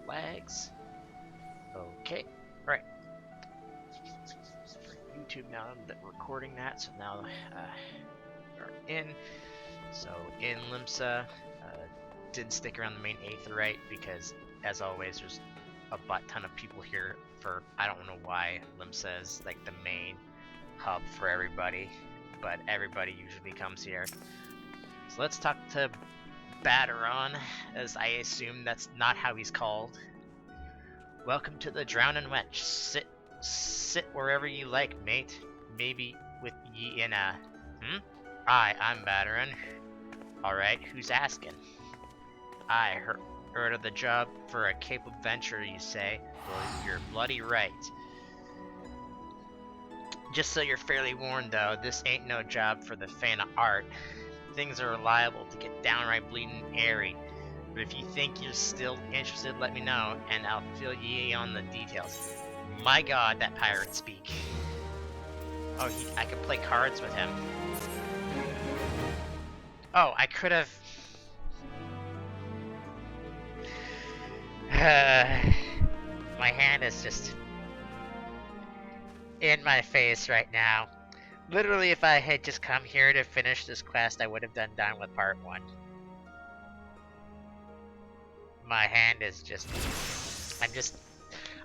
lags. Okay, right. For YouTube now that we're recording that, so now we're in. So in Limsa, didn't stick around the main Aetheryte because, as always, there's a butt ton of people here for, I don't know why Limsa is like the main hub for everybody, but everybody usually comes here. So let's talk to Baderon, as I assume that's not how he's called. Welcome to the Drowning Wench. Sit wherever you like, mate. Maybe with ye in a... Hi, I'm Baderon. Alright, who's asking? I heard of the job for a Cape Adventure, you say? Well, you're bloody right. Just so you're fairly warned, though, this ain't no job for the fan of art. Things are liable to get downright bleeding airy. But if you think you're still interested, let me know, and I'll fill ye on the details. My god, that pirate speak. Oh, I could play cards with him. Oh, I could have... my hand is just... in my face right now. Literally, if I had just come here to finish this quest, I would have done with part 1. My hand is just...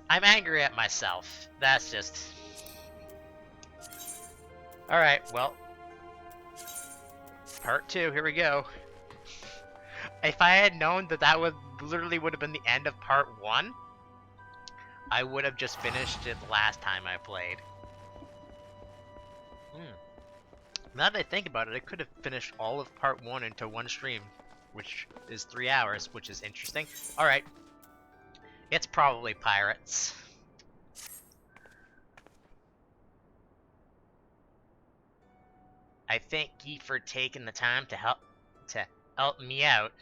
I'm angry at myself. That's just... Alright, well... Part 2, here we go. If I had known that would have been the end of part 1, I would have just finished it last time I played. Now that I think about it, I could have finished all of part 1 into one stream, which is 3 hours, which is interesting. Alright. It's probably pirates. I thank ye for taking the time to help me out.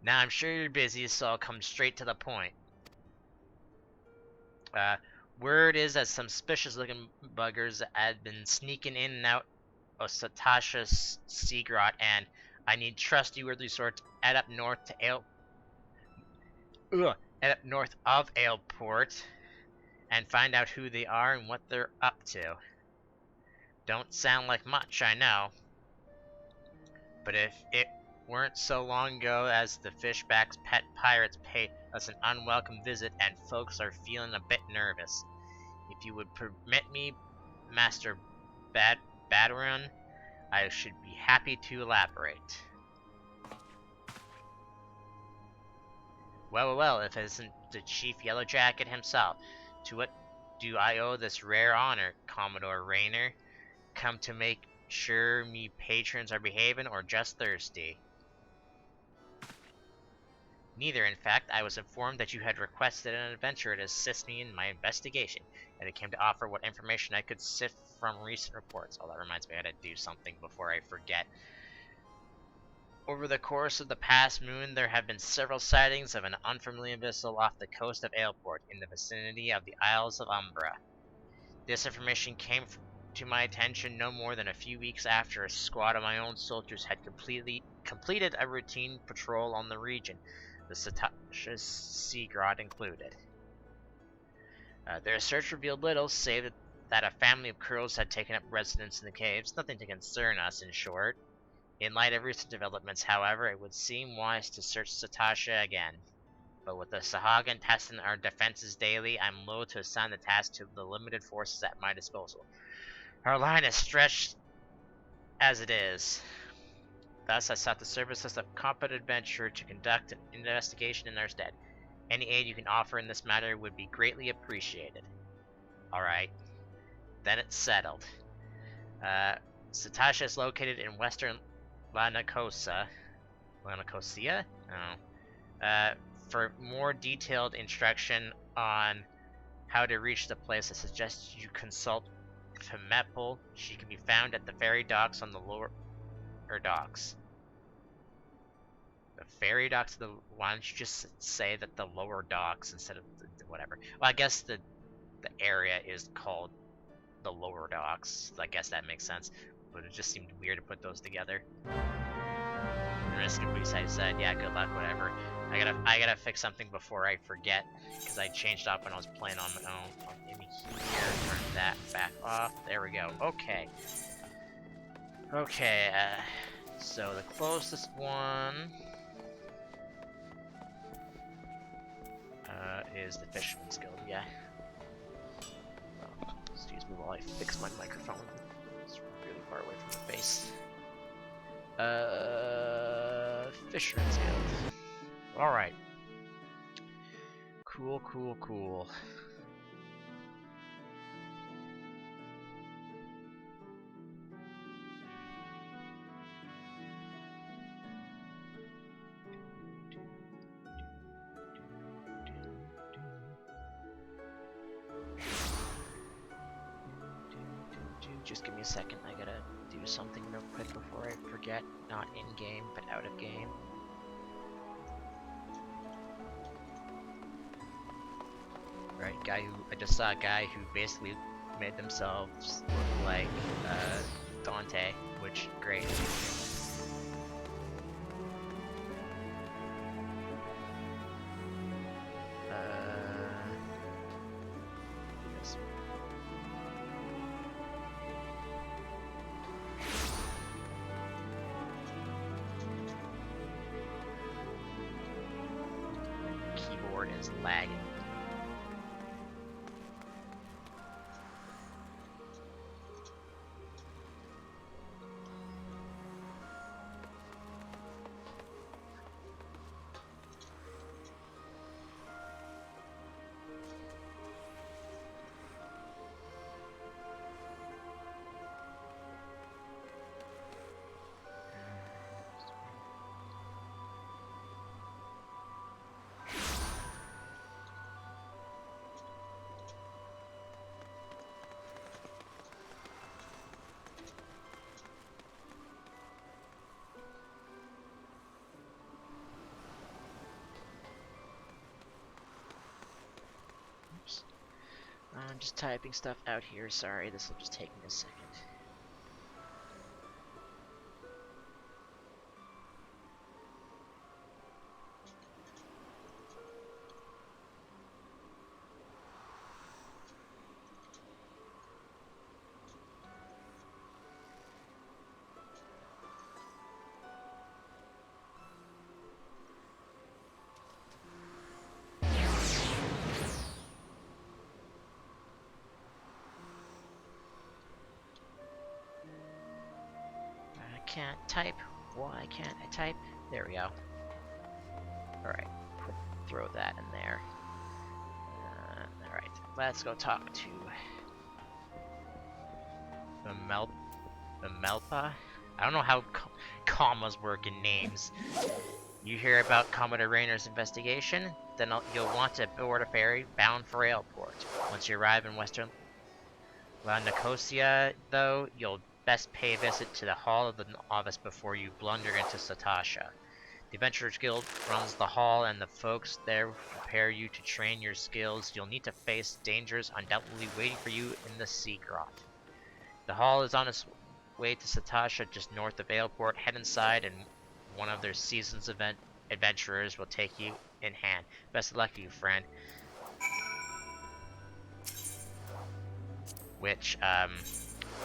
Now I'm sure you're busy, so I'll come straight to the point. Word is that some suspicious-looking buggers had been sneaking in and out of Satasha's Seagrot, and I need trustworthy sorts head up north of Aleport and find out who they are and what they're up to. Don't sound like much, I know. But if it weren't so long ago as the Fishback's pet pirates paid us an unwelcome visit and folks are feeling a bit nervous. If you would permit me, Master Baderon, I should be happy to elaborate. Well, if it isn't the Chief Yellowjacket himself, to what do I owe this rare honor, Commodore Raynor? Come to make sure me patrons are behaving or just thirsty? Neither, in fact. I was informed that you had requested an adventurer to assist me in my investigation, and I came to offer what information I could sift from recent reports. Oh, that reminds me, I gotta do something before I forget. Over the course of the past moon, there have been several sightings of an unfamiliar vessel off the coast of Aleport, in the vicinity of the Isles of Umbra. This information came to my attention no more than a few weeks after a squad of my own soldiers had completed a routine patrol on the region, the Satasha's Seagrot included. Their search revealed little, save that a family of crows had taken up residence in the caves. Nothing to concern us, in short. In light of recent developments, however, it would seem wise to search Satasha again. But with the Sahagan testing our defenses daily, I'm loath to assign the task to the limited forces at my disposal. Our line is stretched as it is. Thus, I sought the services of a competent adventurer to conduct an investigation in our stead. Any aid you can offer in this matter would be greatly appreciated. Alright. Then it's settled. Satasha is located in western Lanacosia? Oh. For more detailed instruction on how to reach the place, I suggest you consult Femepple. She can be found at the ferry docks on the lower docks. The ferry docks? Why don't you just say that the lower docks instead of whatever? Well, I guess the area is called the lower docks. I guess that makes sense. But it just seemed weird to put those together. The risk of which I said, yeah, good luck, whatever. I gotta fix something before I forget, because I changed up when I was playing on my own. In here, turn that back off. There we go. Okay. Okay, so the closest one is the Fisherman's Guild, yeah. Well, excuse me while I fix my microphone. It's really far away from the face. Fisherman's Guild. Alright. Cool, cool, cool. Just give me a second, I gotta do something real quick before I forget. Not in-game, but out of game. Right, I just saw a guy who basically made themselves look like Dante, which, great. Keyboard is lagging. I'm just typing stuff out here, sorry, this will just take me a second. Can't type. Why can't I type? There we go. Alright, throw that in there. Alright, let's go talk to Melpa. I don't know how commas work in names. You hear about Commodore Rayner's investigation? Then you'll want to board a ferry bound for Airport. Once you arrive in Western La Nicosia, though, you'll best pay a visit to the Hall of the Novice before you blunder into Satasha. The Adventurers Guild runs the hall, and the folks there prepare you to train your skills. You'll need to face dangers undoubtedly waiting for you in the Sea Grot. The hall is on its way to Satasha, just north of Airport. Head inside, and one of their season's adventurers will take you in hand. Best of luck to you, friend. Which,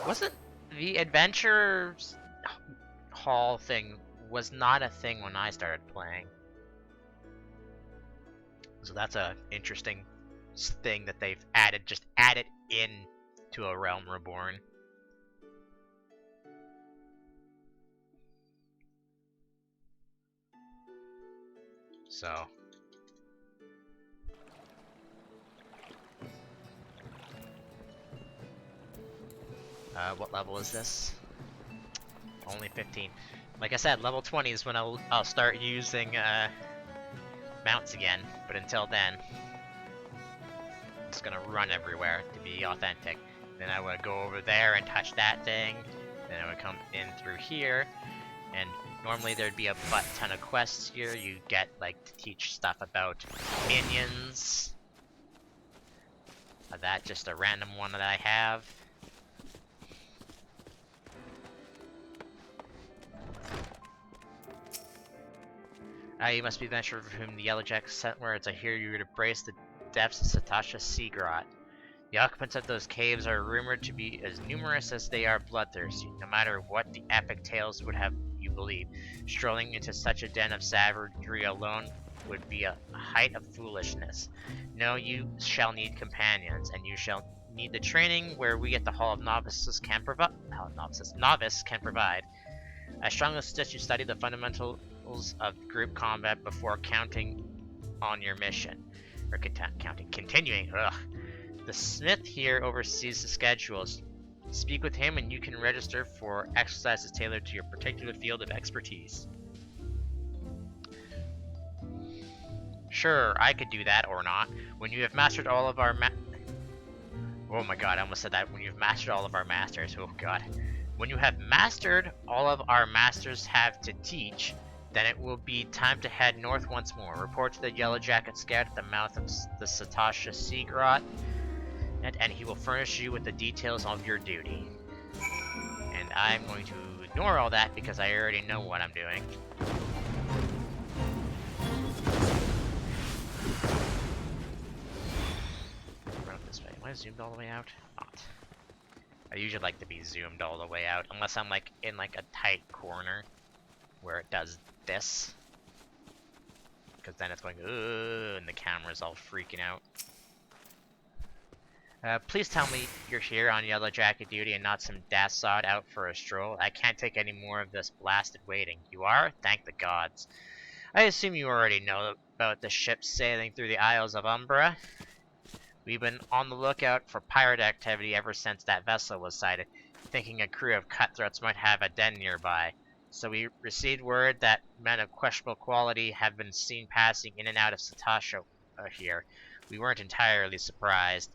wasn't the Adventurers Hall thing was not a thing when I started playing. So that's a interesting thing that they've just added in to A Realm Reborn. So what level is this? Only 15. Like I said, level 20 is when I'll start using mounts again. But until then, I'm just gonna run everywhere to be authentic. Then I would go over there and touch that thing. Then I would come in through here, and normally there'd be a butt ton of quests here. You get like to teach stuff about minions. That just a random one that I have. You must be the adventurer for whom the Yellowjack sent words. I hear you to brace the depths of Satasha Sea Grot. The occupants of those caves are rumored to be as numerous as they are bloodthirsty, no matter what the epic tales would have you believe. Strolling into such a den of savagery alone would be a height of foolishness. No, you shall need companions, and you shall need the training where we at the Hall of Novices can provide. Novice can provide. I strongly suggest you study the fundamentals of group combat before counting on your mission. Or continuing. Ugh. The smith here oversees the schedules. Speak with him and you can register for exercises tailored to your particular field of expertise. Sure, I could do that or not. When you have mastered all of our Oh my god, I almost said that. When you've mastered all of our masters. Oh god. When you have mastered all of our masters have to teach, then it will be time to head north once more. Report to the Yellow Jacket Scout at the mouth of the Satasha Sea Grot, and he will furnish you with the details of your duty. And I'm going to ignore all that because I already know what I'm doing. Run this way. Am I zoomed all the way out? Not. I usually like to be zoomed all the way out, unless I'm like in like a tight corner where it does this. Because then it's going, ugh, and the camera's all freaking out. Please tell me you're here on Yellow Jacket duty and not some dassod out for a stroll. I can't take any more of this blasted waiting. You are? Thank the gods. I assume you already know about the ship sailing through the Isles of Umbra. We've been on the lookout for pirate activity ever since that vessel was sighted, thinking a crew of cutthroats might have a den nearby. So we received word that men of questionable quality have been seen passing in and out of Satasha here. We weren't entirely surprised.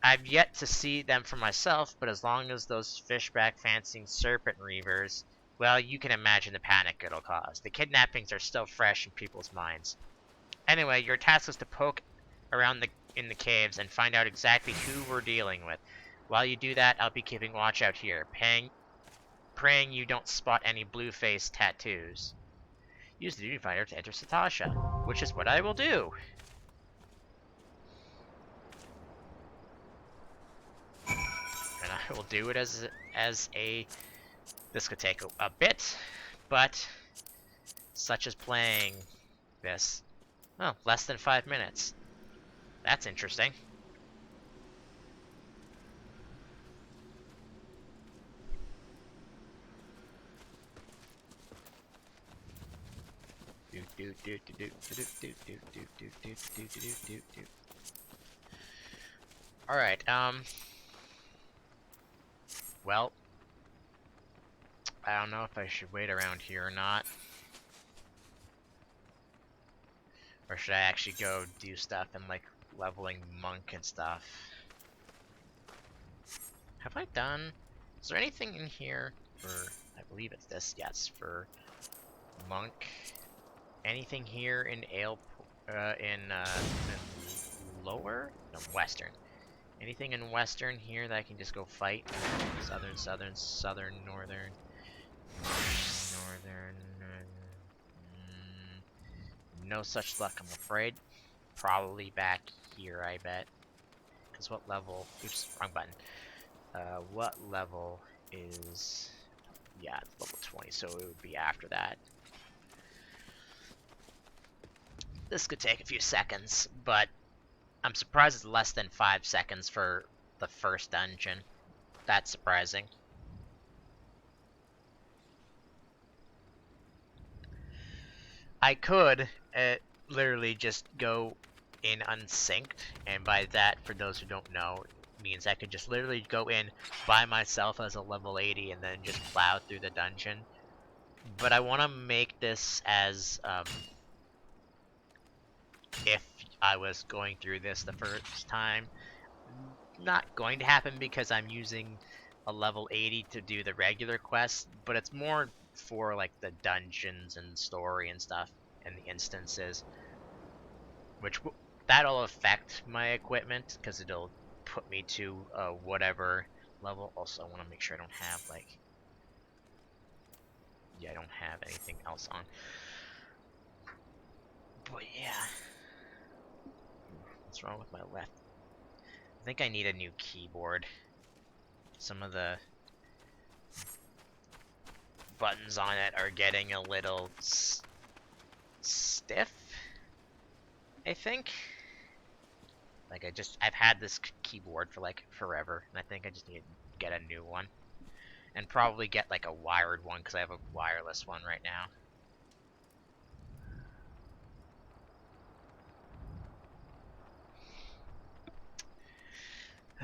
I've yet to see them for myself, but as long as those fishback-fancying serpent reavers, well, you can imagine the panic it'll cause. The kidnappings are still fresh in people's minds. Anyway, your task is to poke around in the caves and find out exactly who we're dealing with. While you do that, I'll be keeping watch out here, praying you don't spot any blue-face tattoos. Use the duty finder to enter Satasha, which is what I will do. And I will do it as a... This could take a bit, but such as playing this. Oh, less than 5 minutes. That's interesting. Alright, well, I don't know if I should wait around here or not. Or should I actually go do stuff and like leveling monk and stuff? Have I done... Is there anything in here for... I believe it's this, yes, for monk. Anything here in in lower? No, western. Anything in western here that I can just go fight? Southern, northern. No such luck, I'm afraid. Probably back here, I bet. Because what level... Oops, wrong button. What level is... Yeah, it's level 20, so it would be after that. This could take a few seconds, but I'm surprised it's less than 5 seconds for the first dungeon. That's surprising. I could literally just go in unsynced, and by that, for those who don't know, means I could just literally go in by myself as a level 80 and then just plow through the dungeon. But I want to make this as if I was going through this the first time. Not going to happen because I'm using a level 80 to do the regular quests, but it's more for like the dungeons and story and stuff and the instances, which that'll affect my equipment because it'll put me to whatever level. Also, I want to make sure I don't have like... Yeah, I don't have anything else on. But yeah. What's wrong with my left? I think I need a new keyboard. Some of the buttons on it are getting a little stiff, I think. Like I've had this keyboard for like forever, and I think I just need to get a new one. And probably get like a wired one, because I have a wireless one right now.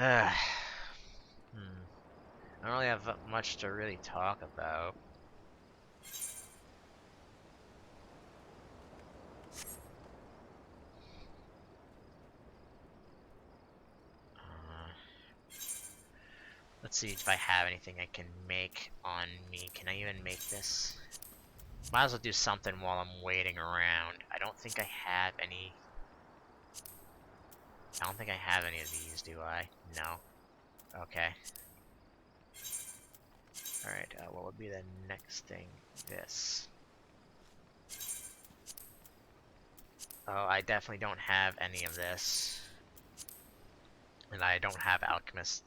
I don't really have much to really talk about. Let's see if I have anything I can make on me. Can I even make this? Might as well do something while I'm waiting around. I don't think I have any. I don't think I have any of these, do I? No. Okay. Alright, what would be the next thing? This. Oh, I definitely don't have any of this. And I don't have Alchemist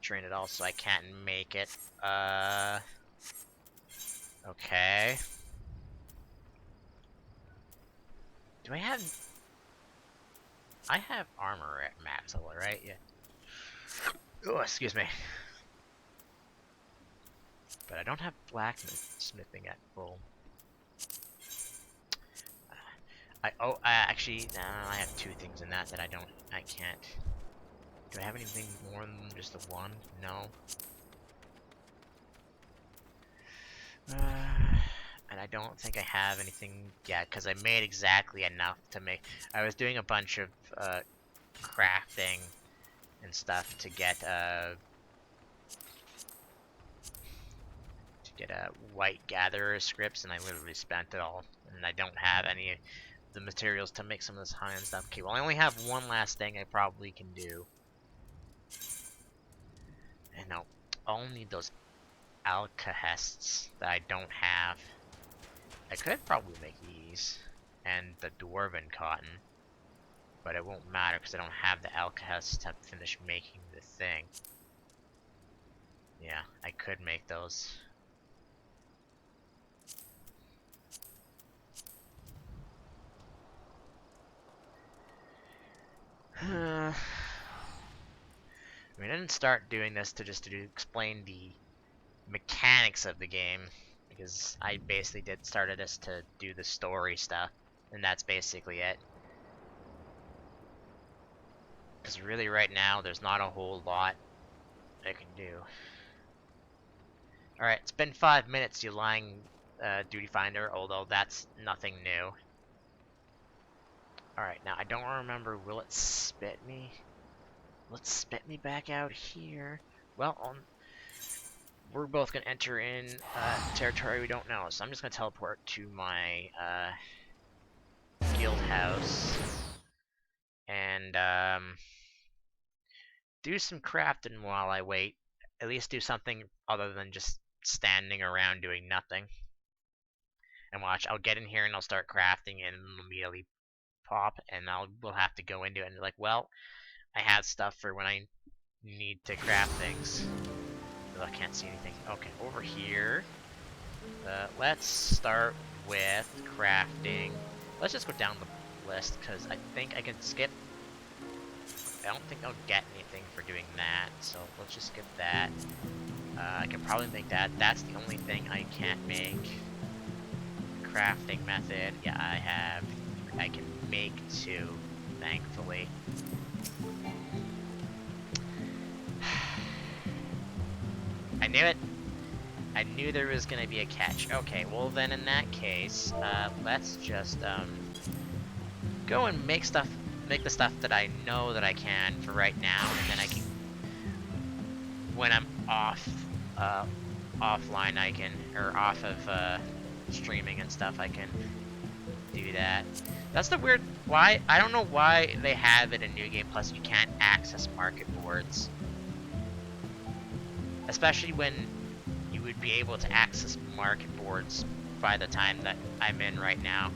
trained at all, so I can't make it. Okay. Do I have... I have armor at max level, right? Yeah. Oh, excuse me. But I don't have blacksmithing at full. Actually, no, I have two things in that I can't. Do I have anything more than just the one? No. And I don't think I have anything yet, because I made exactly enough to make... I was doing a bunch of crafting and stuff to get white gatherer scripts, and I literally spent it all, and I don't have any of the materials to make some of this high-end stuff. Okay, well I only have one last thing I probably can do. And no, I'll need those alcahests that I don't have. I could probably make these, and the dwarven cotton, but it won't matter because I don't have the alcahests to finish making the thing. Yeah, I could make those. I mean, I didn't start doing this to explain the mechanics of the game, because I basically started this to do the story stuff, and that's basically it. Because really right now, there's not a whole lot I can do. Alright, it's been 5 minutes, you lying duty finder, although that's nothing new. Alright, now I don't remember, will it spit me? Will it spit me back out here? Well, we're both going to enter in territory we don't know, so I'm just going to teleport to my guild house and do some crafting while I wait. At least do something other than just standing around doing nothing. And watch, I'll get in here and I'll start crafting and immediately pop, and we'll have to go into it and be like, well, I have stuff for when I need to craft things. Oh, I can't see anything. Okay, over here. Let's start with crafting. Let's just go down the list, because I think I can skip. I don't think I'll get anything for doing that, so let's just skip that. I can probably make that. That's the only thing I can't make. Crafting method. Yeah, I can make two, thankfully. I knew it. I knew there was gonna be a catch. Okay, well then in that case, let's just go and make the stuff that I know that I can for right now, and then I can, when I'm offline, I can, or off of streaming and stuff, I can do that. That's the weird, why, I don't know why they have it in New Game Plus, you can't access market boards. Especially when you would be able to access market boards by the time that I'm in right now.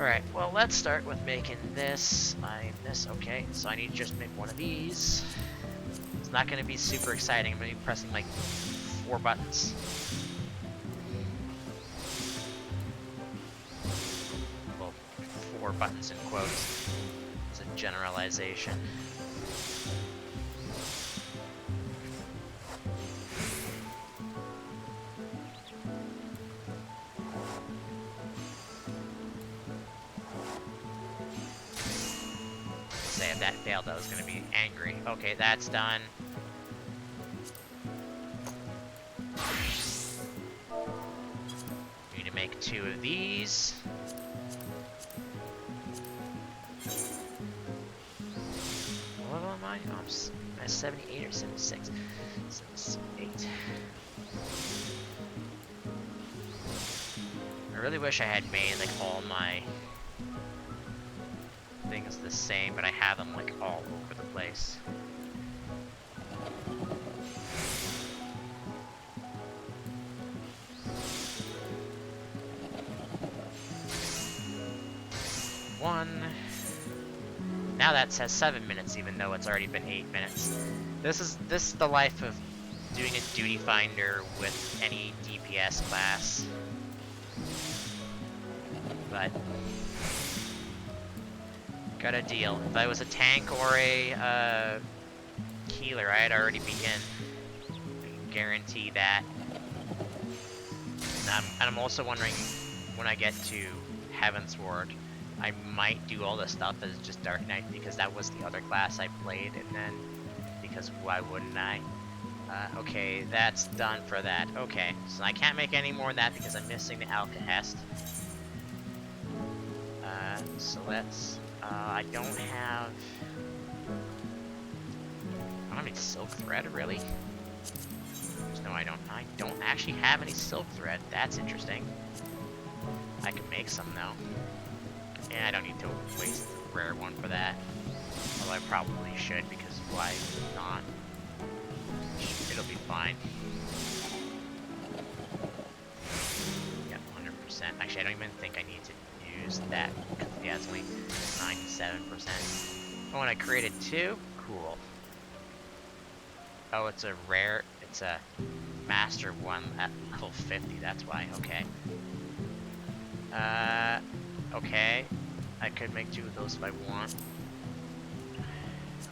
Alright, well, let's start with making this. Okay, so I need to just make one of these. It's not going to be super exciting. I'm going to be pressing like 4 buttons. Well, 4 buttons in quotes. It's a generalization. If that failed, I was going to be angry. Okay, that's done. Need to make 2 of these. What level am I? Oh, I'm 78 or 76. 78. I really wish I had made like all my things the same, but I have them like all over the place. One. Now that says 7 minutes, even though it's already been 8 minutes. This is the life of doing a duty finder with any DPS class. But got a deal. If I was a tank or a healer, I'd already be in. I can guarantee that. And I'm also wondering, when I get to Heavensward, I might do all this stuff as just Dark Knight, because that was the other class I played, and then, because why wouldn't I? Okay, that's done for that. Okay, so I can't make any more than that because I'm missing the Alcahest. So let's... I don't have any silk thread, really? No, I don't actually have any silk thread. That's interesting. I can make some, though. Yeah, I don't need to waste a rare one for that. Although I probably should, because why not? It'll be fine. Yeah, 100%. Actually, I don't even think I need to use that. Yeah, it's only 97%. Oh, and I created 2? Cool. Oh, it's a rare, it's a master one at level 50, that's why, okay. Okay. I could make 2 of those if I want.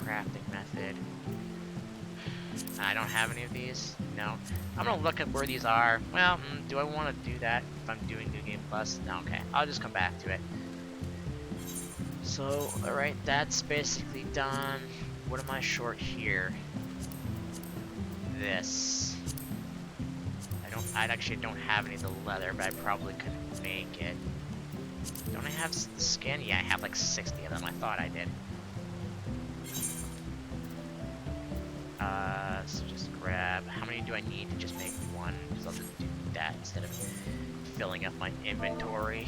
Crafting method. I don't have any of these. No. I'm gonna look at where these are. Well, do I want to do that if I'm doing New Game Plus? No, okay. I'll just come back to it. So, alright, that's basically done. What am I short here? This. I actually don't have any of the leather, but I probably could make it. Don't I have the skin? Yeah, I have like 60 of them. I thought I did. So just grab... How many do I need to just make 1? Because I'll just do that instead of filling up my inventory.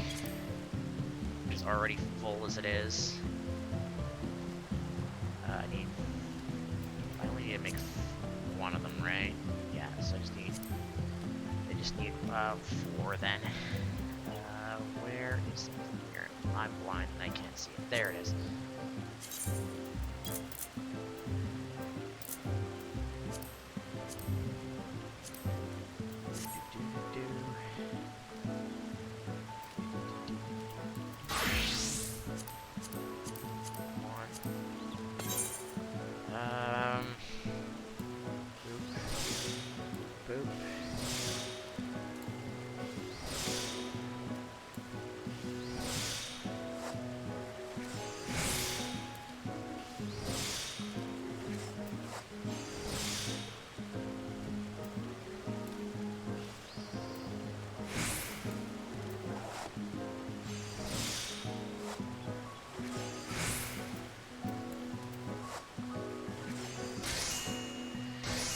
It's already full as it is. I only need to make 1 of them, right? Yeah, so I just need 4 then. Where is it here? I'm blind and I can't see it. There it is.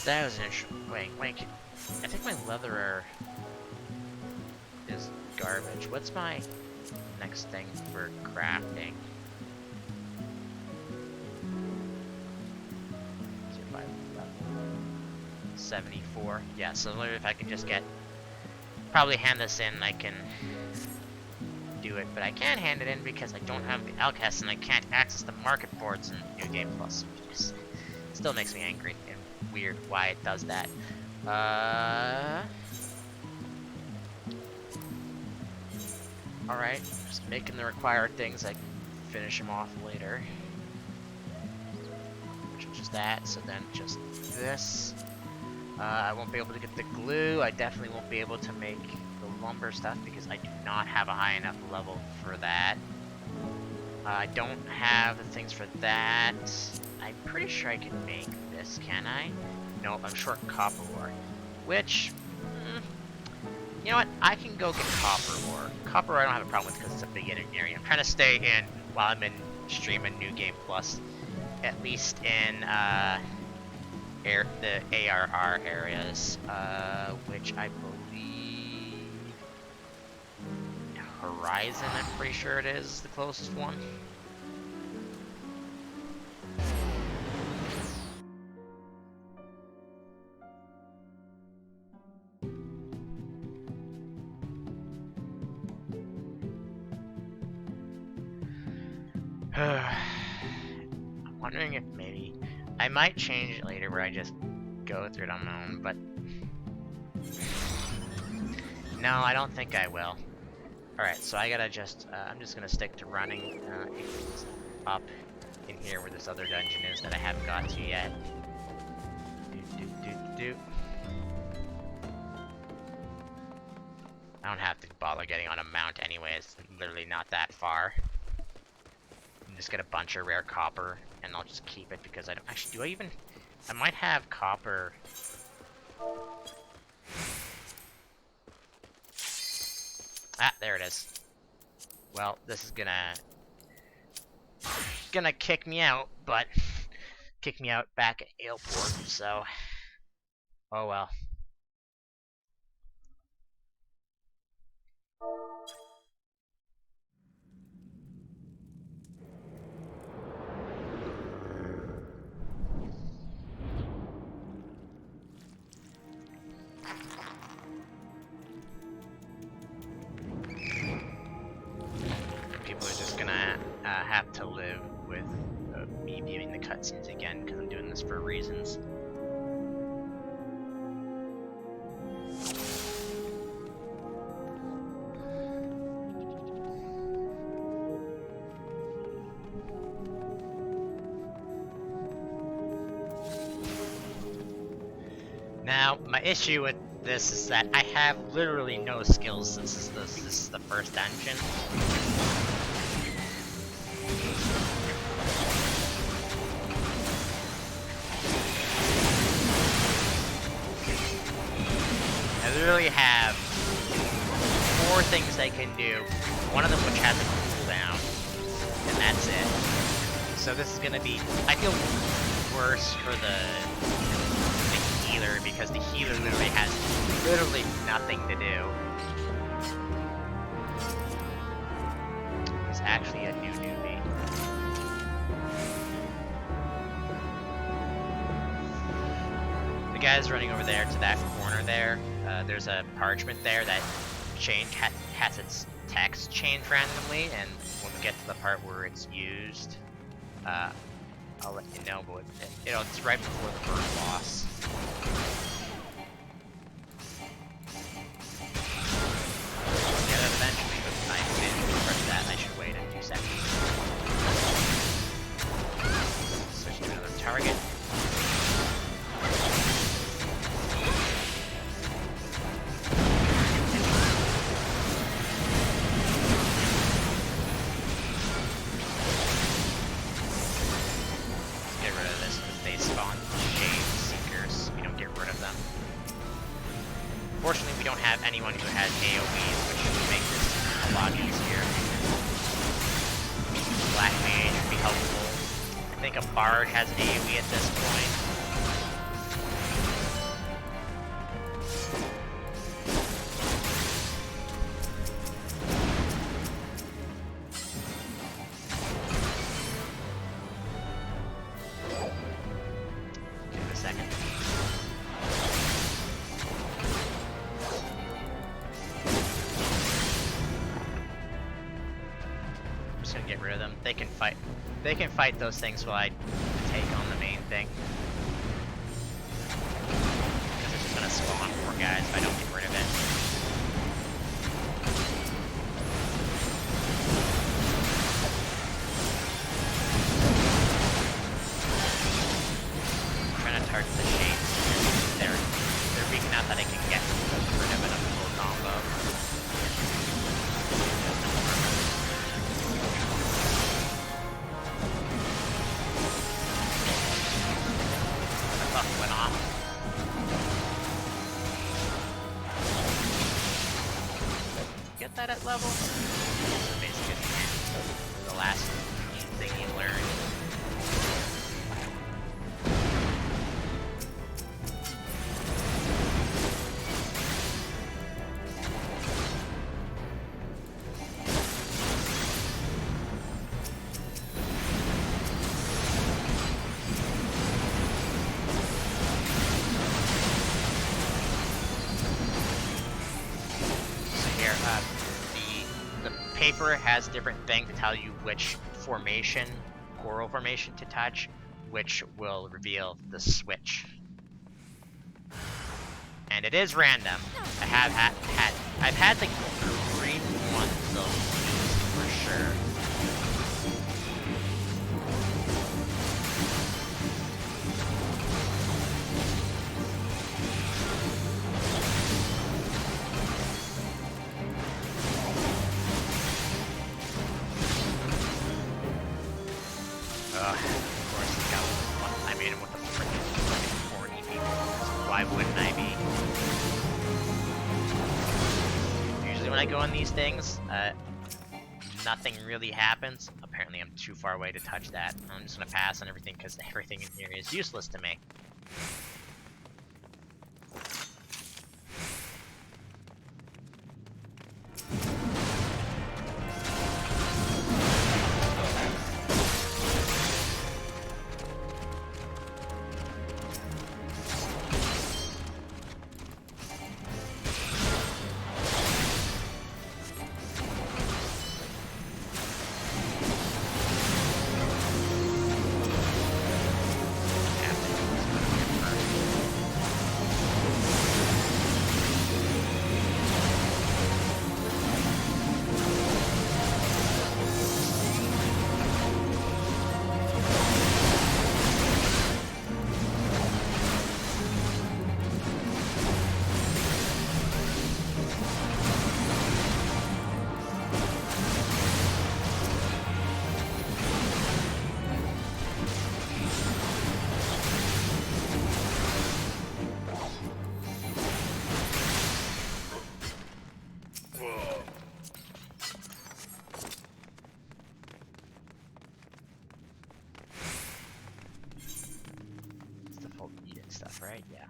That was an interesting. Wait. I think my leather is garbage. What's my next thing for crafting? 74. Yeah, so if I can just get... Probably hand this in, I can do it, but I can hand it in because I don't have the outcasts and I can't access the market boards in New Game Plus. Which still makes me angry and weird why it does that. Alright, just making the required things. I can finish them off later. Which is just that, so then just this. I won't be able to get the glue. I definitely won't be able to make the lumber stuff because I do not have a high enough level for that. I don't have the things for that. I'm pretty sure I can make this, can I? No, I'm short copper ore. Which, you know what? I can go get copper ore. Copper ore I don't have a problem with because it's a beginner area. I'm trying to stay in, while I'm in streaming New Game Plus, at least in the ARR areas, which I believe Horizon, I'm pretty sure it is the closest one. I'm wondering if maybe I might change it later where I just go through it on my own, but no, I don't think I will. Alright, so I gotta just, I'm just gonna stick to running up in here where this other dungeon is that I haven't got to yet. I don't have to bother getting on a mount anyway, it's literally not that far. Just get a bunch of rare copper, and I'll just keep it because I don't actually. Do I even? I might have copper. Ah, there it is. Well, this is gonna kick me out, but kick me out back at Aleport. So, oh well. People are just gonna have to live with me viewing the cutscenes again because I'm doing this for reasons. Now, my issue with this is that I have literally no skills since this is the first dungeon. I literally have 4 things I can do, one of them which has a cooldown, and that's it. So this is gonna be, I feel worse for the healer because the healer literally has nothing to do. He's actually a new newbie. The guy's running over there to that corner there. There's a parchment there that has its text changed randomly, and when we get to the part where it's used, I'll let you know, but it's right before the first boss. Yeah, that eventually, but I didn't press that, I should wait a few seconds. Switch to another target. Fortunately, we don't have anyone who has AoEs, which would make this a lot easier. Black Mage would be helpful. I think a Bard has an AoE at this point. Give it a second. They can fight. They can fight those things while I take on the main thing. Because it's just gonna spawn more guys if I don't get rid of it. I'm trying to target the shades. They're weak enough that I can get rid of it on a full combo. Went off. Get that at level? So basically, the last thing you learn. The paper has different things to tell you which formation, oral formation to touch, which will reveal the switch. And it is random. I've had the green one though, for sure. Of course, I made him with the freaking 40 people. Why wouldn't I be? Usually when I go on these things, nothing really happens. Apparently I'm too far away to touch that. I'm just gonna pass on everything because everything in here is useless to me. Stuff, right? Yeah.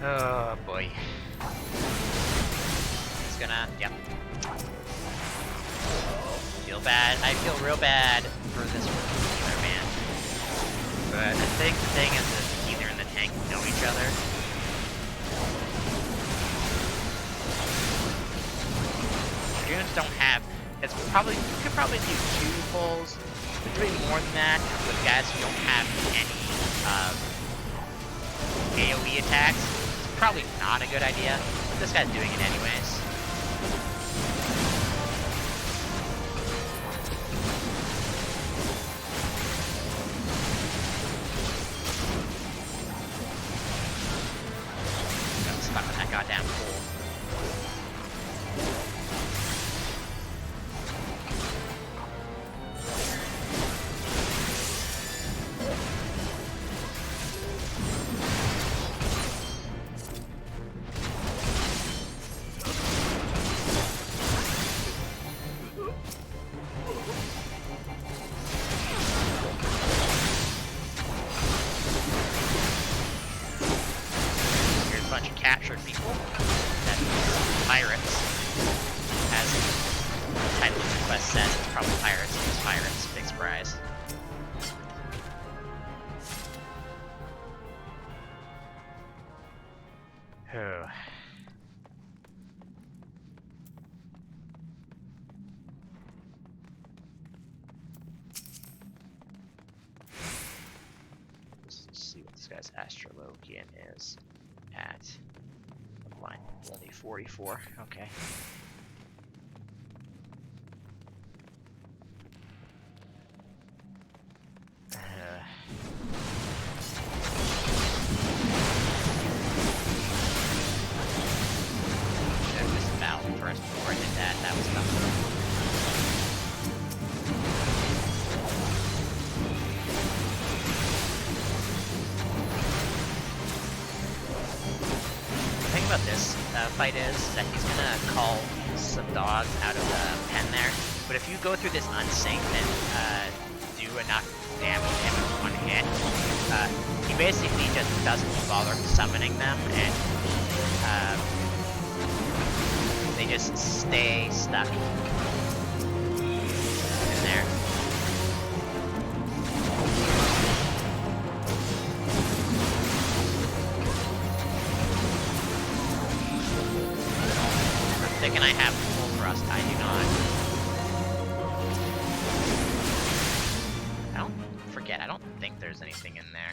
Oh boy. It's gonna, yep. Feel bad. I feel real bad for this healer, man. But I think the thing is that the healer and the tank know each other. Dragoons don't have. It's probably, you could probably do 2 pulls, but doing more than that with guys who don't have any AoE attacks is probably not a good idea. But this guy's doing it anyways. Got stuck in that goddamn pool. Captured people. That's pirates. As the title of the quest says, it's probably pirates. It's pirates. Big surprise. because Astrologian is at line only 44. Okay. Should have disavowed first before I did that. That was tough. The thing about this fight is that he's gonna call some dogs out of the pen there, but if you go through this unsynced and do enough damage him with one hit, he basically just doesn't bother summoning them, and they just stay stuck in there. I'm thinking I have full thrust. I do not. I don't think there's anything in there.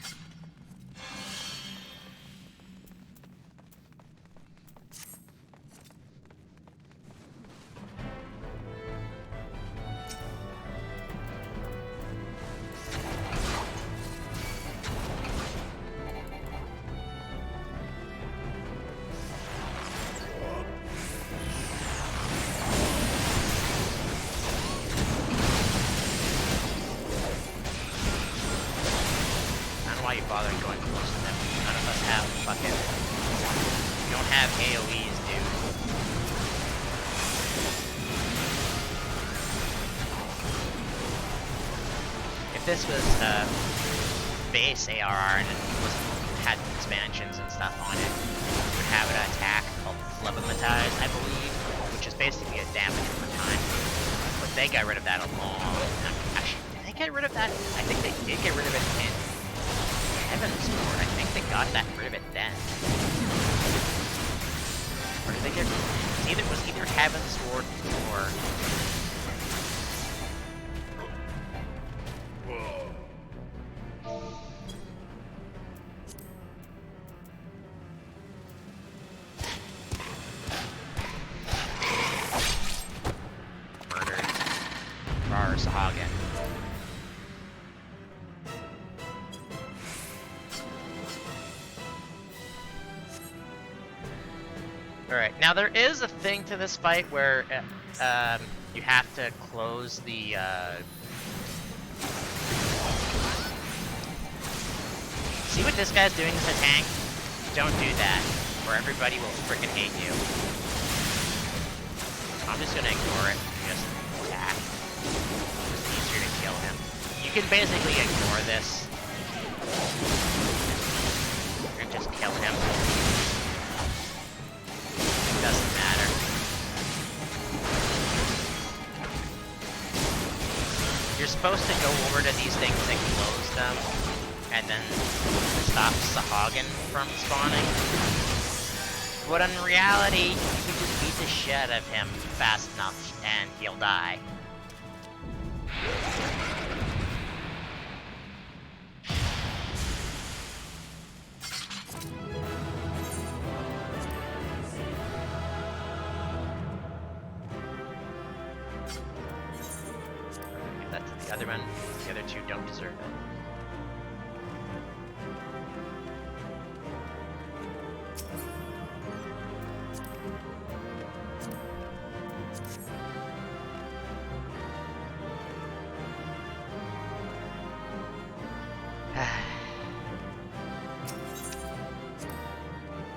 Why you bother going close to them? None of us have fucking... We don't have AoEs, dude. If this was base ARR and it had expansions and stuff on it, we would have an attack called Phlebomatize, I believe, which is basically a damage over time. But they got rid of that a long time. Actually, did they get rid of that? I think they did get rid of it in Heaven's Sword. I think they got that rid of it then. Or did they get... It was either Heaven's Sword or... Murdered Rar Sahagan. Alright, now there is a thing to this fight where you have to close the see what this guy's doing as a tank? Don't do that, or everybody will freaking hate you. I'm just gonna ignore it, just attack. It's easier to kill him. You can basically ignore this and just kill him. Doesn't matter. You're supposed to go over to these things and close them, and then stop Sahagan from spawning. But in reality, you can just beat the shit out of him fast enough, and he'll die. The other one, the other two don't deserve it.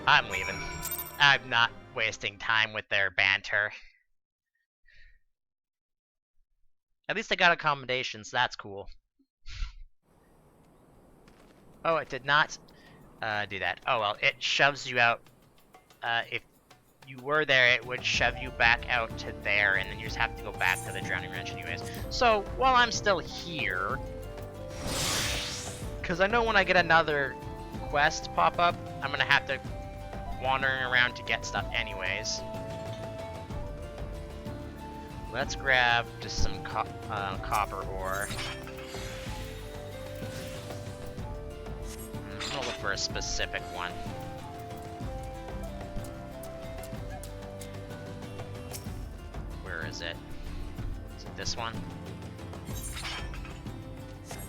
I'm leaving. I'm not wasting time with their banter. At least I got accommodations, that's cool. Oh, it did not do that. Oh well, it shoves you out. If you were there, it would shove you back out to there, and then you just have to go back to the Drowning Wrench anyways. So, while I'm still here, because I know when I get another quest pop up, I'm gonna have to wandering around to get stuff anyways. Let's grab just some copper ore. gonna look for a specific one. Where is it? Is it this one?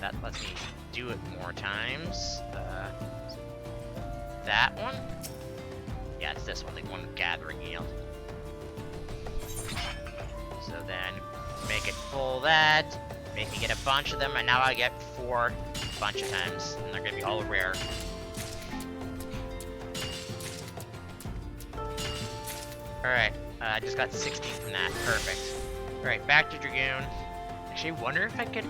That lets me do it more times. That one? Yeah, it's this one, the one with gathering yield. So then, make it full that, make me get a bunch of them, and now I get 4 a bunch of times, and they're gonna be all rare. Alright, I just got 16 from that, perfect. Alright, back to Dragoon. Actually, wonder if I could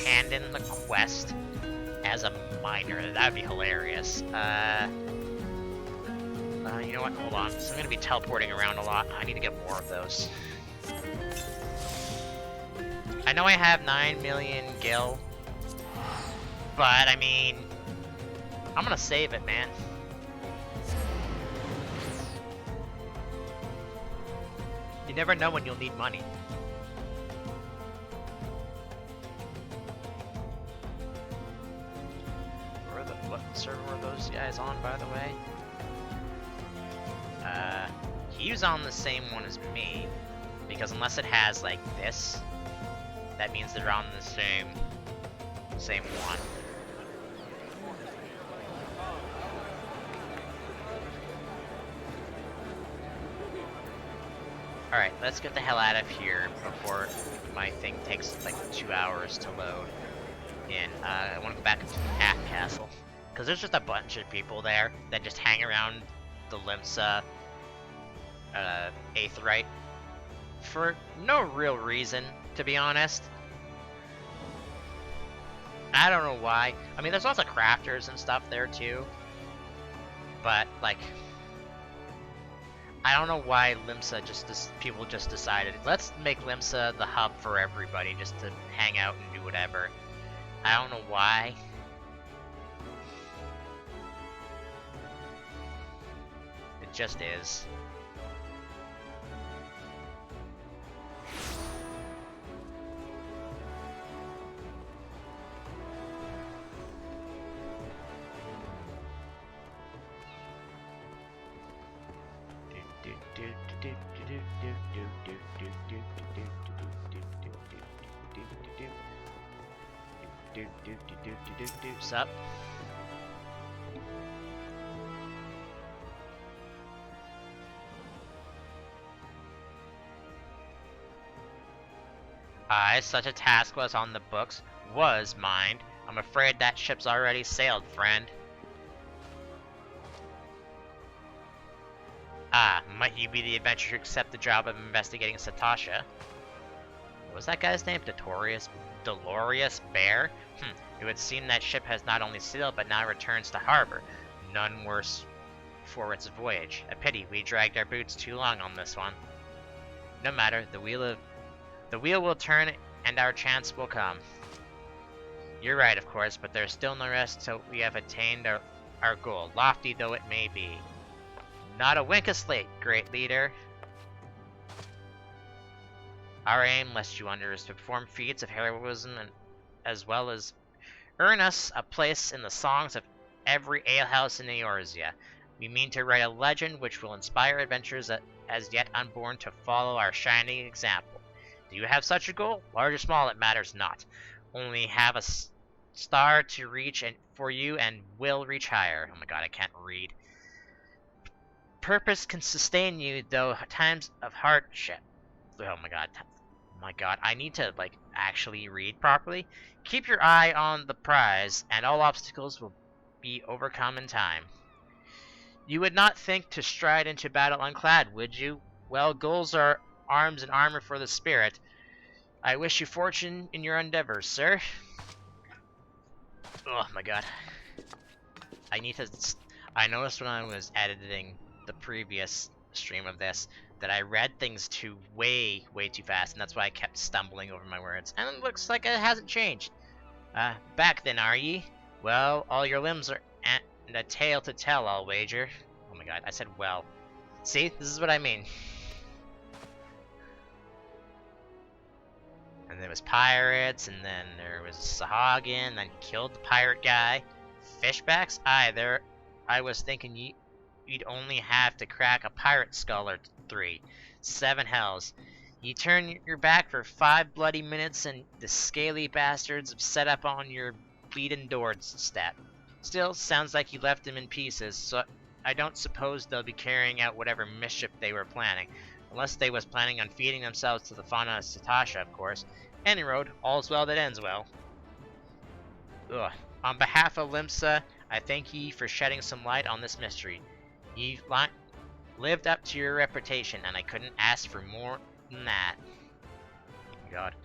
hand in the quest as a miner. That'd be hilarious. You know what? Hold on. So I'm gonna be teleporting around a lot. I need to get more of those. I know I have 9 million gil, but I mean, I'm gonna save it, man. You never know when you'll need money. What server were those guys on, by the way? He's on the same one as me, because unless it has like this, that means they're on the same one. Alright, let's get the hell out of here before my thing takes like 2 hours to load in. I want to go back into the Cat Castle, because there's just a bunch of people there that just hang around the Limsa Aetheryte for no real reason, to be honest. I don't know why. I mean, there's lots of crafters and stuff there too, but like, I don't know why Limsa people just decided, let's make Limsa the hub for everybody just to hang out and do whatever. I don't know why. It just is. Sup? Such a task was on the books, was mined. I'm afraid that ship's already sailed, friend. Might you be the adventurer to accept the job of investigating Satasha? What was that guy's name? Dolorious Bear? It would seem that ship has not only sailed, but now returns to harbor. None worse for its voyage. A pity, we dragged our boots too long on this one. No matter, the wheel will turn and our chance will come. You're right, of course, but there's still no rest till we have attained our goal, lofty though it may be. Not a wink of sleep, great leader. Our aim, lest you wonder, is to perform feats of heroism and as well as earn us a place in the songs of every alehouse in Eorzea. We mean to write a legend which will inspire adventurers as yet unborn to follow our shining example. Do you have such a goal? Large or small, it matters not. Only have a star to reach for you and will reach higher. Oh my god, I can't read. Purpose can sustain you, though times of hardship. Oh my god. Oh my god, I need to, like, actually read properly. Keep your eye on the prize, and all obstacles will be overcome in time. You would not think to stride into battle unclad, would you? Well, goals are arms and armor for the spirit. I wish you fortune in your endeavors, sir. Oh my god. I noticed when I was editing the previous stream of this that I read things way too fast, and that's why I kept stumbling over my words. And it looks like it hasn't changed. Back then, are ye? Well, all your limbs are and a tale to tell, I'll wager. Oh my god, I said well. See, this is what I mean. And there was pirates, and then there was Sahagin, and then he killed the pirate guy. Fishbacks? Aye, there. I was thinking you'd only have to crack a pirate skull or 3. 7 hells. You turn your back for 5 bloody minutes and the scaly bastards have set up on your bleeding doorstep. Still, sounds like you left them in pieces, so I don't suppose they'll be carrying out whatever mischief they were planning. Unless they was planning on feeding themselves to the fauna of Satasha, of course. Any road, all's well that ends well. Ugh. On behalf of Limsa, I thank ye for shedding some light on this mystery. Ye lived up to your reputation, and I couldn't ask for more than that. Oh my god.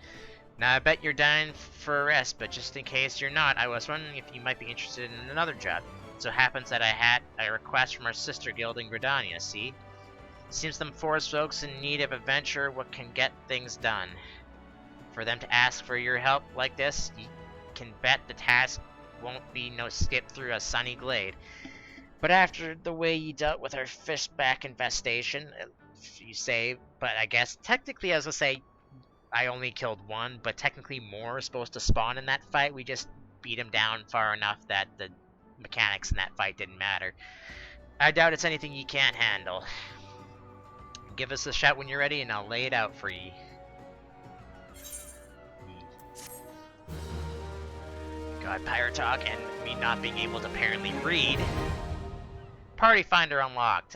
Now I bet you're dying for a rest, but just in case you're not, I was wondering if you might be interested in another job. It so happens that I had a request from our sister guild in Gridania, see? Seems them forest folks in need of adventure what can get things done. For them to ask for your help like this, you can bet the task won't be no skip through a sunny glade. But after the way you dealt with our fishback infestation, you say, but I guess technically, as I say, I only killed 1, but technically more are supposed to spawn in that fight. We just beat him down far enough that the mechanics in that fight didn't matter. I doubt it's anything you can't handle. Give us a shout when you're ready and I'll lay it out for ye. God, pirate talk and me not being able to apparently read. Party Finder unlocked.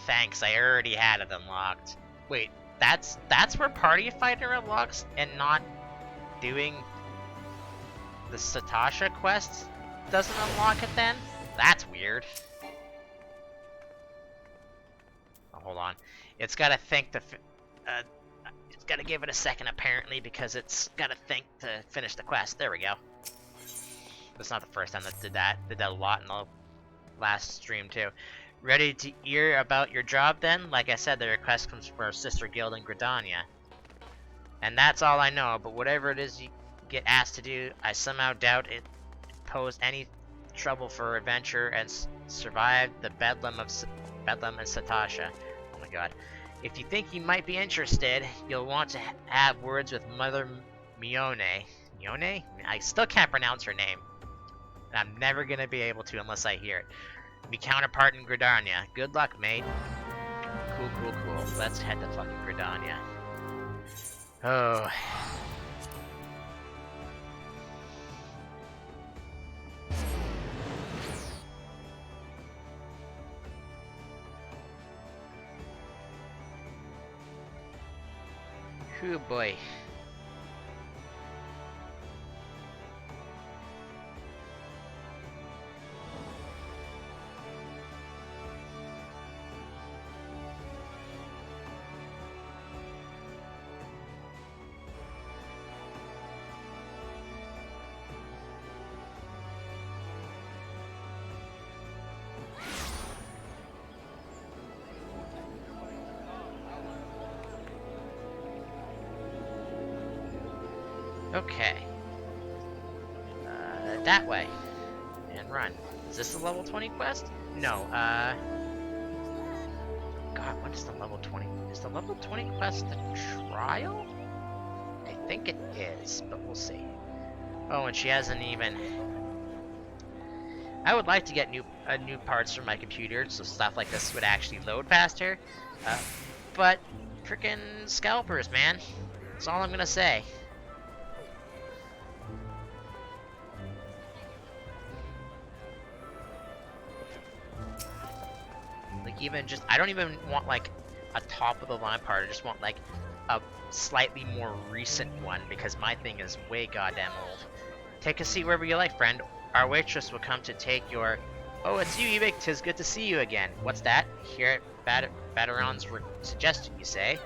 Thanks, I already had it unlocked. Wait, that's where Party Finder unlocks and not doing the Satasha quest doesn't unlock it then? That's weird. Oh, hold on. It's gotta think it's gotta give it a second apparently because it's gotta think to finish the quest. There we go. That's not the first time that did that. Did that a lot in the last stream too. Ready to hear about your job then? Like I said, the request comes from our sister guild in Gridania. And that's all I know, but whatever it is you get asked to do, I somehow doubt it posed any trouble for adventure and survived the bedlam and Satasha. Oh my god. If you think you might be interested, you'll want to have words with Mother Mione. Mione? I still can't pronounce her name. And I'm never gonna be able to unless I hear it. Me counterpart in Gridania. Good luck, mate. Cool, cool, cool. Let's head to fucking Gridania. Oh. Whew, boy. Okay. That way. And run. Is this the level 20 quest? No, God, what is the level 20? Is the level 20 quest the trial? I think it is, but we'll see. Oh, and she hasn't even... I would like to get new parts for my computer, so stuff like this would actually load faster. But, frickin' scalpers, man. That's all I'm gonna say. Even just, I don't even want like a top of the line part, I just want like a slightly more recent one because my thing is way goddamn old. Take a seat wherever you like, friend. Our waitress will come to take your... Oh, it's you, Evic. 'Tis good to see you again. What's that? Here at Bateron's suggestion, you say?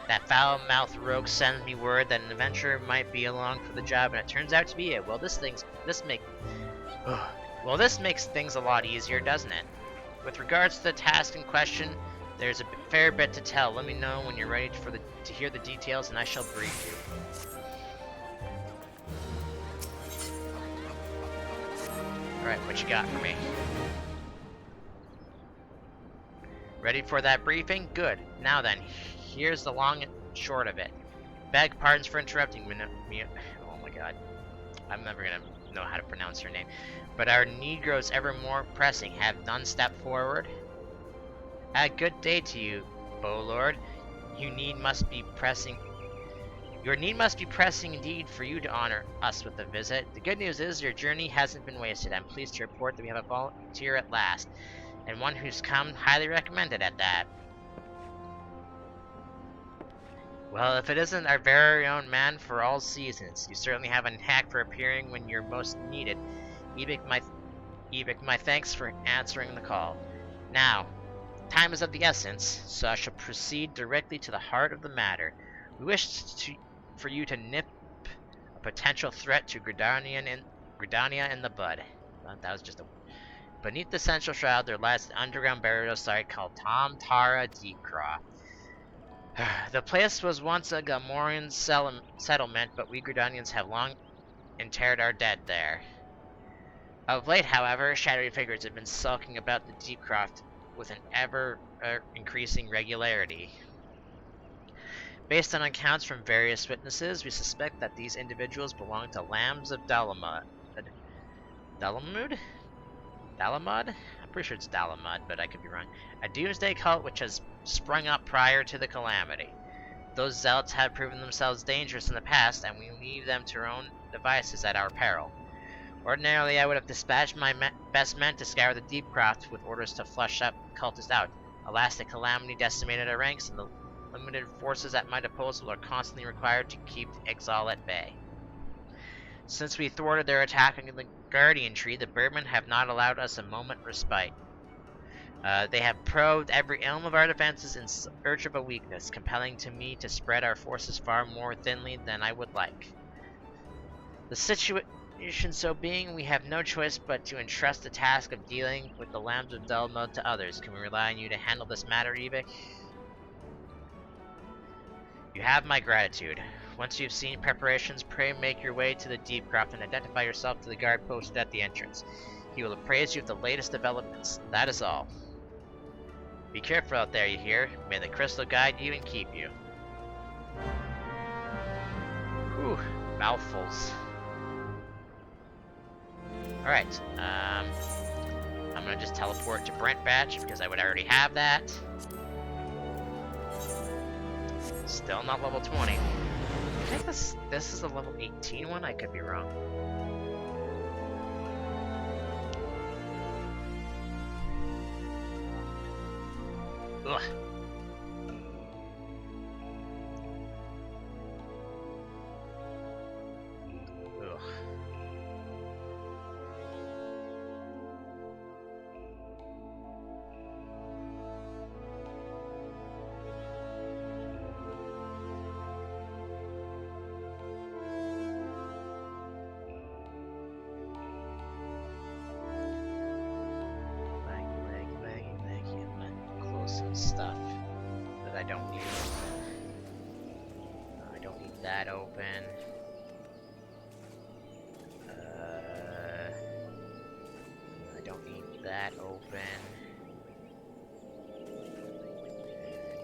That foul-mouthed rogue sends me word that an adventurer might be along for the job, and it turns out to be it. Well, this makes things a lot easier, doesn't it? With regards to the task in question, there's a fair bit to tell. Let me know when you're ready to hear the details, and I shall brief you. Alright, what you got for me? Ready for that briefing? Good. Now then, here's the long and short of it. Beg pardons for interrupting me. Oh my god. I'm never gonna know how to pronounce her name. But our need grows ever more pressing. Have none stepped forward? A good day to you, Bowlord. Your need must be pressing indeed for you to honor us with a visit. The good news is your journey hasn't been wasted. I'm pleased to report that we have a volunteer at last, and one who's come highly recommended at that. Well, if it isn't our very own man for all seasons, you certainly have a knack for appearing when you're most needed. Ebik, my thanks for answering the call. Now, time is of the essence, so I shall proceed directly to the heart of the matter. We wish for you to nip a potential threat to Gridania in the bud. Well, that was just a... Beneath the central shroud, there lies an underground burial site called Tom Tara Deepcraw. The place was once a Gamorrean settlement, but we Gridanians have long interred our dead there. Of late, however, shadowy figures have been sulking about the Deepcroft with an ever-increasing regularity. Based on accounts from various witnesses, we suspect that these individuals belong to Lambs of Dalamud? Dalamud? I'm pretty sure it's Dalamud, but I could be wrong. A doomsday cult which has sprung up prior to the calamity. Those zealots have proven themselves dangerous in the past, and we leave them to their own devices at our peril. Ordinarily, I would have dispatched my best men to scour the Deepcroft with orders to flush up cultists out. Alas, the calamity decimated our ranks, and the limited forces at my disposal are constantly required to keep the exile at bay. Since we thwarted their attack on the Guardian Tree, the Birdmen have not allowed us a moment respite. They have probed every elm of our defenses in search of a weakness, compelling to me to spread our forces far more thinly than I would like. The situation so being, we have no choice but to entrust the task of dealing with the Lambs of Dalamud to others. Can we rely on you to handle this matter, Ebik? You have my gratitude. Once you've seen preparations, pray make your way to the Deepcroft and identify yourself to the guard posted at the entrance. He will appraise you of the latest developments. That is all. Be careful out there, you hear? May the crystal guide you and keep you. Whew, mouthfuls. Alright, I'm gonna just teleport to Brent Batch because I would already have that. Still not level 20. I think this is a level 18 one, I could be wrong. Ugh. Ugh. Some stuff that I don't need. I don't need that open. I don't need that open. I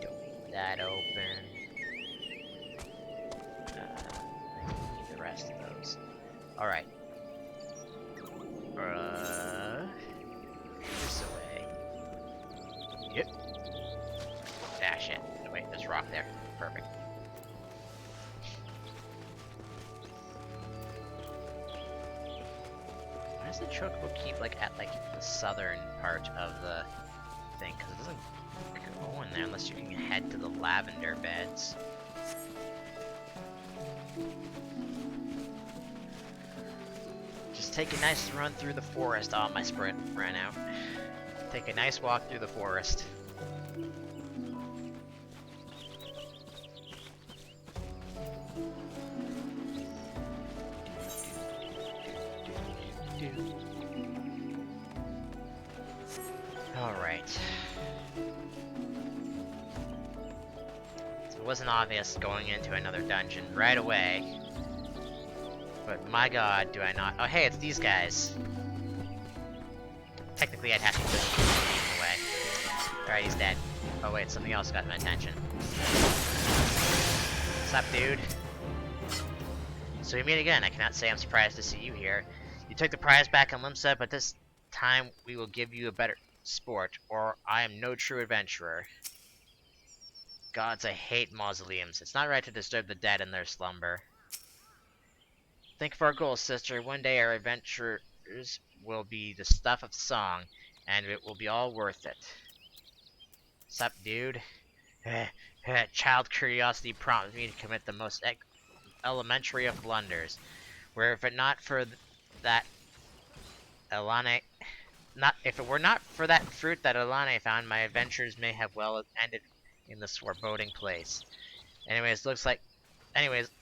don't need that open. I need the rest of those. Alright. This away. Yep. Dash it. Oh, wait, there's a rock there. Perfect. Why does the chocobo keep at the southern part of the thing? Because it doesn't go in there unless you can head to the lavender beds. Just take a nice run through the forest. Oh, my sprint ran out. Take a nice walk through the forest. Alright. So it wasn't obvious going into another dungeon right away. But my god, do I not... Oh hey, it's these guys. Technically I'd have to push him away. Alright, he's dead. Oh wait, something else got my attention. What's up, dude? So we meet again. I cannot say I'm surprised to see you here. You took the prize back in Limsa, but this time we will give you a better sport, or I am no true adventurer. Gods, I hate mausoleums. It's not right to disturb the dead in their slumber. Think of our goals, sister. One day our adventures will be the stuff of song, and it will be all worth it. Sup, dude? Child curiosity prompts me to commit the most elementary of blunders. Where if it not for that Elane, if it were not for that fruit that Elane found, my adventures may have well ended in this foreboding place. Anyways,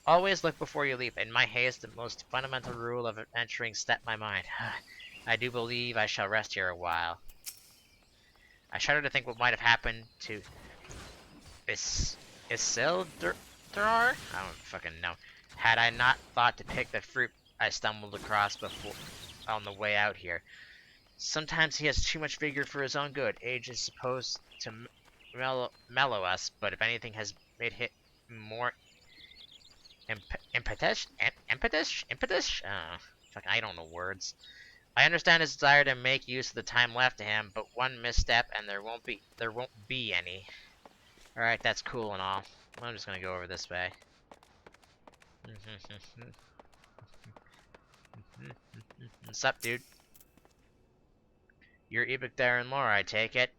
always look before you leap. In my haste, the most fundamental rule of adventuring stepped my mind. I do believe I shall rest here a while. I shudder to think what might have happened to Isildur? I don't fucking know. Had I not thought to pick the fruit I stumbled across before on the way out here. Sometimes he has too much vigor for his own good. Age is supposed to mellow us, but if anything has made him more impetus? Fucking, I don't know words. I understand his desire to make use of the time left to him, but one misstep and there won't be any. Alright, that's cool and all. I'm just gonna go over this way. What's up, dude? You're Ebik there and Laura, I take it.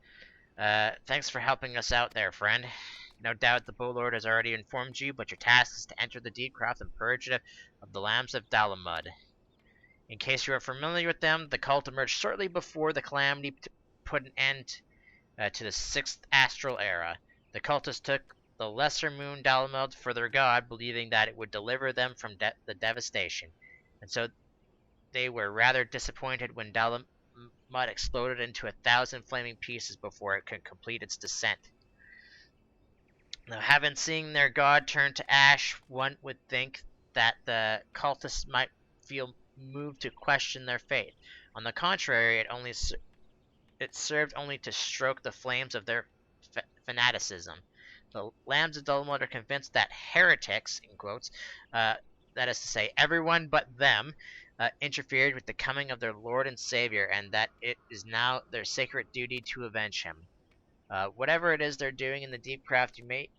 Thanks for helping us out there, friend. No doubt the Bullord has already informed you, but your task is to enter the Deepcroft and purge it of the Lambs of Dalamud. In case you are familiar with them, the cult emerged shortly before the calamity put an end to the 6th Astral Era. The cultists took the Lesser Moon Dalamud for their god, believing that it would deliver them from the devastation. And so they were rather disappointed when Dalamud exploded into 1,000 flaming pieces before it could complete its descent. Now, having seen their god turn to ash, one would think that the cultists might feel moved to question their fate. On the contrary, it served only to stoke the flames of their fanaticism. The Lambs of Dalamud are convinced that heretics, in quotes, that is to say, everyone but them, interfered with the coming of their Lord and Savior, and that it is now their sacred duty to avenge him. Whatever it is they're doing in the Deepcroft, you may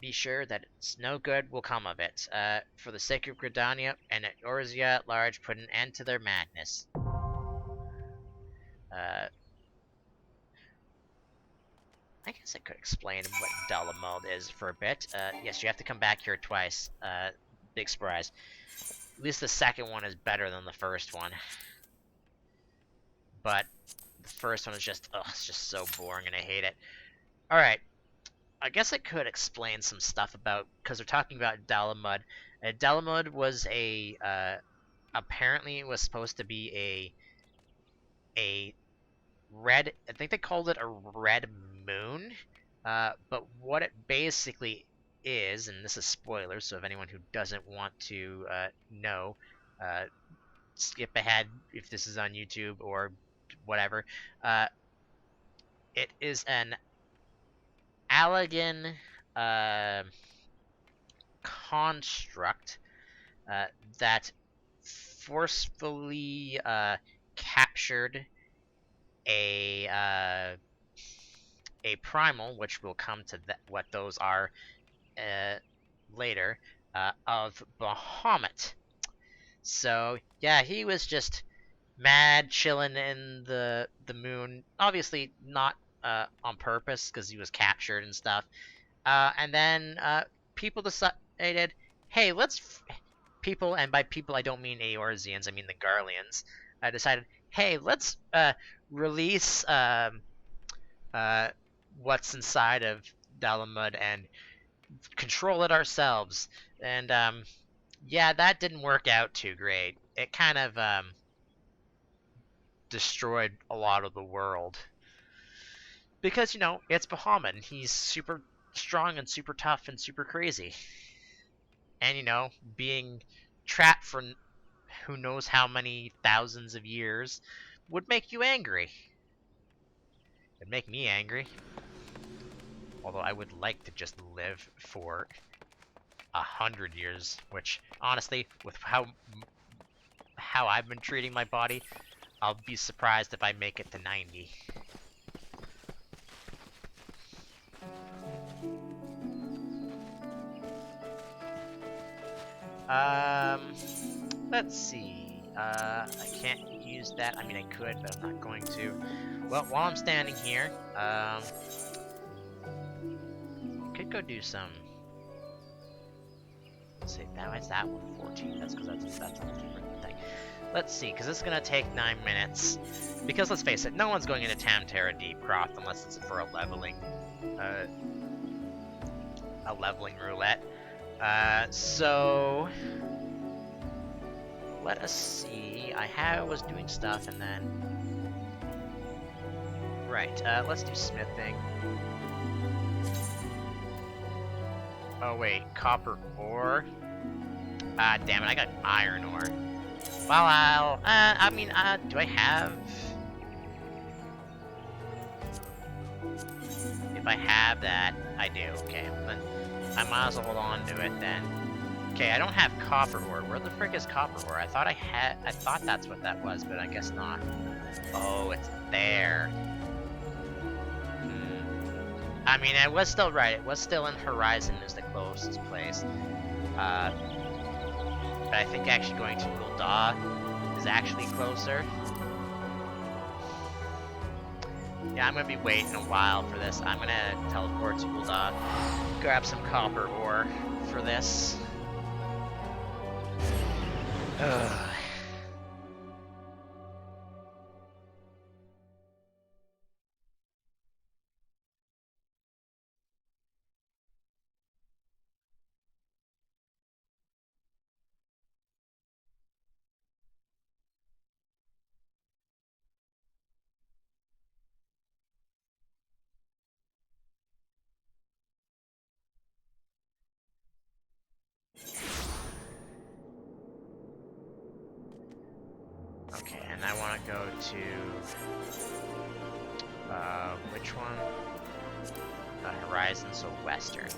be sure that no good will come of it. For the sake of Gridania and Eorzea at large, put an end to their madness. I guess I could explain what Dalamud is for a bit. Yes, you have to come back here twice. Big surprise. At least the second one is better than the first one. But the first one is just, it's just so boring and I hate it. Alright. I guess I could explain some stuff about, because we're talking about Dalamud. Dalamud was apparently it was supposed to be a red, I think they called it a red moon. But what it basically is, and this is spoilers, so if anyone who doesn't want to know, skip ahead if this is on YouTube or whatever. It is an Allegan construct that forcefully captured a primal, which we'll come to what those are later, of Bahamut. So yeah, he was just mad chilling in the moon, obviously not on purpose because he was captured and stuff. And then people decided, hey, people, and by people I don't mean Eorzeans, I mean the Garleans, decided, hey, let's release what's inside of Dalamud and control it ourselves. And yeah, that didn't work out too great. It kind of destroyed a lot of the world. Because, you know, it's Bahamut, and he's super strong and super tough and super crazy. And, you know, being trapped for who knows how many thousands of years would make you angry. It'd make me angry. Although I would like to just live for 100 years, which, honestly, with how how I've been treating my body, I'll be surprised if I make it to 90. Let's see. I can't use that. I mean, I could, but I'm not going to. Well, while I'm standing here, I could go do some. Let's see. Now it's that one 14. That's because that's a different thing. Let's see, because this is gonna take 9 minutes. Because let's face it, no one's going into Tamtara Deep Croft unless it's for a leveling roulette. So let us see. I was doing stuff and then right. Let's do smithing. Oh wait, copper ore. Ah, damn it! I got iron ore. Well, I mean, do I have? If I have that, I do. Okay, then I might as well hold on to it then. Okay, I don't have copper ore. Where the frick is copper ore? I thought that's what that was, but I guess not. Oh, it's there. I mean, I was still right. It was still in Horizon as the closest place. But I think actually going to Gul'dah is actually closer. Yeah, I'm gonna be waiting a while for this. I'm gonna teleport to Gul'dah, grab some copper ore for this. Ugh. Okay, and I want to go to which one? Horizon, so Western.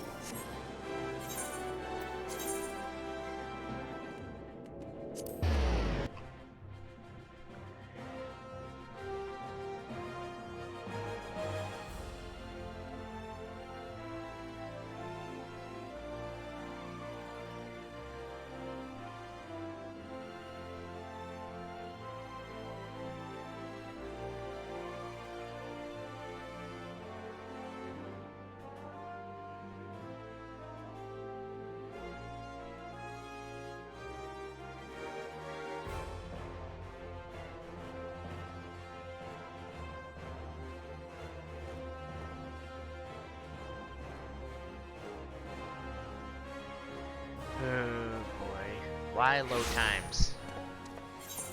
Oh boy. Why low times?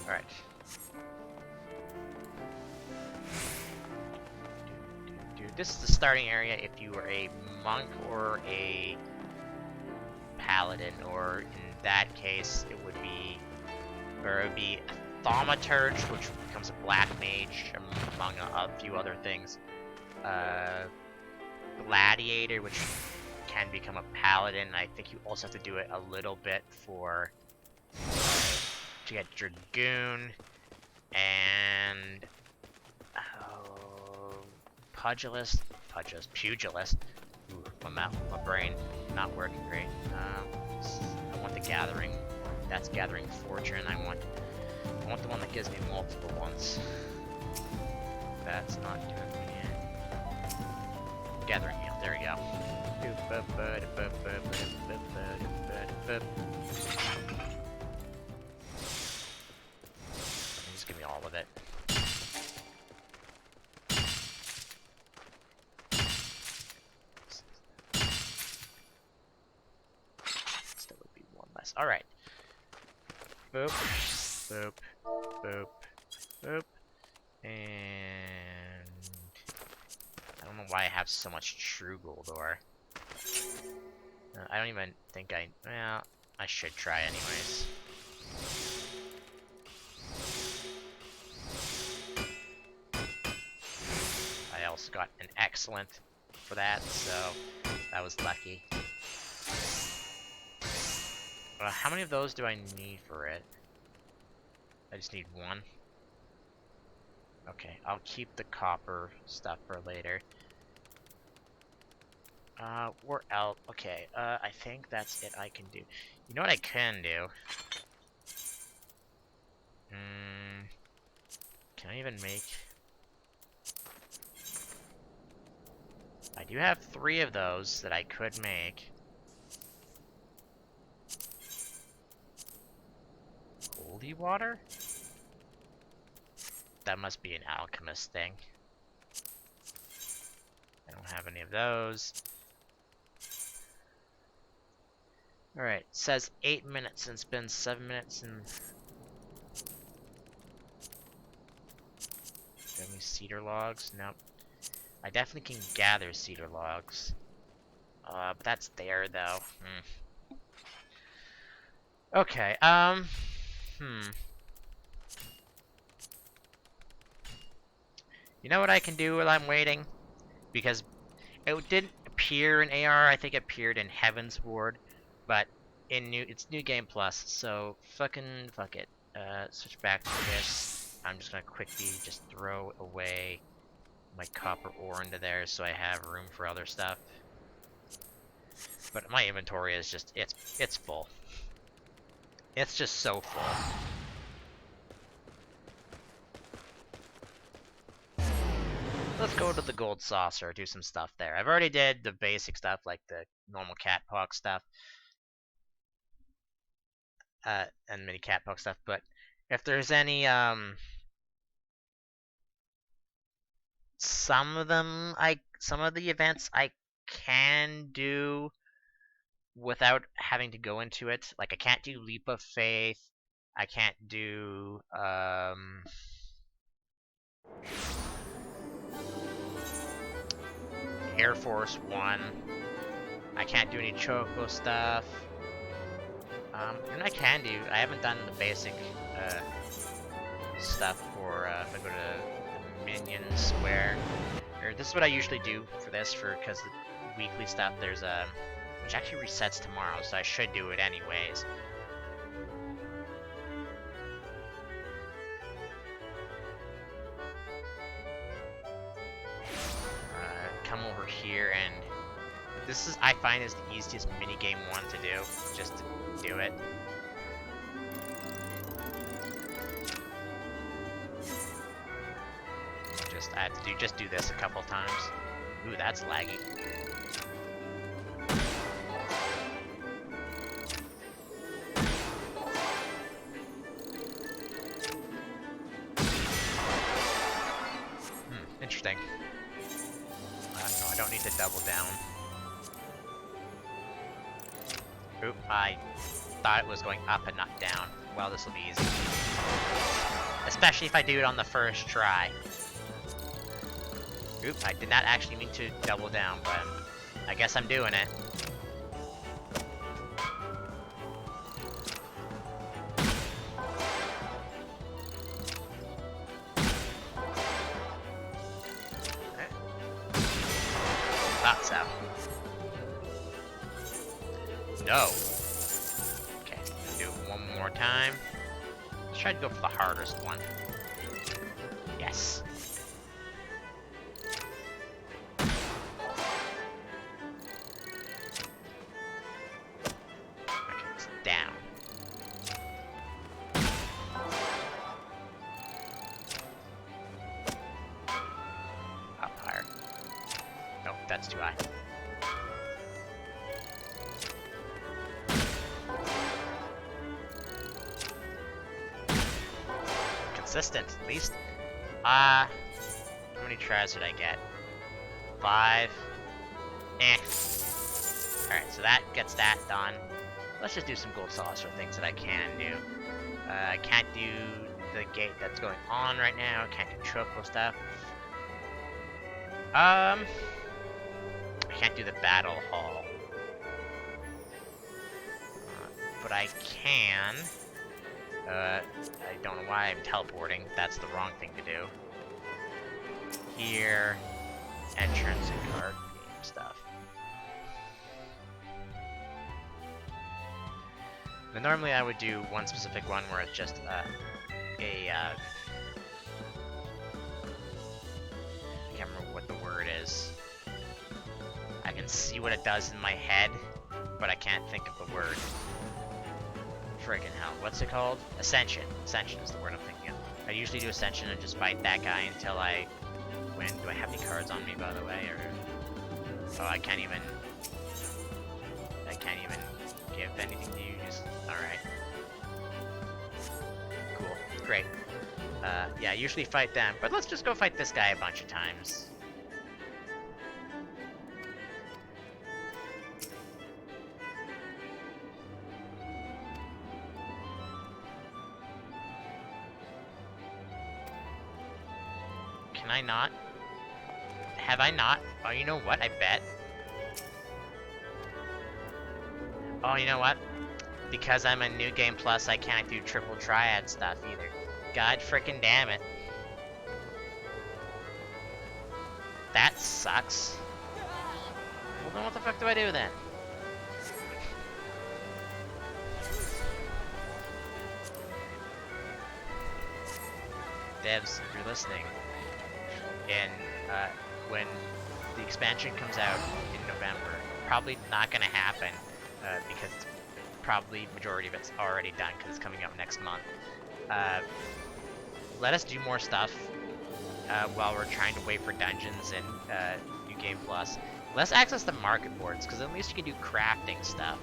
Alright. Dude, this is the starting area if you were a monk or a paladin, or in that case it would be Thaumaturge, which becomes a black mage among a few other things. Gladiator, which can become a paladin. I think you also have to do it a little bit to get Dragoon, and Pugilist. Ooh, my brain not working great. I want the Gathering. That's Gathering Fortune. I want the one that gives me multiple ones. That's not doing me in. Gathering Heal. There we go. Just give me all of it. Still would be one less. Alright. Boop. Boop. Boop. Boop. And I don't know why I have so much true gold ore. I don't even think well, I should try anyways. I also got an excellent for that, so that was lucky. How many of those do I need for it? I just need one. Okay, I'll keep the copper stuff for later. Where else? Okay, I think that's it I can do. You know what I can do? Can I even make... I do have 3 of those that I could make. Holy water? That must be an alchemist thing. I don't have any of those. Alright, says 8 minutes and it's been 7 minutes and... Do I have any cedar logs? Nope. I definitely can gather cedar logs. But that's there though. Okay, You know what I can do while I'm waiting? Because it didn't appear in AR, I think it appeared in Heaven's Ward, but it's New Game Plus, so fuck it. Switch back to this. I'm just gonna quickly just throw away my copper ore into there so I have room for other stuff. But my inventory is just, it's full. It's just so full. Let's go to the gold saucer, do some stuff there. I've already did the basic stuff, like the normal cat pox stuff. And mini cat pox stuff, but if there's any, some of the events I can do without having to go into it. Like, I can't do Leap of Faith. I can't do, Air Force One. I can't do any Choco stuff. And I can do, I haven't done the basic, stuff for, if I go to the Minion Square. Or this is what I usually do for this, because the weekly stuff, there's a, which actually resets tomorrow, so I should do it anyways. Come over here, and this is, I find, is the easiest minigame one to do, just to do it. I have to just do this a couple times. Ooh, that's laggy. Interesting. No, I don't need to double down. Oop, I thought it was going up and not down. Well, this will be easy. Especially if I do it on the first try. Oop, I did not actually mean to double down, but I guess I'm doing it. Thought so. No. Okay, do it one more time. Let's try to go for the hardest one. Yes. Down. Up higher. Nope, that's too high. Consistent, at least. How many tries did I get? 5. Alright, so that gets that done. Let's just do some gold saucer things that I can do. I can't do the gate that's going on right now. I can't do Choco stuff. I can't do the battle hall. But I can. I don't know why I'm teleporting. That's the wrong thing to do. Here. Entrance and card game stuff. But normally I would do one specific one where it's just a I can't remember what the word is. I can see what it does in my head, but I can't think of the word. Friggin' hell, what's it called? Ascension. Ascension is the word I'm thinking of. I usually do Ascension and just fight that guy until I win. Do I have any cards on me, by the way, or... Oh, I can't even give anything to you, just... Alright. Cool. Great. Yeah, I usually fight them, but let's just go fight this guy a bunch of times. Can I not? Have I not? Oh, you know what? I bet. Oh, you know what? Because I'm a New Game Plus, I can't do triple triad stuff either. God frickin' damn it. That sucks. Well, then what the fuck do I do then? Devs, if you're listening, and when the expansion comes out in November, probably not gonna happen because it's probably majority of it's already done because it's coming out next month. Let us do more stuff while we're trying to wait for dungeons and New Game Plus. Let's access the market boards because at least you can do crafting stuff.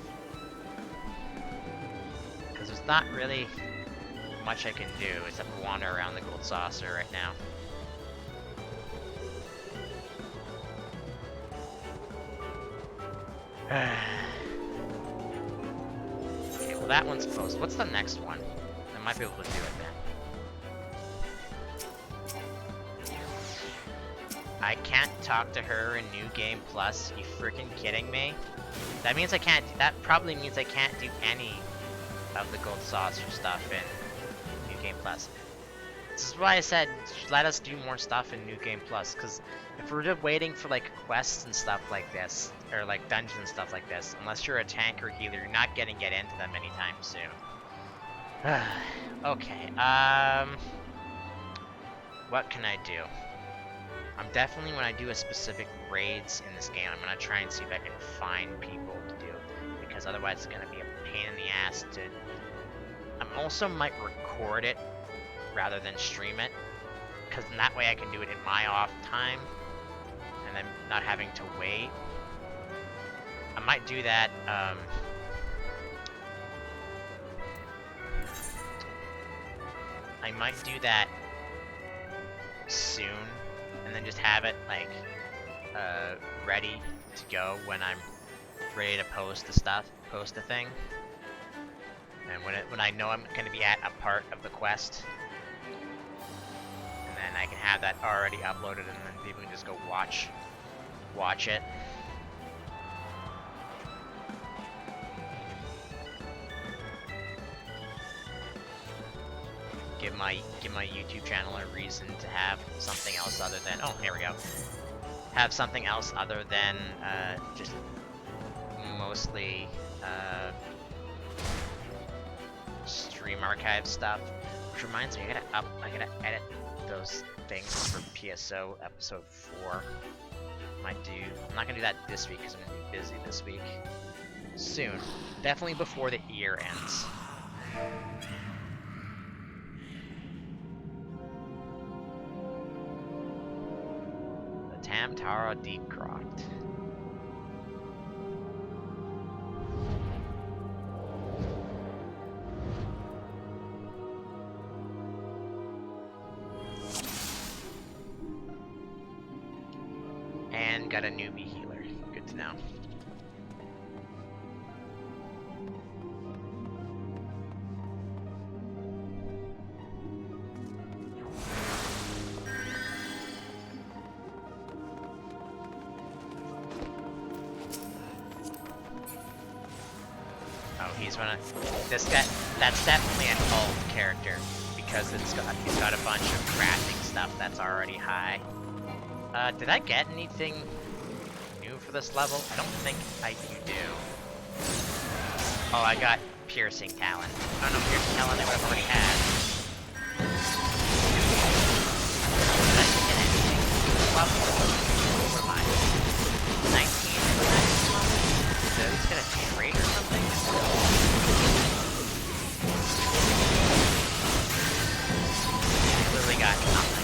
Because there's not really much I can do except wander around the gold saucer right now. Okay, well that one's closed. What's the next one? I might be able to do it then. I can't talk to her in New Game Plus. You freaking kidding me? That means I can't. That probably means I can't do any of the gold saucer stuff in New Game Plus. This is why I said let us do more stuff in New Game Plus, because if we're just waiting for like quests and stuff like this, or like dungeons and stuff like this, unless you're a tank or healer, you're not gonna get into them anytime soon. Okay, what can I do? I'm definitely, when I do a specific raids in this game, I'm gonna try and see if I can find people to do, because otherwise it's gonna be a pain in the ass to... I also might record it rather than stream it, because in that way I can do it in my off time, and then not having to wait. I might do that, I might do that soon, and then just have it, like, ready to go when I'm ready to post a thing. And when I know I'm gonna be at a part of the quest, and then I can have that already uploaded, and then people can just go watch it. Give my YouTube channel a reason to have something else other than, oh, here we go. Have something else other than just mostly stream archive stuff. Which reminds me, I gotta edit those things for PSO episode 4. I'm not gonna do that this week because I'm gonna be busy this week. Soon, definitely before the year ends. Tamtara Deepcroft. And got a newbie healer. Good to know. This guy, that's definitely an alt character because he's got a bunch of crafting stuff that's already high. Did I get anything new for this level? I don't think I do. Oh, I got piercing talent. I don't know, piercing talent I would have already had. level. What am I? 19 at the next level? So he's gonna trade or something? I literally got nothing.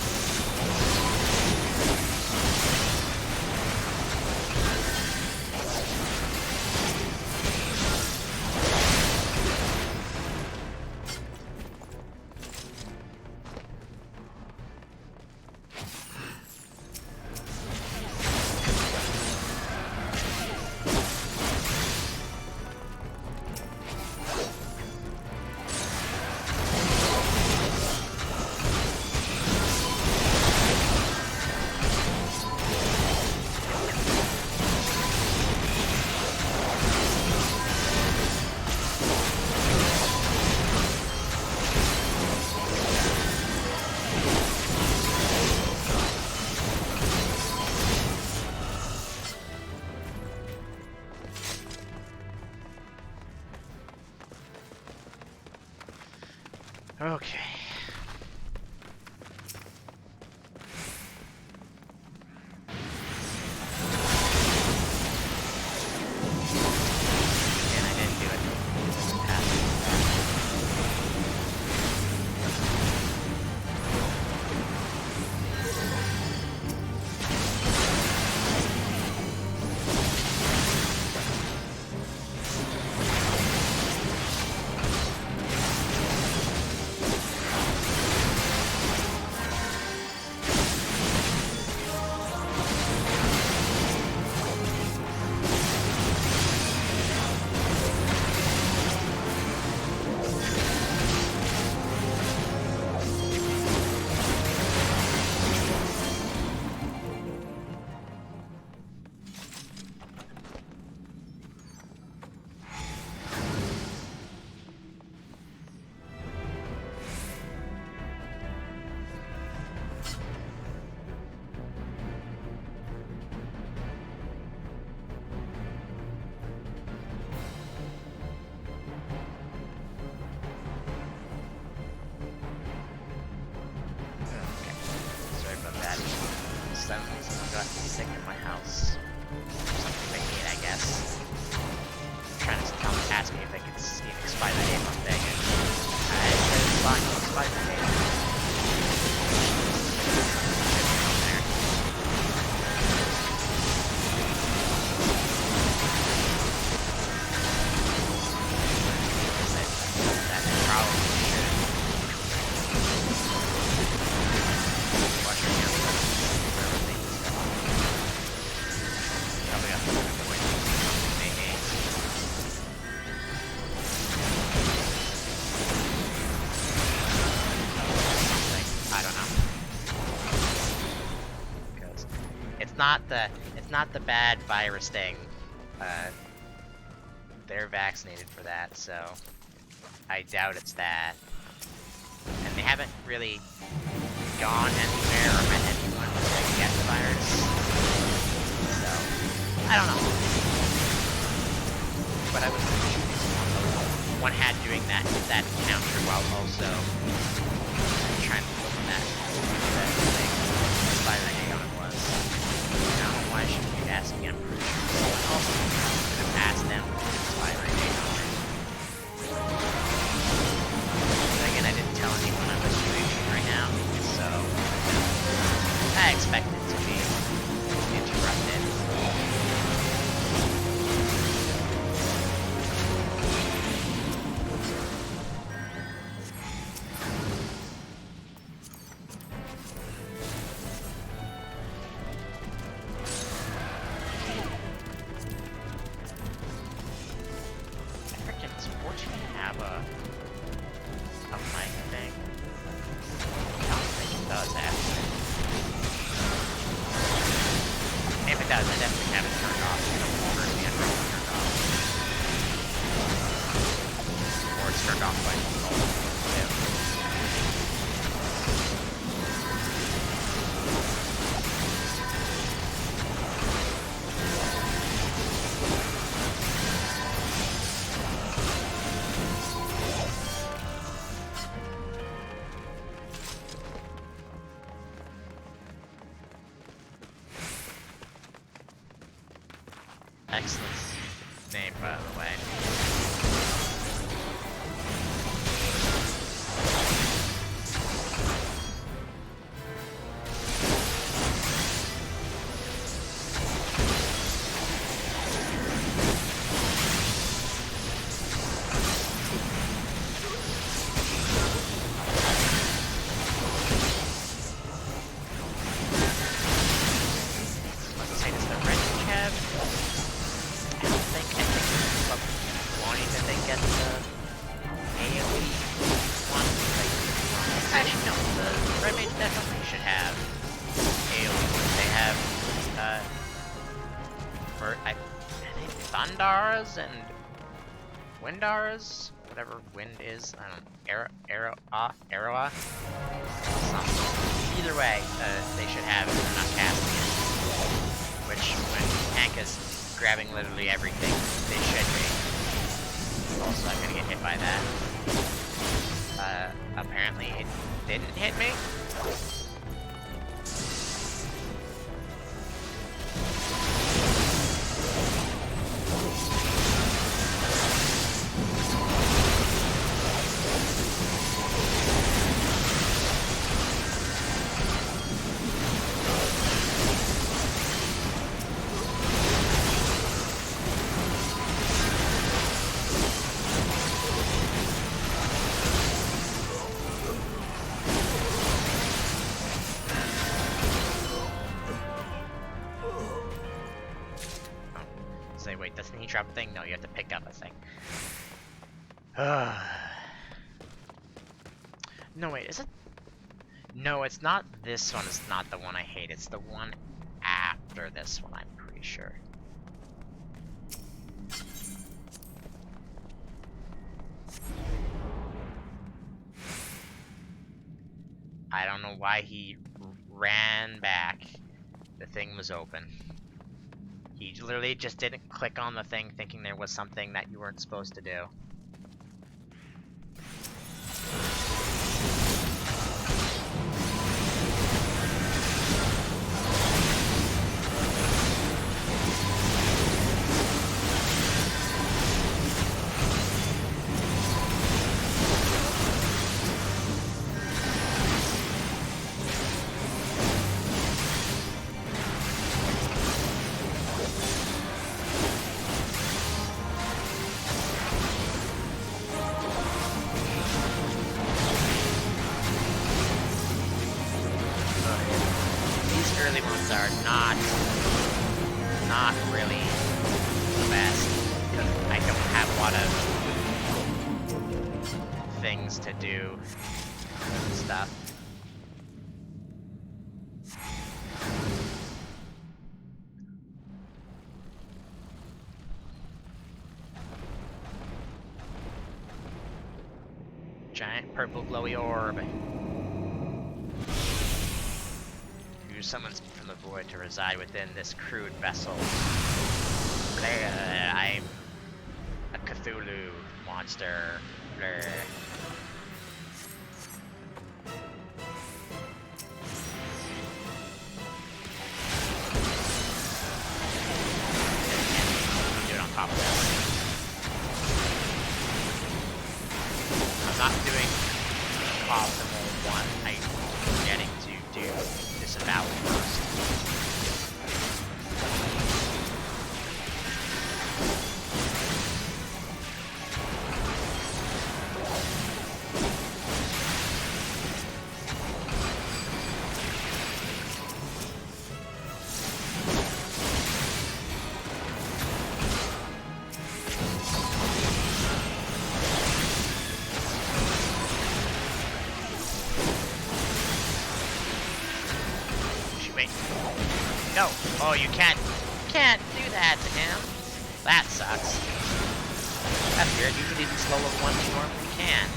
Okay. And I didn't do it. It doesn't happen. Someone's got sick in my house. Something they need, I guess. Trying to ask me if they could expire the game. I'm begging. I said it's fine, you expire the game. That probably should. It's not the bad virus thing. They're vaccinated for that, so I doubt it's that. And they haven't really gone anywhere or met anyone that get the virus. So I don't know. But I was one hat doing that counter while also trying to open that thing. By the name it was. I don't know why I should be asking him. Someone else could have asked them by my name. But again, I didn't tell anyone I was streaming right now, so I expect it to be interrupted. Excellent name, by the way. And Windaras, whatever wind is, I don't know, Arrowa? Something. Either way, they should have it, they're not casting it. Which, when tank is grabbing literally everything, they should be. Also, I'm gonna get hit by that. Apparently it didn't hit me. Wait, doesn't he drop a thing? No, you have to pick up a thing. No, wait, is it? No, it's not. This one is not the one I hate. It's the one after this one, I'm pretty sure. I don't know why he ran back. The thing was open. He literally just didn't click on the thing thinking there was something that you weren't supposed to do. Are not really the best because I don't have a lot of things to do and stuff. Giant purple glowy orb. Summons from the void to reside within this crude vessel. I'm a Cthulhu monster. Do it on top of this. I'm not doing the optimal one. I'm getting to do disavow first. No! Oh, you can't do that to him. That sucks. That's weird. You can even slow level ones you normally can.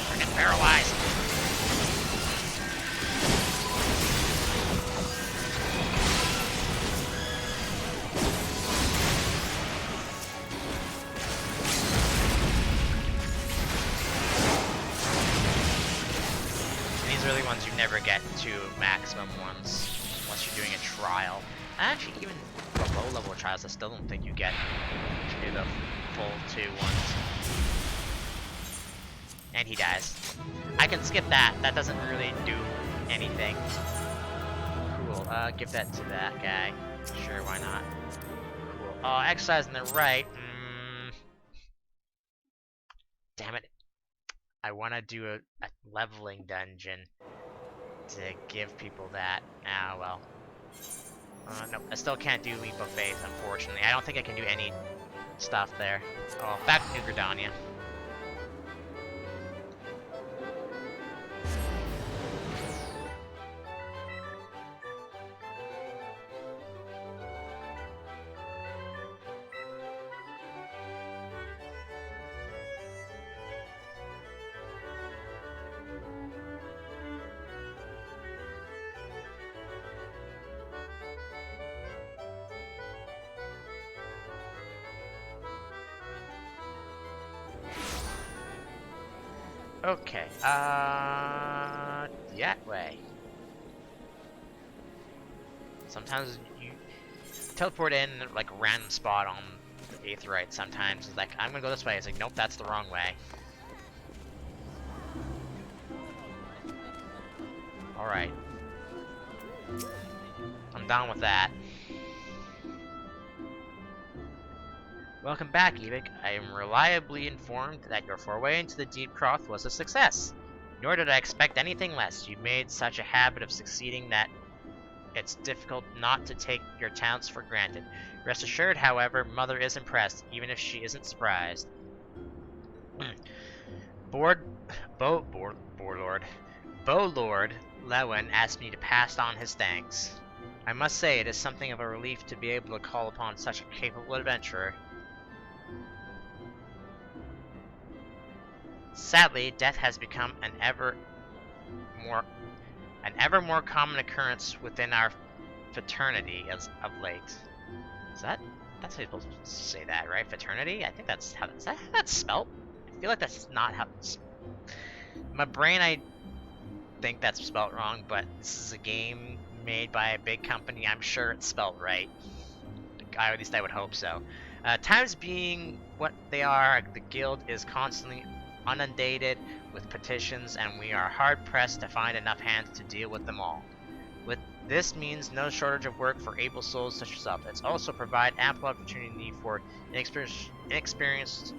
Freaking paralyzed. never get to maximum ones unless you're doing a trial. Actually, even the low-level trials, I still don't think you get to the full 2 ones. And he dies. I can skip that. That doesn't really do anything. Cool. Give that to that guy. Sure, why not? Cool. Oh, exercise on the right. Damn it. I want to do a leveling dungeon to give people that. Ah, well. No, I still can't do Leap of Faith, unfortunately. I don't think I can do any stuff there. Oh, back to New Gridania. Okay, that way. Sometimes you teleport in like a random spot on the Aetheryte. Sometimes it's like, I'm gonna go this way. It's like, nope, that's the wrong way. Alright. I'm done with that. Welcome back, Evik. I am reliably informed that your foray into the Deep Croft was a success. Nor did I expect anything less. You made such a habit of succeeding that it's difficult not to take your talents for granted. Rest assured, however, Mother is impressed, even if she isn't surprised. Bowlord Lewin asked me to pass on his thanks. I must say, it is something of a relief to be able to call upon such a capable adventurer. Sadly, death has become an ever more common occurrence within our fraternity as of late. That's how you're supposed to say that, right? Fraternity? I think that's how that's spelt. I feel like that's not how it's... My brain, I think that's spelt wrong, but this is a game made by a big company. I'm sure it's spelled right. At least I would hope so. Times being what they are, the guild is constantly inundated with petitions, and we are hard-pressed to find enough hands to deal with them all. This means no shortage of work for able souls such as yourself. It's also provide ample opportunity for the inexperienced.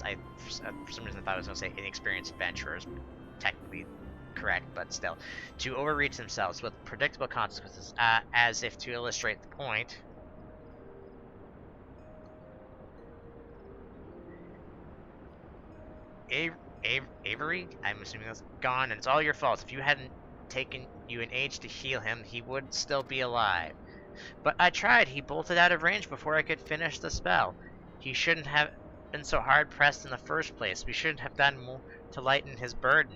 I for some reason thought I was going to say inexperienced adventurers, technically correct, but still, to overreach themselves with predictable consequences, as if to illustrate the point. Avery, I'm assuming that's gone, and it's all your fault. If you hadn't taken you an age to heal him, he would still be alive. But I tried. He bolted out of range before I could finish the spell. He shouldn't have been so hard-pressed in the first place. We shouldn't have done more to lighten his burden.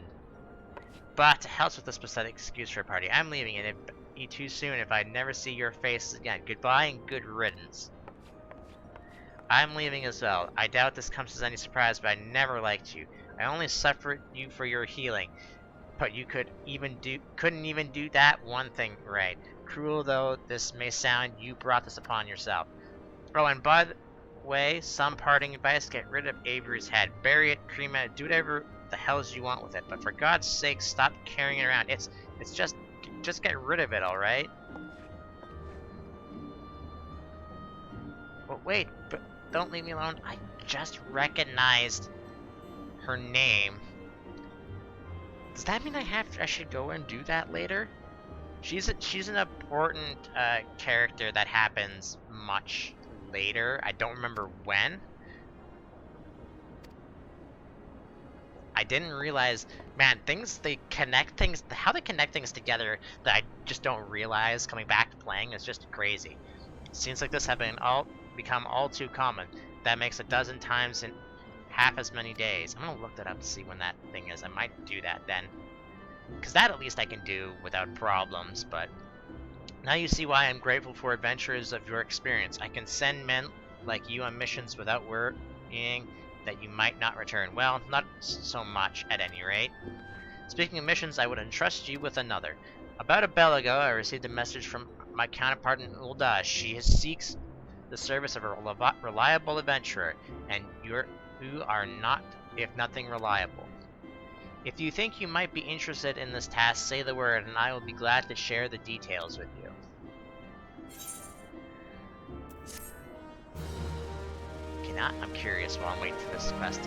But to hell with this pathetic excuse for a party. I'm leaving, and it'd be too soon if I never see your faces again. Goodbye and good riddance. I'm leaving as well. I doubt this comes as any surprise, but I never liked you. I only suffered you for your healing, but you couldn't even do that one thing right. Cruel though this may sound, you brought this upon yourself. Oh, and by the way, some parting advice: get rid of Avery's head, bury it, cremate it, do whatever the hells you want with it. But for God's sake, stop carrying it around. It's just get rid of it, all right? Well, wait, but don't leave me alone. I just recognized her name. Does that mean I should go and do that later? She's an important character that happens much later. I don't remember when. I didn't realize, man, how they connect things together that I just don't realize coming back to playing is just crazy. Scenes like this have become all too common. That makes a dozen times in half as many days. I'm gonna look that up to see when that thing is. I might do that then. Because that at least I can do without problems, but now you see why I'm grateful for adventurers of your experience. I can send men like you on missions without worrying that you might not return. Well, not so much at any rate. Speaking of missions, I would entrust you with another. About a bell ago, I received a message from my counterpart in Ul'dah. She seeks the service of a reliable adventurer, and you are not, if nothing, reliable. If you think you might be interested in this task, say the word, and I will be glad to share the details with you. Okay, now I'm curious while I'm waiting for this quest.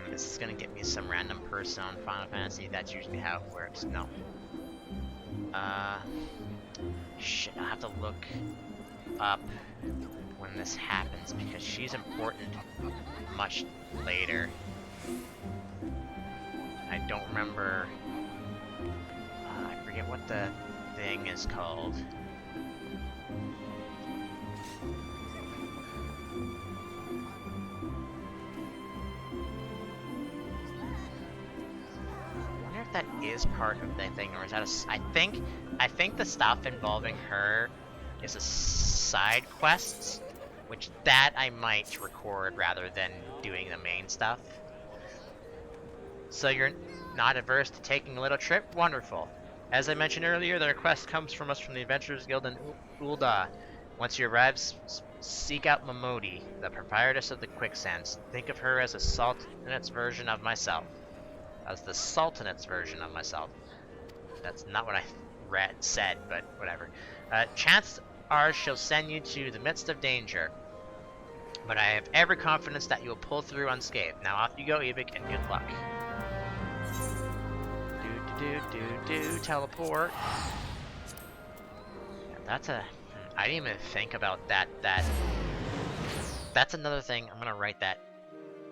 This is gonna get me some random person on Final Fantasy. That's usually how it works. No. Shit, I'll have to look up when this happens because she's important much later. I don't remember. I forget what the thing is called. That is part of the thing, or is that I think the stuff involving her is a side quests, which that I might record rather than doing the main stuff. So you're not averse to taking a little trip? Wonderful. As I mentioned earlier, the request comes from us from the Adventurers Guild in Ul'dah. Once you arrive, seek out Momodi, the proprietress of the Quicksands. Think of her as a Sultan's version of myself. As the Sultanate's version of myself. That's not what I said, but whatever. Chances are she'll send you to the midst of danger, but I have every confidence that you'll pull through unscathed. Now off you go, Evik, and good luck. Teleport. Yeah, that's a... I didn't even think about that. That's another thing. I'm gonna write that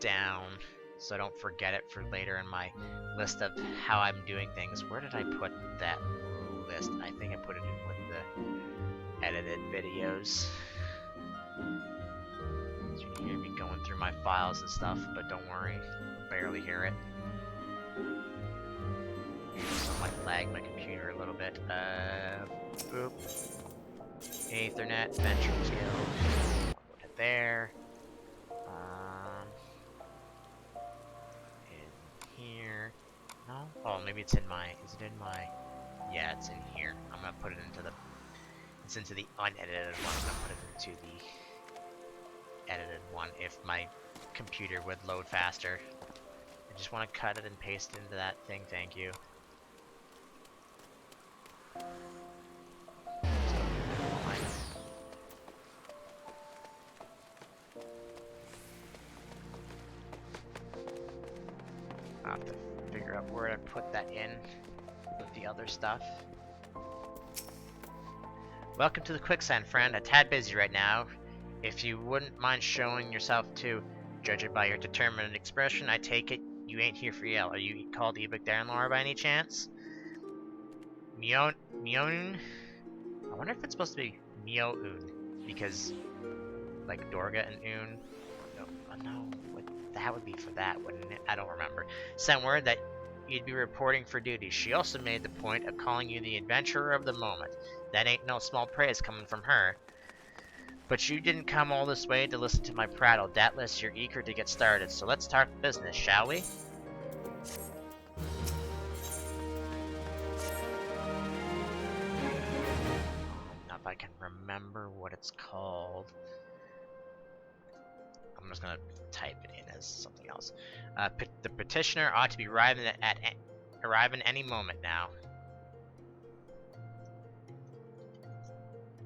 down so I don't forget it for later in my list of how I'm doing things. Where did I put that list? I think I put it in with the edited videos. So you can hear me going through my files and stuff, but don't worry, you'll barely hear it. So I might lag my computer a little bit. Boop. Ethernet, Adventurers Guild. I'll put it there. Here. No? Oh, maybe it's in my... Is it in my... Yeah, it's in here. I'm gonna put it into the... It's into the unedited one. I'm gonna put it into the edited one if my computer would load faster. I just want to cut it and paste it into that thing. Thank you. I'll have to figure out where to put that in with the other stuff. Welcome to the Quicksand, friend. A tad busy right now. If you wouldn't mind showing yourself too, judging by your determined expression, I take it you ain't here for yell. Are you called Evik Darrenlore by any chance? Mionun? I wonder if it's supposed to be Mioun, because like Dorga and Un. No, that would be for that, wouldn't it? I don't remember. Sent word that you'd be reporting for duty. She also made the point of calling you the adventurer of the moment. That ain't no small praise coming from her. But you didn't come all this way to listen to my prattle. Doubtless you're eager to get started, so let's talk business, shall we? Now if I can remember what it's called. I'm just gonna type it in as something else. The petitioner ought to be arriving any moment now.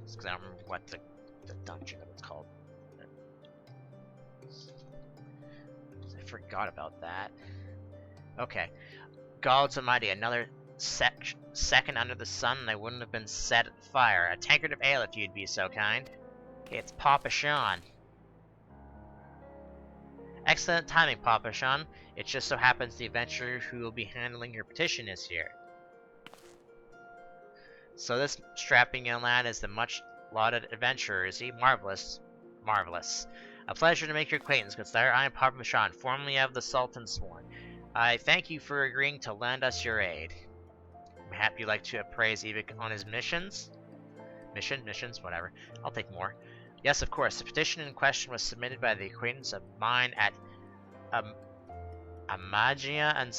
Just because I don't remember what the dungeon was called. I forgot about that. Okay. Gods almighty, another second under the sun and I wouldn't have been set at fire. A tankard of ale if you'd be so kind. Okay, it's Papa Sean. Excellent timing, Papa Sean. It just so happens the adventurer who will be handling your petition is here. So this strapping young lad is the much-lauded adventurer, is he? Marvelous. Marvelous. A pleasure to make your acquaintance, good sire. I am Papa Sean, formerly of the Sultan Sworn. I thank you for agreeing to lend us your aid. Perhaps you'd like to appraise Evik on his missions? Missions, whatever. I'll take more. Yes, of course. The petition in question was submitted by the acquaintance of mine at um, Amagia and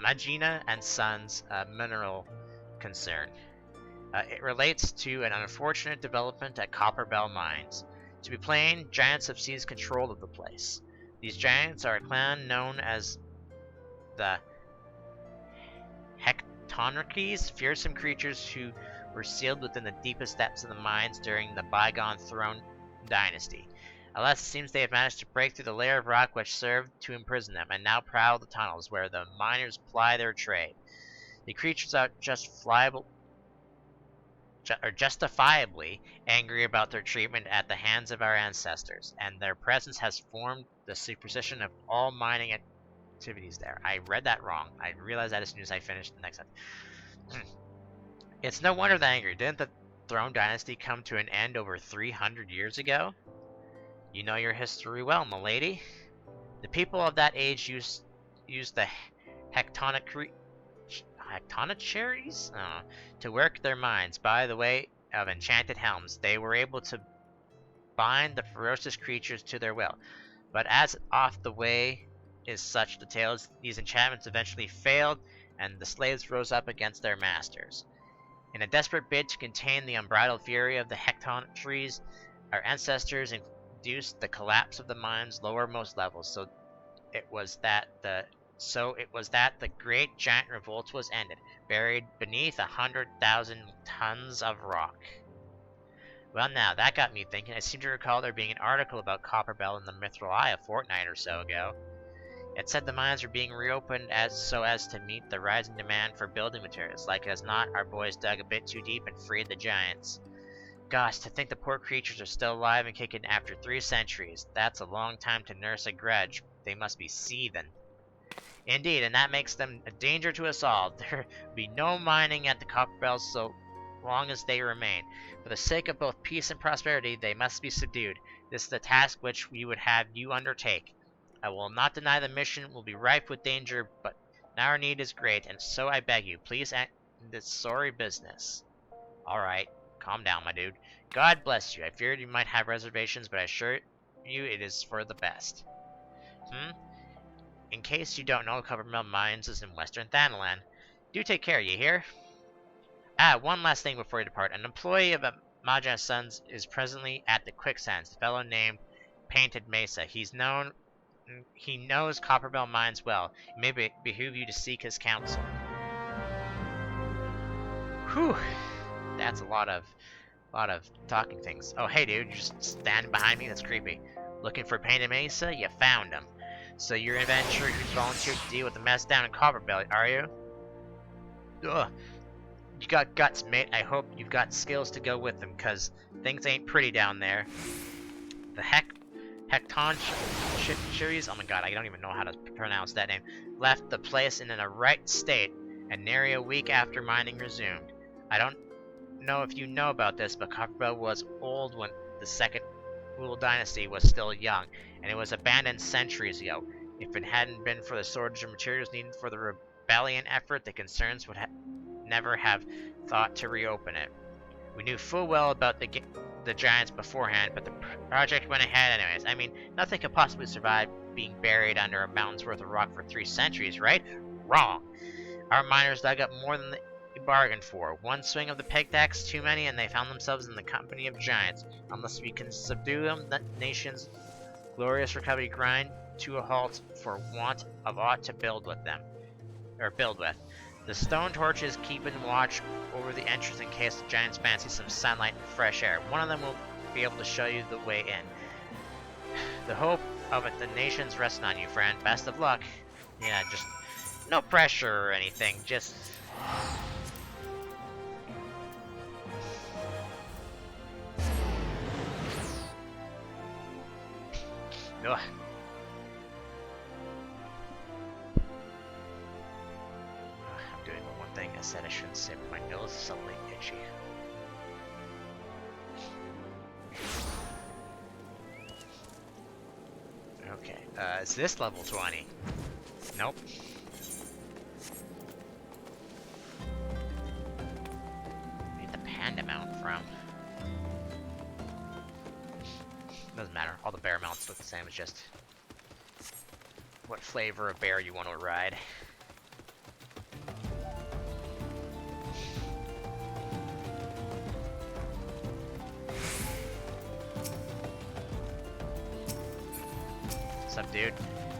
Magina and Sons mineral concern. It relates to an unfortunate development at Copperbell Mines. To be plain, giants have seized control of the place. These giants are a clan known as the Hectonarchies, fearsome creatures who were sealed within the deepest depths of the mines during the bygone Throne Dynasty. Alas, it seems they have managed to break through the layer of rock which served to imprison them, and now prowl the tunnels where the miners ply their trade. The creatures are justifiably angry about their treatment at the hands of our ancestors, and their presence has formed the superstition of all mining activities there. I read that wrong. I realized that as soon as I finished the next sentence. It's no wonder they're angry. Didn't the Throne Dynasty come to an end over 300 years ago? You know your history well, milady. The people of that age used the Hectonarchies to work their mines. By the way of enchanted helms, they were able to bind the ferocious creatures to their will. But as oft the way is such the tales, these enchantments eventually failed, and the slaves rose up against their masters. In a desperate bid to contain the unbridled fury of the Hectonarchies, our ancestors induced the collapse of the mine's lowermost levels. So it was that the great giant revolt was ended, buried beneath 100,000 tons of rock. Well, now that got me thinking. I seem to recall there being an article about Copperbell in the Mithril Eye a fortnight or so ago. It said the mines were being reopened so as to meet the rising demand for building materials. Like as not, our boys dug a bit too deep and freed the giants. Gosh, to think the poor creatures are still alive and kicking after 3 centuries. That's a long time to nurse a grudge. They must be seething. Indeed, and that makes them a danger to us all. There will be no mining at the Copperbells so long as they remain. For the sake of both peace and prosperity, they must be subdued. This is the task which we would have you undertake. I will not deny the mission will be rife with danger, but now our need is great, and so I beg you, please end this sorry business. Alright, calm down, my dude. God bless you. I feared you might have reservations, but I assure you it is for the best. In case you don't know, Copperbell Mines is in western Thanalan. Do take care, you hear? One last thing before you depart. An employee of Maja Sons is presently at the Quicksands, the fellow named Painted Mesa. He knows Copperbell Mines well. It may behoove you to seek his counsel. Whew. That's a lot of talking things. Oh, hey, dude, you're just standing behind me? That's creepy. Looking for Painted Mesa? You found him. So you're an adventurer who's volunteered to deal with the mess down in Copperbell, are you? Ugh. You got guts, mate. I hope you've got skills to go with them, cause things ain't pretty down there. The Hectonarchies, oh my god, I don't even know how to pronounce that name, left the place in a right state, and nary a week after mining resumed. I don't know if you know about this, but Copperbell was old when the Second Rule Dynasty was still young, and it was abandoned centuries ago. If it hadn't been for the shortage of materials needed for the rebellion effort, the concerns would never have thought to reopen it. We knew full well about the giants beforehand, but the project went ahead anyways. I mean, nothing could possibly survive being buried under a mountain's worth of rock for 3 centuries, right? Wrong. Our miners dug up more than they bargained for. One swing of the pickaxe too many, and they found themselves in the company of giants. Unless we can subdue them, the nation's glorious recovery grind to a halt for want of aught to build with. The stone torches keeping watch over the entrance in case the giants fancy some sunlight and fresh air. One of them will be able to show you the way in. The hope of it, the nation's resting on you, friend. Best of luck. Yeah, just no pressure or anything. Just ugh. I'm doing the one thing I said I shouldn't say, but my nose is suddenly itchy. Okay, is this level 20? Nope. Where did the panda mount from? Doesn't matter. All the bear mounts look the same. It's just what flavor of bear you want to ride. What's up, dude?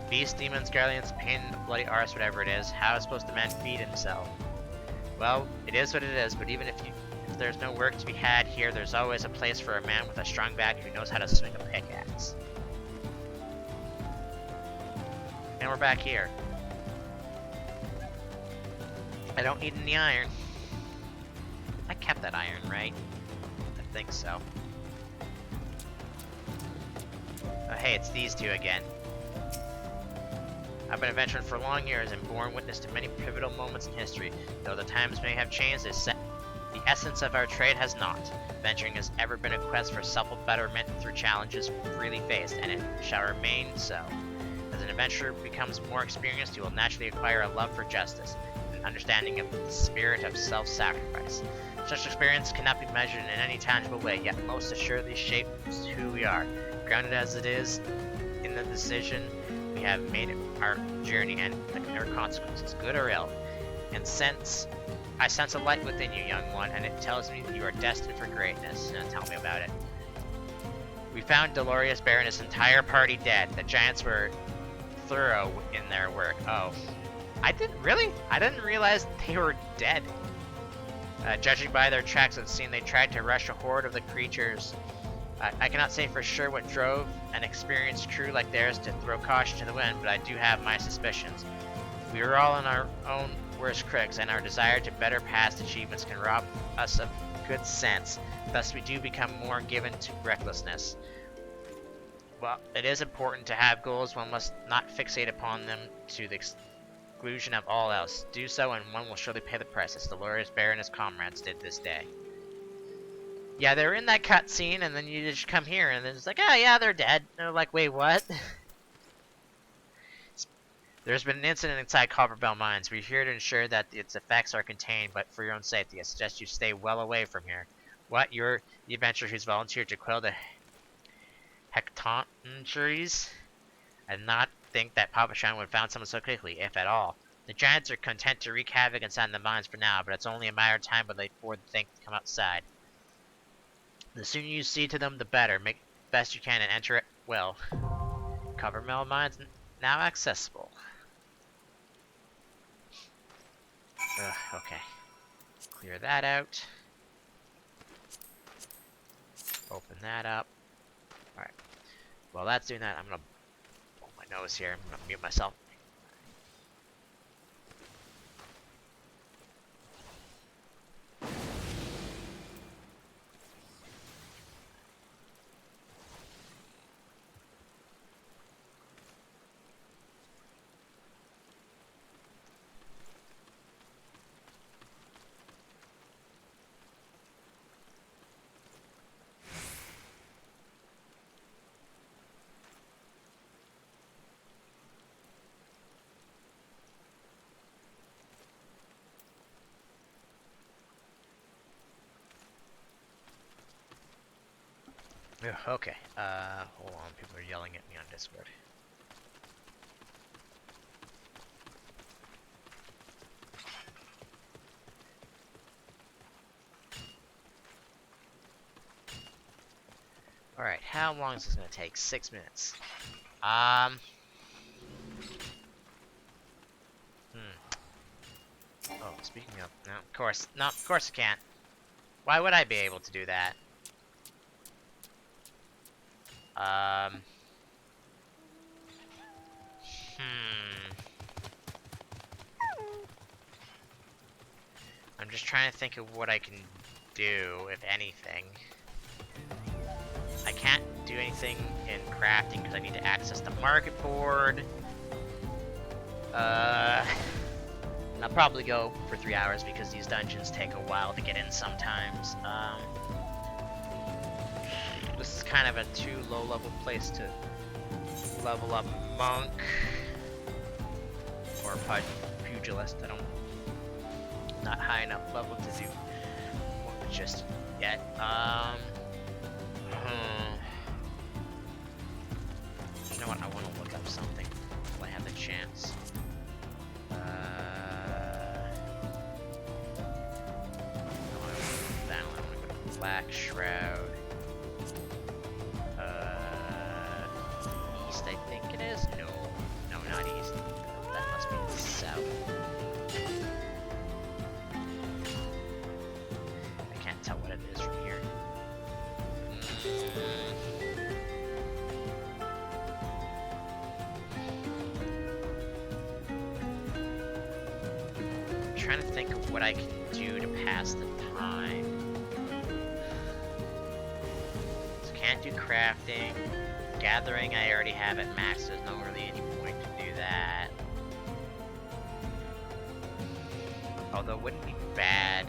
Beasts, demons, guardians, pain, bloody arse, whatever it is. How is supposed to man feed himself? Well, it is what it is, but even if there's no work to be had here, there's always a place for a man with a strong back who knows how to swing a pickaxe. And we're back here. I don't need any iron. I kept that iron, right? I think so. Oh, hey, it's these two again. I've been adventuring for long years and borne witness to many pivotal moments in history. Though the times may have changed, the essence of our trade has not. Venturing has ever been a quest for self-betterment through challenges freely faced, and it shall remain so. As an adventurer becomes more experienced, you will naturally acquire a love for justice, an understanding of the spirit of self-sacrifice. Such experience cannot be measured in any tangible way, yet most assuredly shapes who we are, grounded as it is in the decision we have made our journey and our consequences, good or ill. And I sense a light within you, young one, and it tells me that you are destined for greatness. Now tell me about it. We found Dolores Bear and his entire party dead. The giants were thorough in their work. Oh. I didn't realize they were dead. Judging by their tracks, it seemed they tried to rush a horde of the creatures. I cannot say for sure what drove an experienced crew like theirs to throw caution to the wind, but I do have my suspicions. We are all in our own worst critics, and our desire to better past achievements can rob us of good sense. Thus, we do become more given to recklessness. Well, it is important to have goals. One must not fixate upon them to the exclusion of all else. Do so, and one will surely pay the price, as Dolores Bear and his comrades did this day. Yeah, they were in that cutscene, and then you just come here, and then it's like, oh yeah, they're dead. And they're like, wait, what? There's been an incident inside Copperbell Mines. We're here to ensure that its effects are contained, but for your own safety, I suggest you stay well away from here. What? You're the adventurer who's volunteered to quell the hectoncheries? I did not think that Papa Shan would have found someone so quickly, if at all. The giants are content to wreak havoc inside the mines for now, but it's only a matter of time before the thing come outside. The sooner you see to them, the better. Make the best you can and enter it well. Copperbell Mines now accessible. Okay. Clear that out. Open that up. Alright. While that's doing that, I'm gonna pull my nose here. I'm gonna mute myself. Okay, hold on, people are yelling at me on Discord. Alright, how long is this gonna take? 6 minutes. Oh, speaking of, no, of course I can't. Why would I be able to do that? I'm just trying to think of what I can do, if anything. I can't do anything in crafting because I need to access the market board. I'll probably go for 3 hours because these dungeons take a while to get in sometimes. This is kind of a too low-level place to level up monk or pugilist. Not high enough level to do just yet. know what? I want to look up something while I have the chance. I want to go down. I want to go to Black Shroud. East, I think it is. No, not east. That must be the south. I can't tell what it is from here. I'm trying to think of what I can do to pass the time. So can't do crafting. Gathering I already have at max, there's no really any point to do that. Although it wouldn't be bad.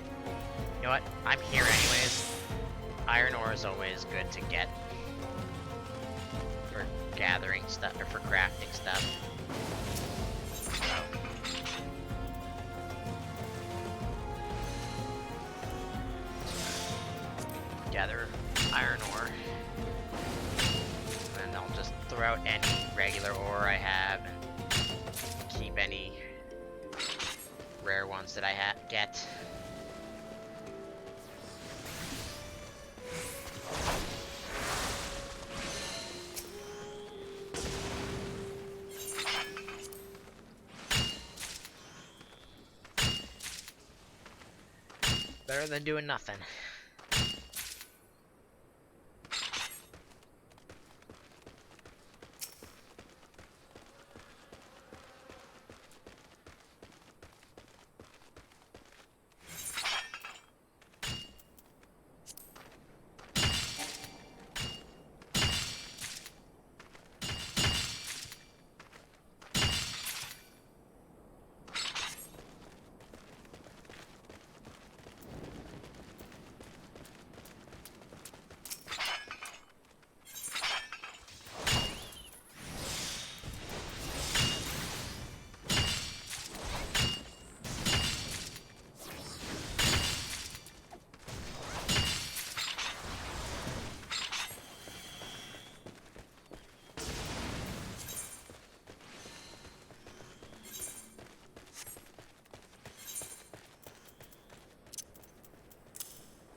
You know what? I'm here anyways. Iron ore is always good to get for gathering stuff or for crafting stuff. Gather iron ore. And I'll just throw out any regular ore I have and keep any rare ones that I get. Better than doing nothing.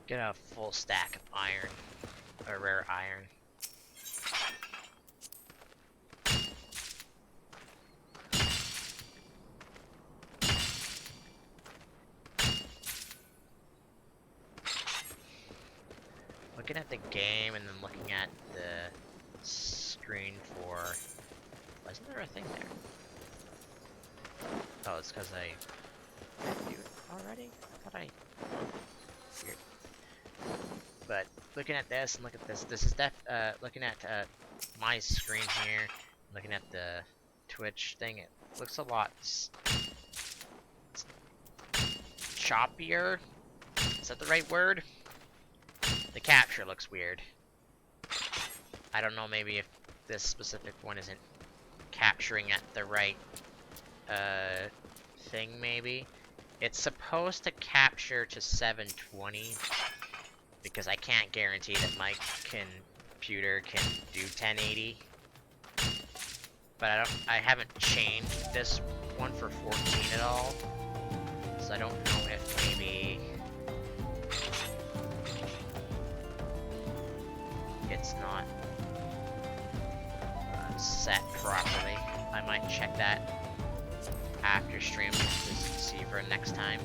Get a full stack of iron, or rare iron. Looking at the game and then looking at the screen for... Wasn't there a thing there? Oh, it's because I do it already? I thought I... Weird. But looking at this and look at this, this is looking at my screen here, looking at the Twitch thing, it looks a lot choppier. Is that the right word? The capture looks weird. I don't know, maybe if this specific one isn't capturing at the right thing, maybe. It's supposed to capture to 720. Because I can't guarantee that my computer can do 1080. But I haven't changed this one for 14 at all. So I don't know if maybe it's not set properly. I might check that after stream just to see for next time.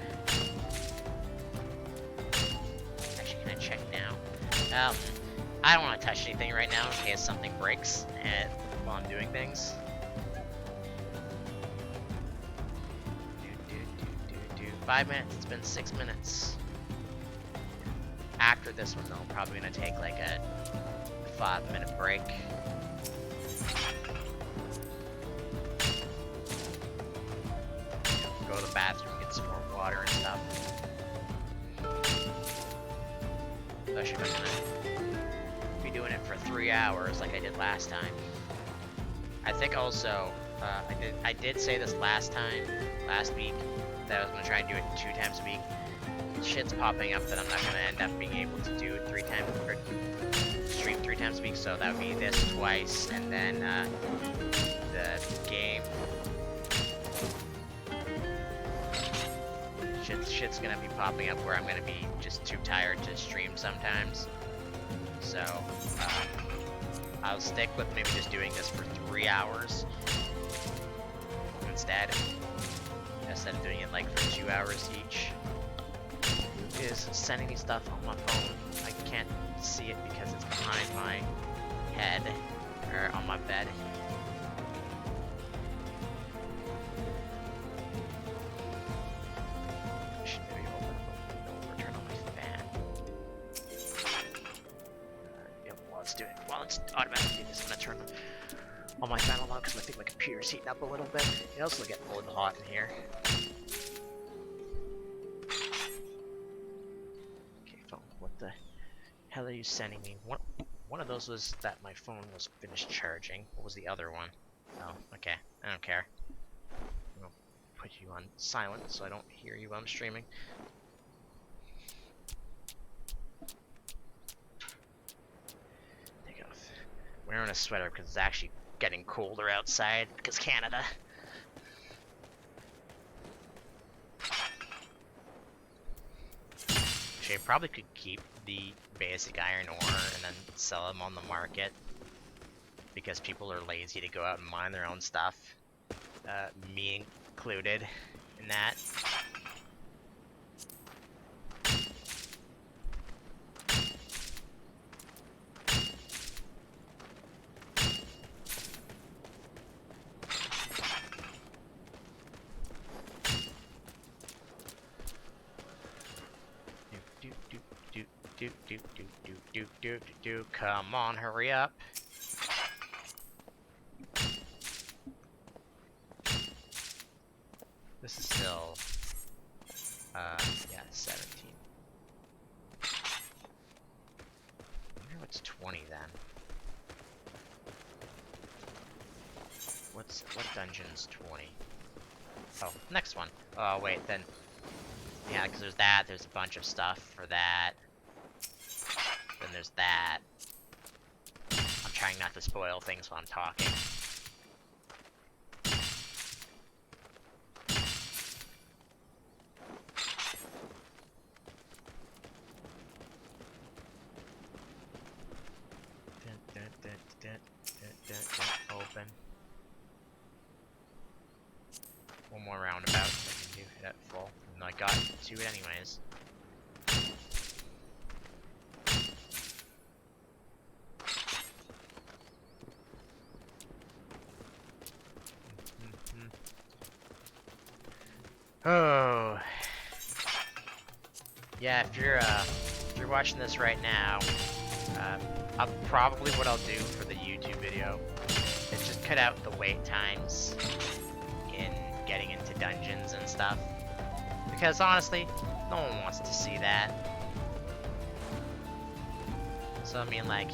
Gonna check now. I don't want to touch anything right now in case something breaks while I'm doing things. 5 minutes. It's been 6 minutes. After this one, though, I'm probably gonna take like a 5-minute break. Go to the bathroom, get some more water and stuff. Especially if I'm gonna be doing it for 3 hours like I did last time. I think also I did say this last week, that I was gonna try and do it 2 times a week. Shit's popping up that I'm not gonna end up being able to do 3 times, or stream 3 times a week, so that would be this twice, and then, the game. Shit's gonna be popping up where I'm gonna be just too tired to stream sometimes. So, I'll stick with maybe just doing this for 3 hours instead of doing it like for 2 hours each. Is sending me stuff on my phone. I can't see it because it's behind my head, or on my bed. I should maybe open up a window or turn on my fan. Yep, while it's automatically doing this, I'm gonna turn on my fan on because I think my computer's heating up a little bit. It also gets a little hot in here. What the hell are you sending me? One of those was that my phone was finished charging. What was the other one? Oh, okay. I don't care. I'm gonna put you on silent so I don't hear you while I'm streaming. Take off. I'm wearing a sweater because it's actually getting colder outside because Canada. I probably could keep the basic iron ore and then sell them on the market because people are lazy to go out and mine their own stuff, me included in that. Come on, hurry up. This is still, yeah, 17. I wonder what's 20 then. What dungeon's 20? Oh, next one. Oh, wait, then, yeah, because there's that, there's a bunch of stuff for that. Then there's that. I'm trying not to spoil things while I'm talking. Open. One more roundabout. I can do it at full. And I got to it anyways. Oh, yeah. If you're watching this right now, probably what I'll do for the YouTube video is just cut out the wait times in getting into dungeons and stuff, because honestly, no one wants to see that. So I mean, like,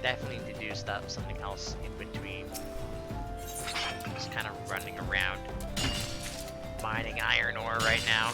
definitely need to do something else in between. Just kind of running around mining iron ore right now.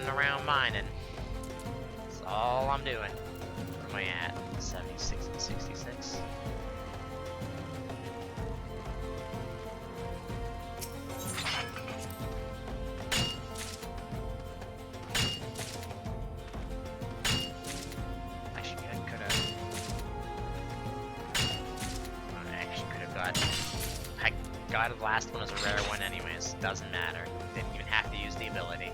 Around mining. That's all I'm doing. Where am I at? 76 and 66. I God, the last one was a rare one anyways. Doesn't matter. Didn't even have to use the ability.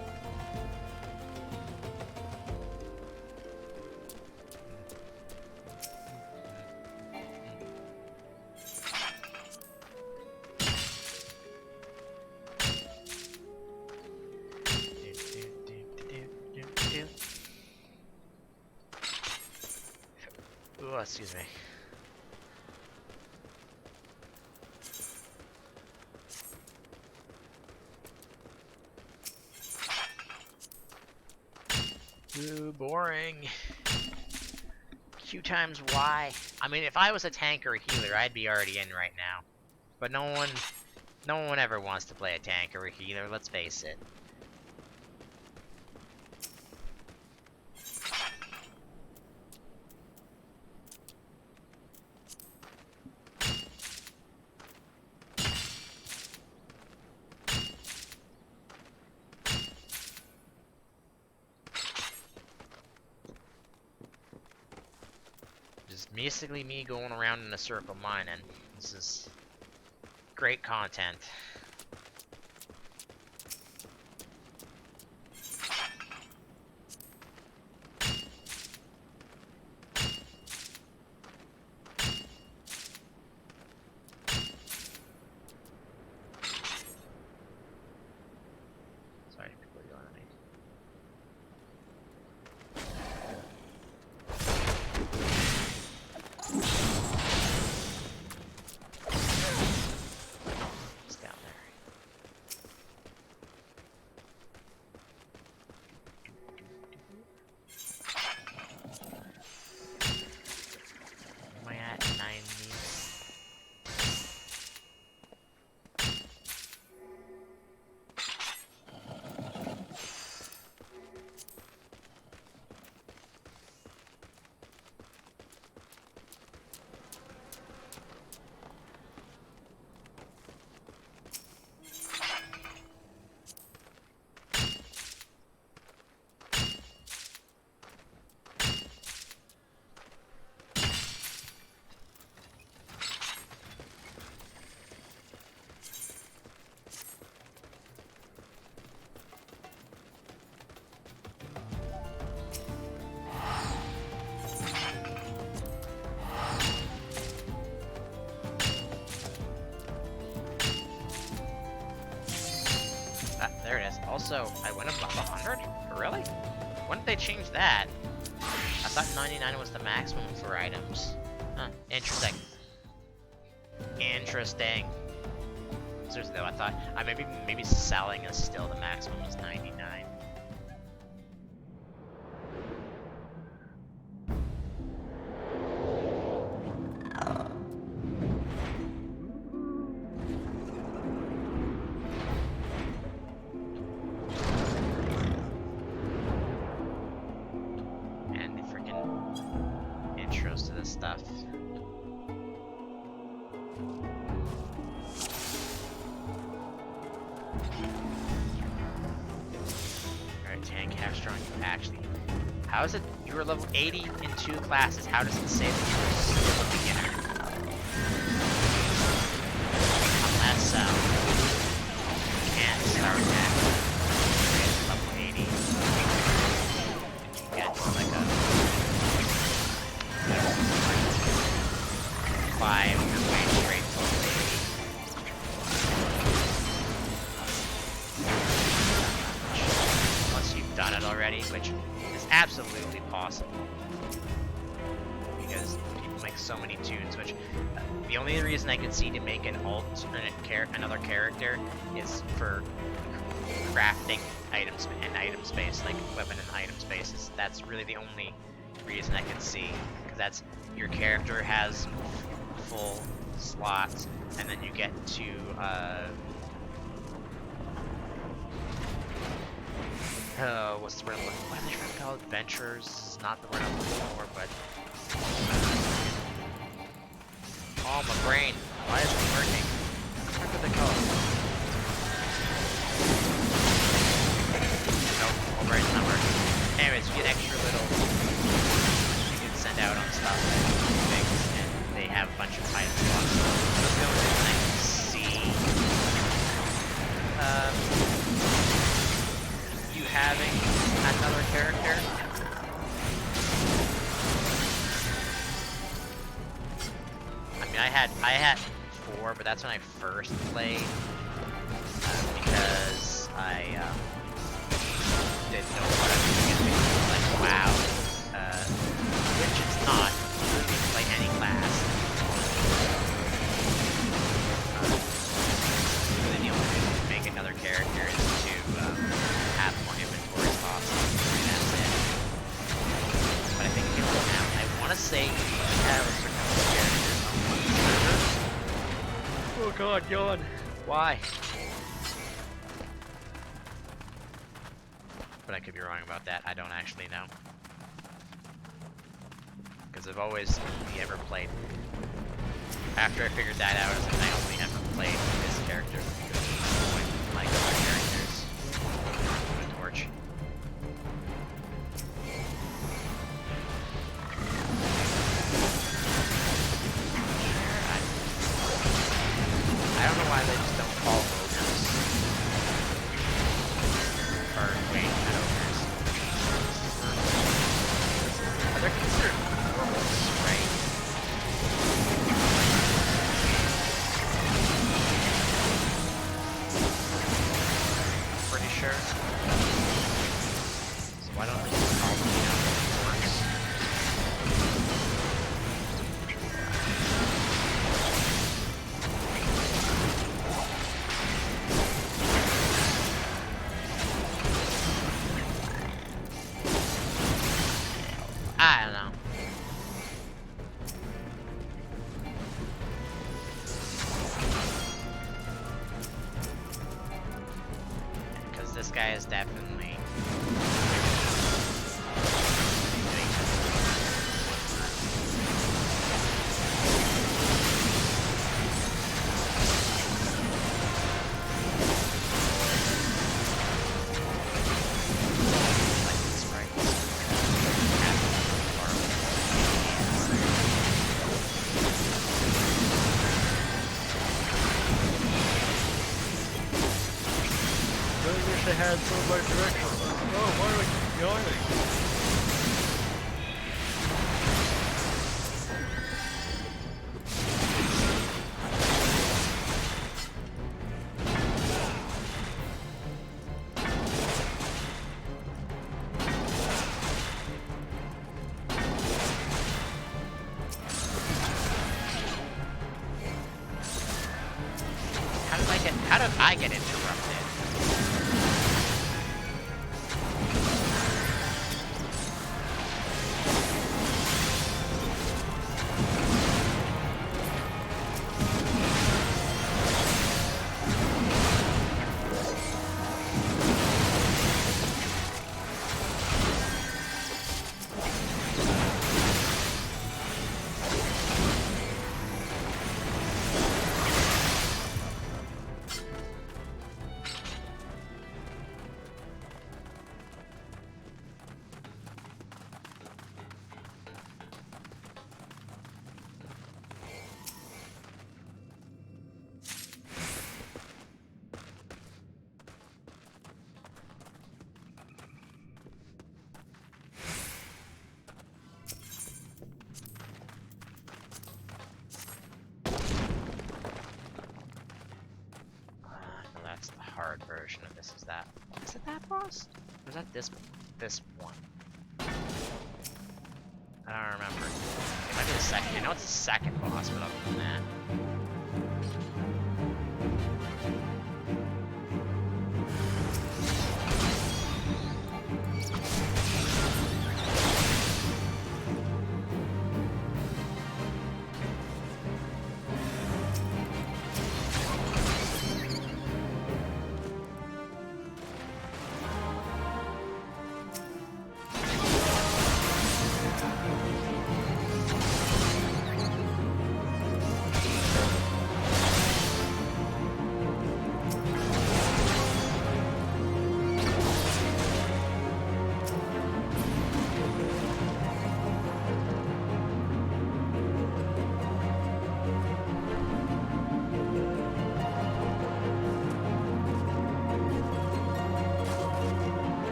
Ooh, excuse me. Ooh, boring. Q times Y. I mean, if I was a tank or a healer, I'd be already in right now. But no one ever wants to play a tank or a healer, let's face it. Just basically me going around in a circle mining. This is great content. Sorry, people are yelling at me. It's down there. Am I at 90? There it is. Also, I went above 100? Really? When did they change that? I thought 99 was the maximum for items. Huh. Interesting. Interesting. Seriously though, I thought maybe selling is still the maximum is 99. Intros to this stuff. Alright, tank, how strong you actually. How is it you were level 80 in 2 classes? How does it say that you were still a beginner? Unless you can't start at level 80. You get like a 5 your way straight to level 80. Unless you've done it already, which is absolutely possible. Because people make so many tunes, which the only reason I could see to make an another character is for crafting items and item space, like equipment and item spaces. That's really the only reason I could see, because that's your character has full slots, and then you get to what's the word I'm looking for? What are they trying to call it? Adventures? It's not the word I'm looking for, but oh, my brain. Why is it working? What did they call it? Nope, my brain's not working. Anyways, you get extra little you can send out on stuff and things, and they have a bunch of item slots. That's the only reason I can see I had 4, but that's when I first played because I didn't know what I was doing. It was like WoW, which it's not. You can play any class. Really, the only reason to make another character is to have more inventory spots. And that's it. But I think you know now. I want to say you have a certain number of characters. Oh god, yawn. Why? But I could be wrong about that. I don't actually know. Because I've always only ever played. After I figured that out, I was like, I only ever played this character because I like other characters. The torch. I don't know why they just don't call ogres. Or wait, not ogres. They're considered normals, right? Pretty sure. So why don't they just call them, orcs? I don't know. Because this guy is definitely I had so much direction. Oh, why do I keep going? How did I get interrupted? That's the hard version of this. Is it that boss? Or is that this one? I don't remember. It might be the second. I know it's the second boss, but other than that.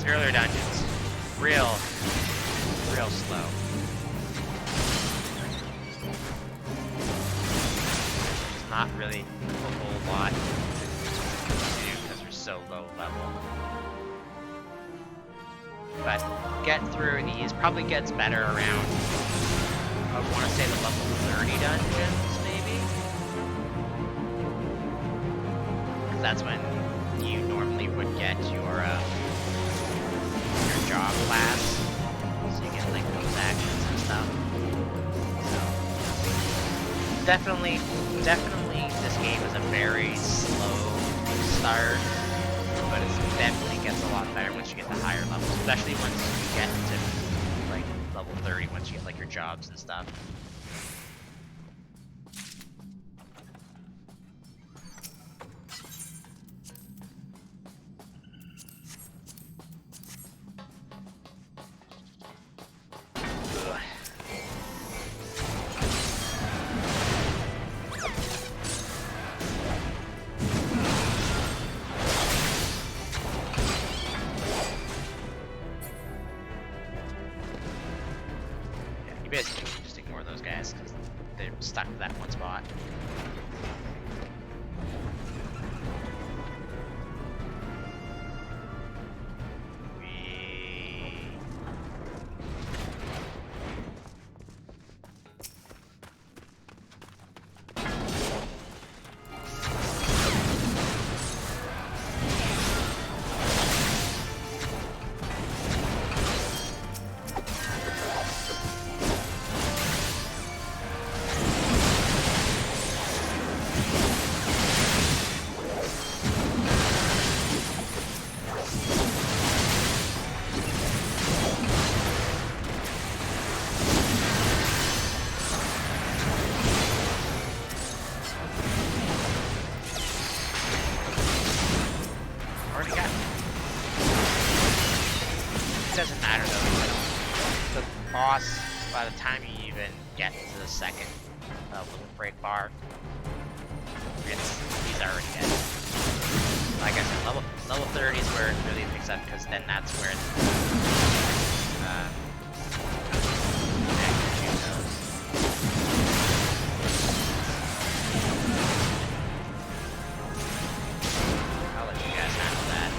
these earlier dungeons, real slow. There's not really a whole lot to do because they're so low level. But get through these probably gets better around, I want to say the level 30 dungeons, maybe? Because that's when you normally would get your job class, so you get like those actions and stuff. So definitely this game is a very slow start, but it definitely gets a lot better once you get to higher levels, especially once you get to like level 30, once you get like your jobs and stuff. Basically, just ignore those guys because they're stuck to that one spot. Doesn't matter though. The boss, by the time you even get to the second little break bar, he's already dead. Like I said, level 30 is where it really picks up, because then that's where action goes. I'll let you guys handle that.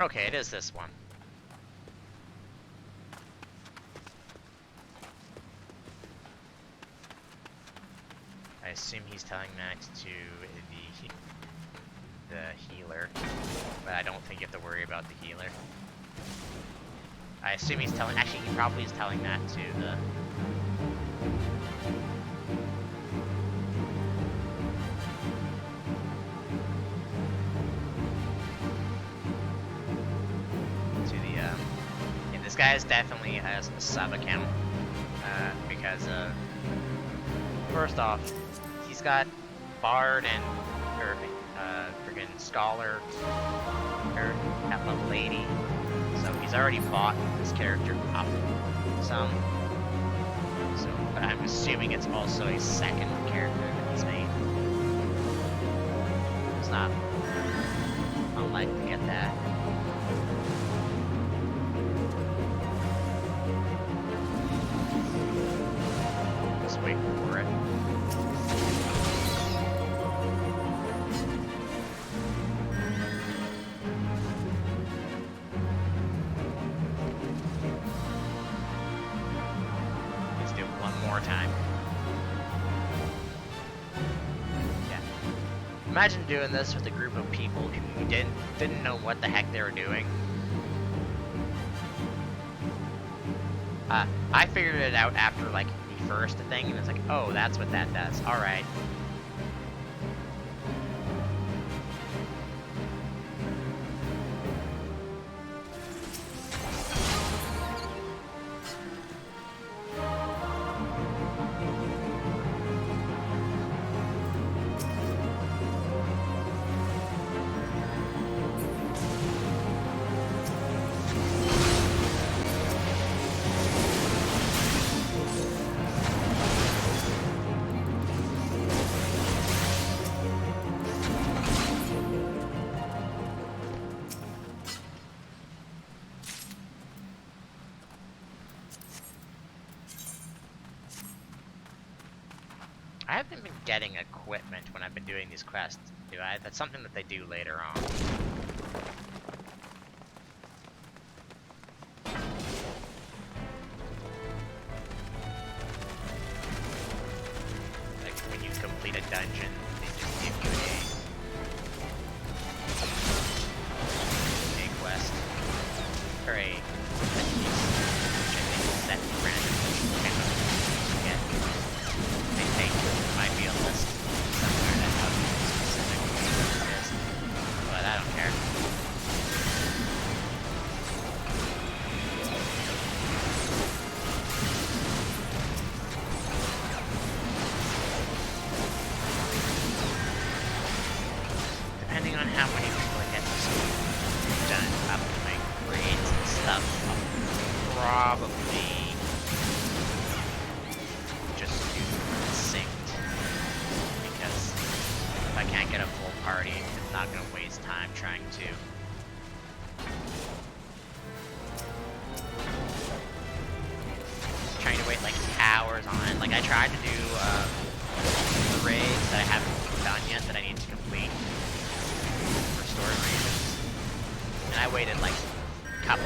Okay, it is this one. I assume he's telling that to the healer, but I don't think you have to worry about the healer. I assume he's telling, actually he probably is telling that to the this guy is definitely has a sub account, because first off, he's got Bard and friggin' Scholar at level 80, so he's already bought this character up some. So, but I'm assuming it's also a second character that he's made. It's not unlikely to get that. Wait for it. Let's do it one more time. Yeah. Imagine doing this with a group of people who didn't know what the heck they were doing. I figured it out after like first thing, and it's like, oh, that's what that does. All right. getting equipment when I've been doing these quests, do I? That's something that they do later on. Like when you complete a dungeon, they just give you a quest or a piece, which I think is set randomly. Yeah. I think there might be a list somewhere that tells you specifically what it is, but I don't care. Depending on how many people I get this done up to my grades and stuff, I'll probably just do synced, because if I can't get a full party, I'm not going to waste time trying to. Wait like hours on it. Like I tried to do the raids that I haven't done yet that I need to complete for story reasons, and I waited like an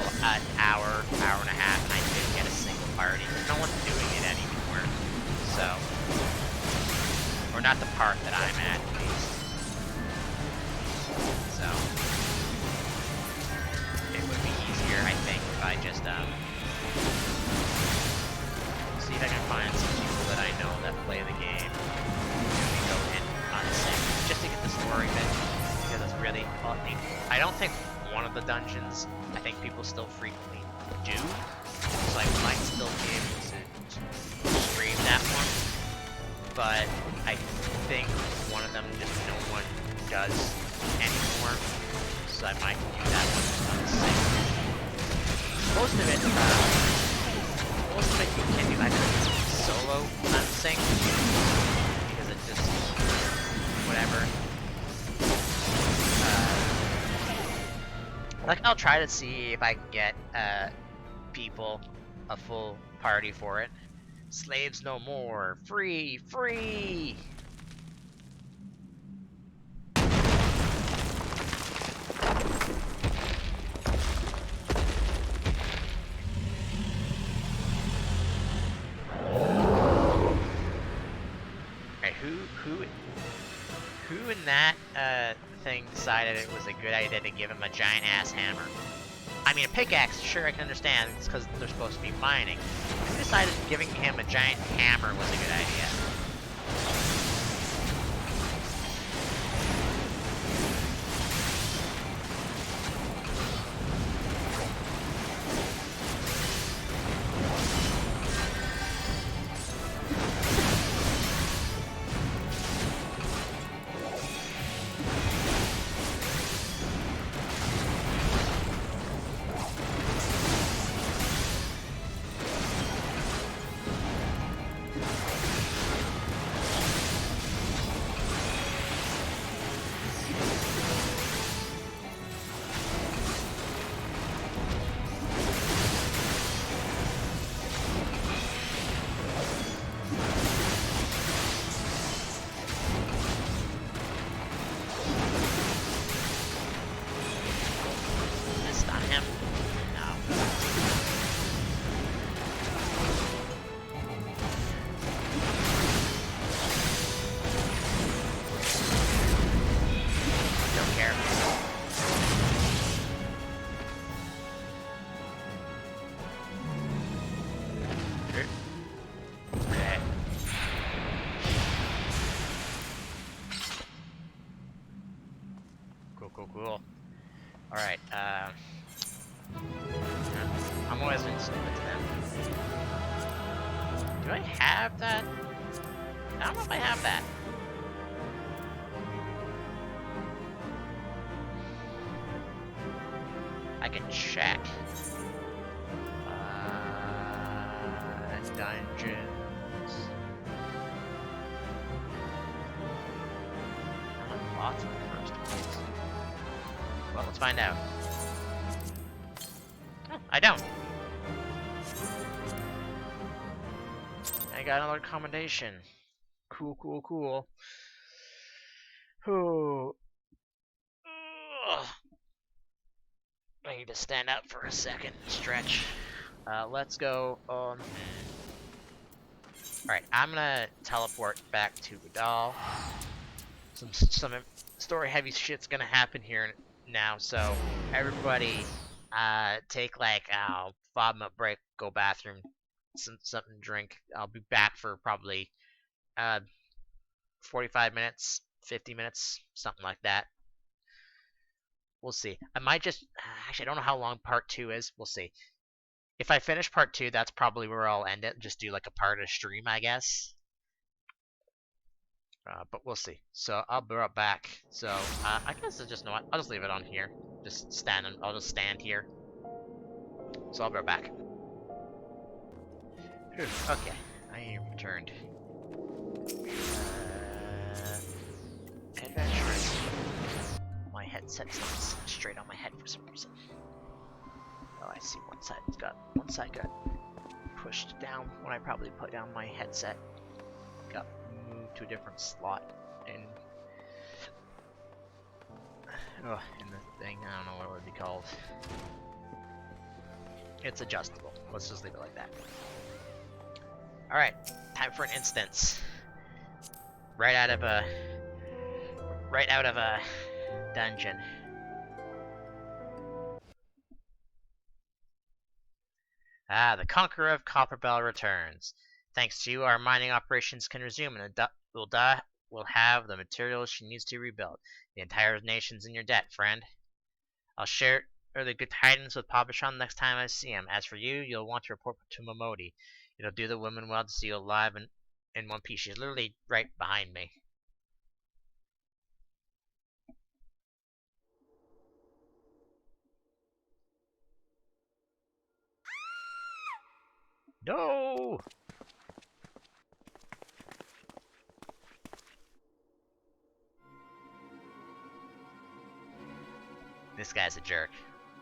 hour and a half, and I didn't get a single party. No one's doing it anymore, so, or not the part that I'm at least. So it would be easier, I think, if I just see if I can find some people that I know that play the game and go in on the same, just to get the story bit, because it's really, well, I don't think one of the dungeons, I think people still frequently do, so I might still be able to stream that one, but I think one of them just no one does anymore, so I might do that one on the same. Most of it you can do like solo unsync, because it's just whatever. Like I'll try to see if I can get people a full party for it. Slaves no more, free, free. Who in that thing decided it was a good idea to give him a giant ass hammer? I mean, a pickaxe, sure, I can understand, it's because they're supposed to be mining. Who decided giving him a giant hammer was a good idea? Cool. Alright, I'm always going to submit to them. Do I have that? I don't know if I have that. I can check. Dungeons. I want lots of the first ones. Well, let's find out. Oh, I don't. I got another commendation. Cool. Oh. Ugh. I need to stand up for a second. Stretch. Let's go. Alright, I'm gonna teleport back to Vidal. Some story-heavy shit's gonna happen here now, so everybody, take like a 5-minute break, go bathroom, something to drink. I'll be back for probably 45 minutes, 50 minutes, something like that. We'll see. I might just actually I don't know how long part 2 is. We'll see. If I finish part 2, that's probably where I'll end it. Just do like a part of stream, I guess. But we'll see. So I'll be right back. So I guess I'll just know what. I'll just leave it on here. I'll just stand here. So I'll be right back. Whew, okay, I am returned. Adventurous. My headset's not straight on my head for some reason. Oh, I see. One side got pushed down when I probably put down my headset. Got moved to a different slot in the thing. I don't know what it would be called. It's adjustable. Let's just leave it like that. Alright, time for an instance. Right out of a dungeon. The Conqueror of Copperbell returns. Thanks to you, our mining operations can resume, and will have the materials she needs to rebuild. The entire nation's in your debt, friend. I'll share the good tidings with Pabashan next time I see him. As for you, you'll want to report to Momodi. It'll do the woman well to see you alive and in one piece. She's literally right behind me. No! This guy's a jerk.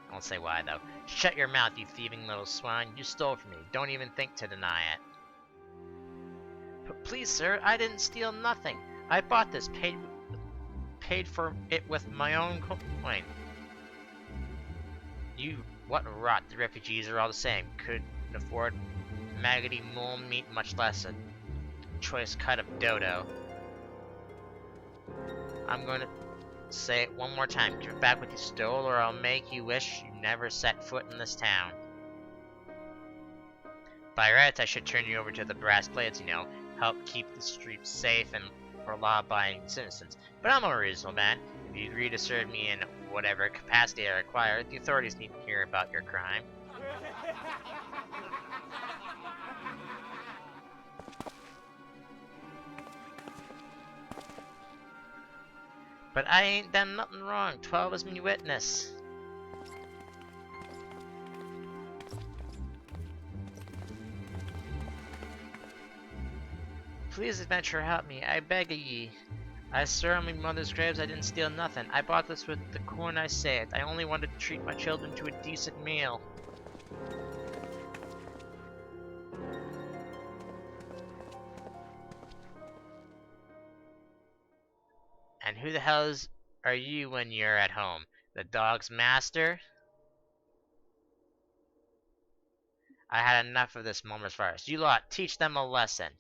I won't say why, though. Shut your mouth, you thieving little swine. You stole from me. Don't even think to deny it. But please, sir, I didn't steal nothing. I bought this, paid for it with my own coin. What rot. The refugees are all the same. Couldn't afford maggoty mole meat, much less a choice cut of dodo. I'm going to say it one more time. Give it back what you stole, or I'll make you wish you never set foot in this town. By rights, I should turn you over to the brass blades, help keep the streets safe and for law-abiding citizens. But I'm a reasonable man. If you agree to serve me in whatever capacity I require, the authorities need to hear about your crime. But I ain't done nothing wrong. 12 is me witness. Please, adventurer, help me. I beg of ye. I swear on my mother's graves I didn't steal nothing. I bought this with the coin I saved. I only wanted to treat my children to a decent meal. And who the hell are you when you're at home? The dog's master? I had enough of this moment's virus. You lot, teach them a lesson.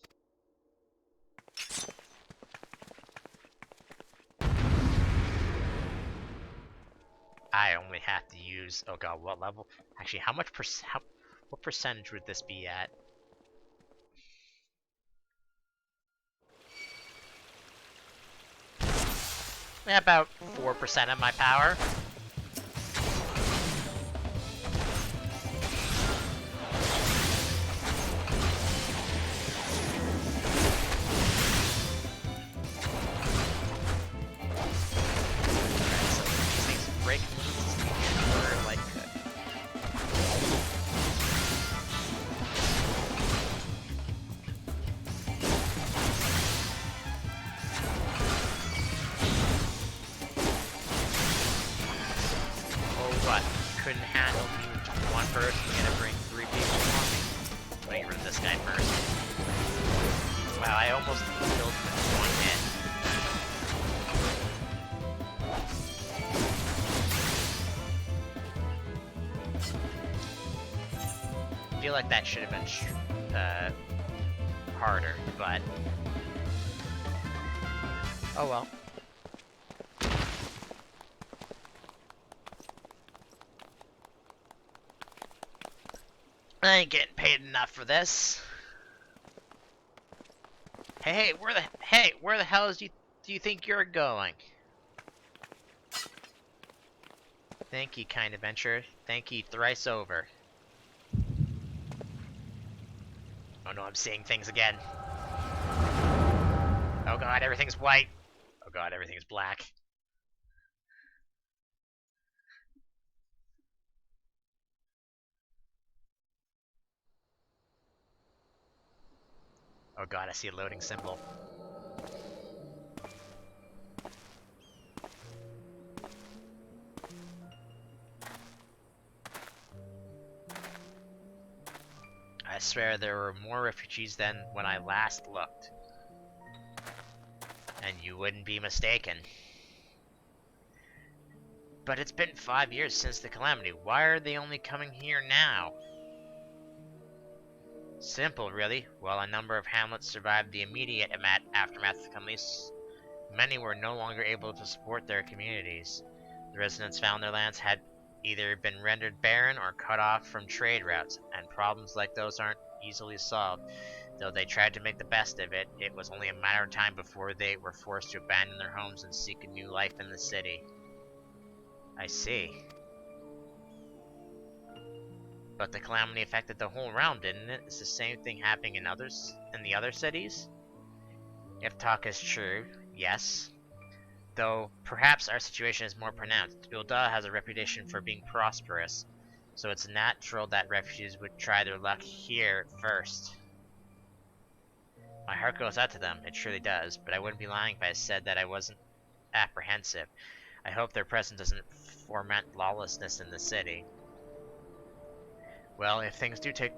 I only have to use, oh god, what level? Actually, what percentage would this be at? Yeah, about 4% of my power. Couldn't handle me with just one person, you're gonna bring 3 people on me. Let me run this guy first. Wow, I almost killed him in one hit. I feel like that should have been harder, but oh well. I ain't getting paid enough for this. Hey, where the hell do you think you're going? Thank you, kind adventurer. Thank you thrice over. Oh no, I'm seeing things again. Oh god, everything's white. Oh god, everything's black. Oh god, I see a loading symbol. I swear there were more refugees than when I last looked. And you wouldn't be mistaken. But it's been 5 years since the calamity. Why are they only coming here now? Simple, really. While a number of hamlets survived the immediate aftermath of the calamity, many were no longer able to support their communities. The residents found their lands had either been rendered barren or cut off from trade routes, and problems like those aren't easily solved. Though they tried to make the best of it, it was only a matter of time before they were forced to abandon their homes and seek a new life in the city. I see. But the calamity affected the whole realm, didn't it? Is the same thing happening in the other cities? If talk is true, yes. Though perhaps our situation is more pronounced. Ul'dah has a reputation for being prosperous, so it's natural that refugees would try their luck here first. My heart goes out to them, it truly does, but I wouldn't be lying if I said that I wasn't apprehensive. I hope their presence doesn't foment lawlessness in the city. Well, if things do take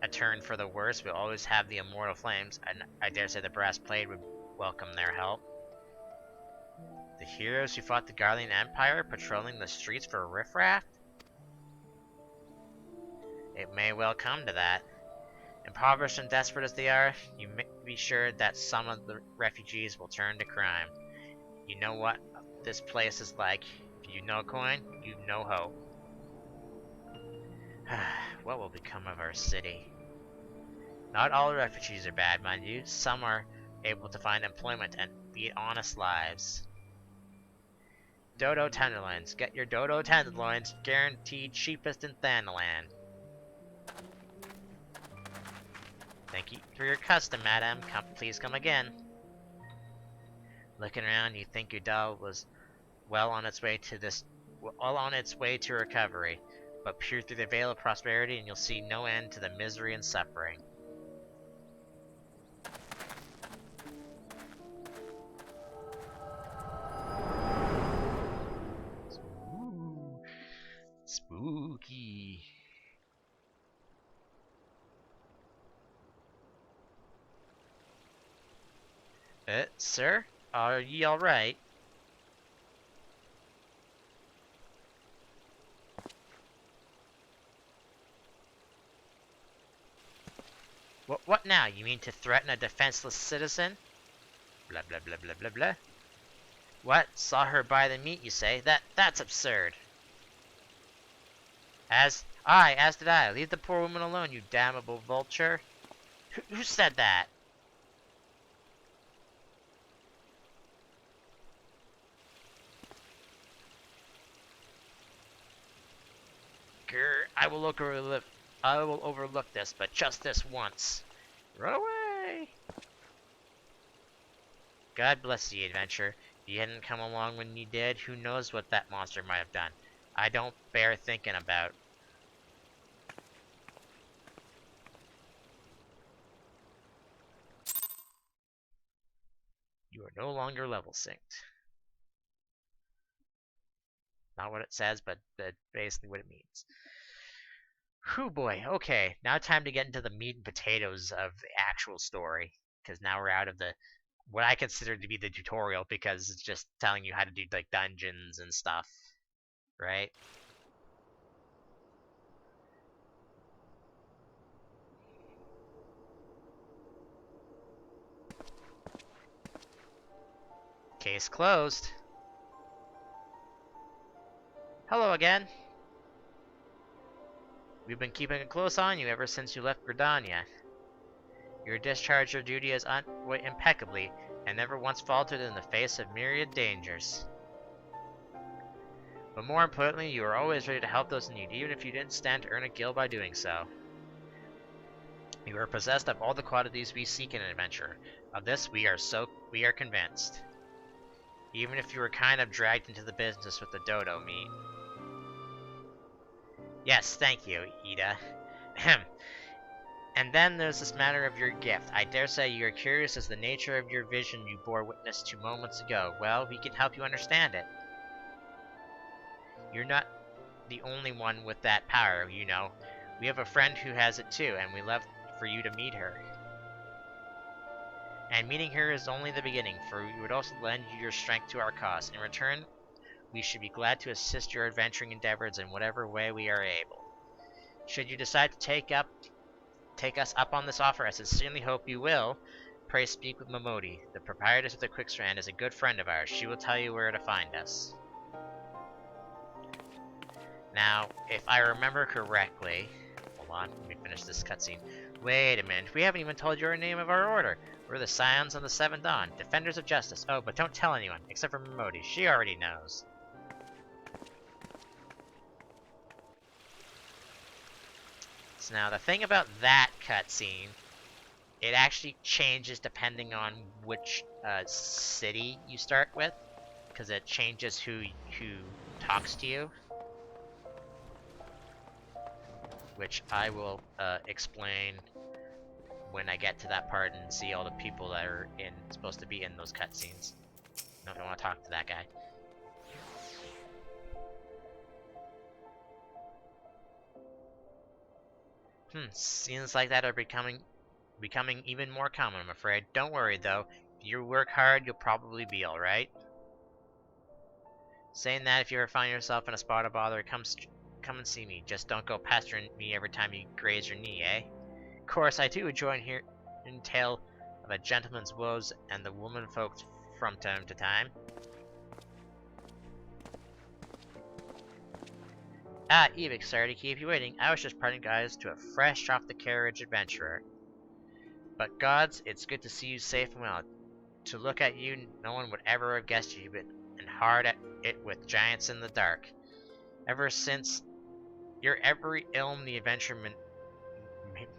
a turn for the worse, we'll always have the immortal flames, and I dare say the brass plate would welcome their help. The heroes who fought the Garlean Empire patrolling the streets for a riffraff? It may well come to that. Impoverished and desperate as they are, you may be sure that some of the refugees will turn to crime. You know what this place is like. If you know coin, you know hope. What will become of our city? Not all refugees are bad, mind you. Some are able to find employment and lead honest lives. Dodo tenderloins. Get your dodo tenderloins, guaranteed cheapest in Thanalan. Thank you for your custom, madam. Please come again. Looking around, you think your doll was well on its way to recovery, but peer through the veil of prosperity and you'll see no end to the misery and suffering. Ooh, spooky. Sir? Are ye alright? What now? You mean to threaten a defenseless citizen? Blah blah blah blah blah blah. What? Saw her buy the meat, you say? That's absurd. As did I. Leave the poor woman alone, you damnable vulture. Who said that? Grr, I will overlook this, but just this once. Run away! God bless the adventure. If you hadn't come along when you did, who knows what that monster might have done. I don't bear thinking about. You are no longer level synced. Not what it says, but basically what it means. Whew boy, okay, now time to get into the meat and potatoes of the actual story. Because now we're out of the what I consider to be the tutorial, because it's just telling you how to do like dungeons and stuff, right? Case closed. Hello again. We've been keeping a close eye on you ever since you left Gridania. You discharged your duty as impeccably, and never once faltered in the face of myriad dangers. But more importantly, you were always ready to help those in need, even if you didn't stand to earn a guild by doing so. You are possessed of all the qualities we seek in an adventurer. Of this, we are convinced. Even if you were kind of dragged into the business with the dodo meat. Yes, thank you, Ida. And then there's this matter of your gift. I dare say you are curious as the nature of your vision you bore witness to moments ago. Well, we can help you understand it. You're not the only one with that power, you know. We have a friend who has it too, and we love for you to meet her. And meeting her is only the beginning, for we would also lend you your strength to our cause. In return, we should be glad to assist your adventuring endeavors in whatever way we are able. Should you decide to take us up on this offer, I sincerely hope you will. Pray speak with Momodi. The proprietress of the Quickstrand is a good friend of ours. She will tell you where to find us. Now, if I remember correctly... Hold on, let me finish this cutscene. Wait a minute, we haven't even told you the name of our order. We're the Scions on the Seventh Dawn, Defenders of Justice. Oh, but don't tell anyone, except for Momodi. She already knows. So now, the thing about that cutscene, it actually changes depending on which city you start with, because it changes who talks to you, which I will explain when I get to that part and see all the people that are supposed to be in those cutscenes. No, I don't want to talk to that guy. Scenes like that are becoming even more common, I'm afraid. Don't worry, though. If you work hard, you'll probably be alright. Saying that, if you ever find yourself in a spot of bother, come and see me. Just don't go pestering me every time you graze your knee, eh? Of course, I do enjoy hearing tale of a gentleman's woes and the woman folks from time to time. Ah, Evik, sorry to keep you waiting. I was just parting guys to a fresh off the carriage adventurer. But gods, it's good to see you safe and well. To look at you, no one would ever have guessed you've been hard at it with giants in the dark. Ever since your every ilm the adventureman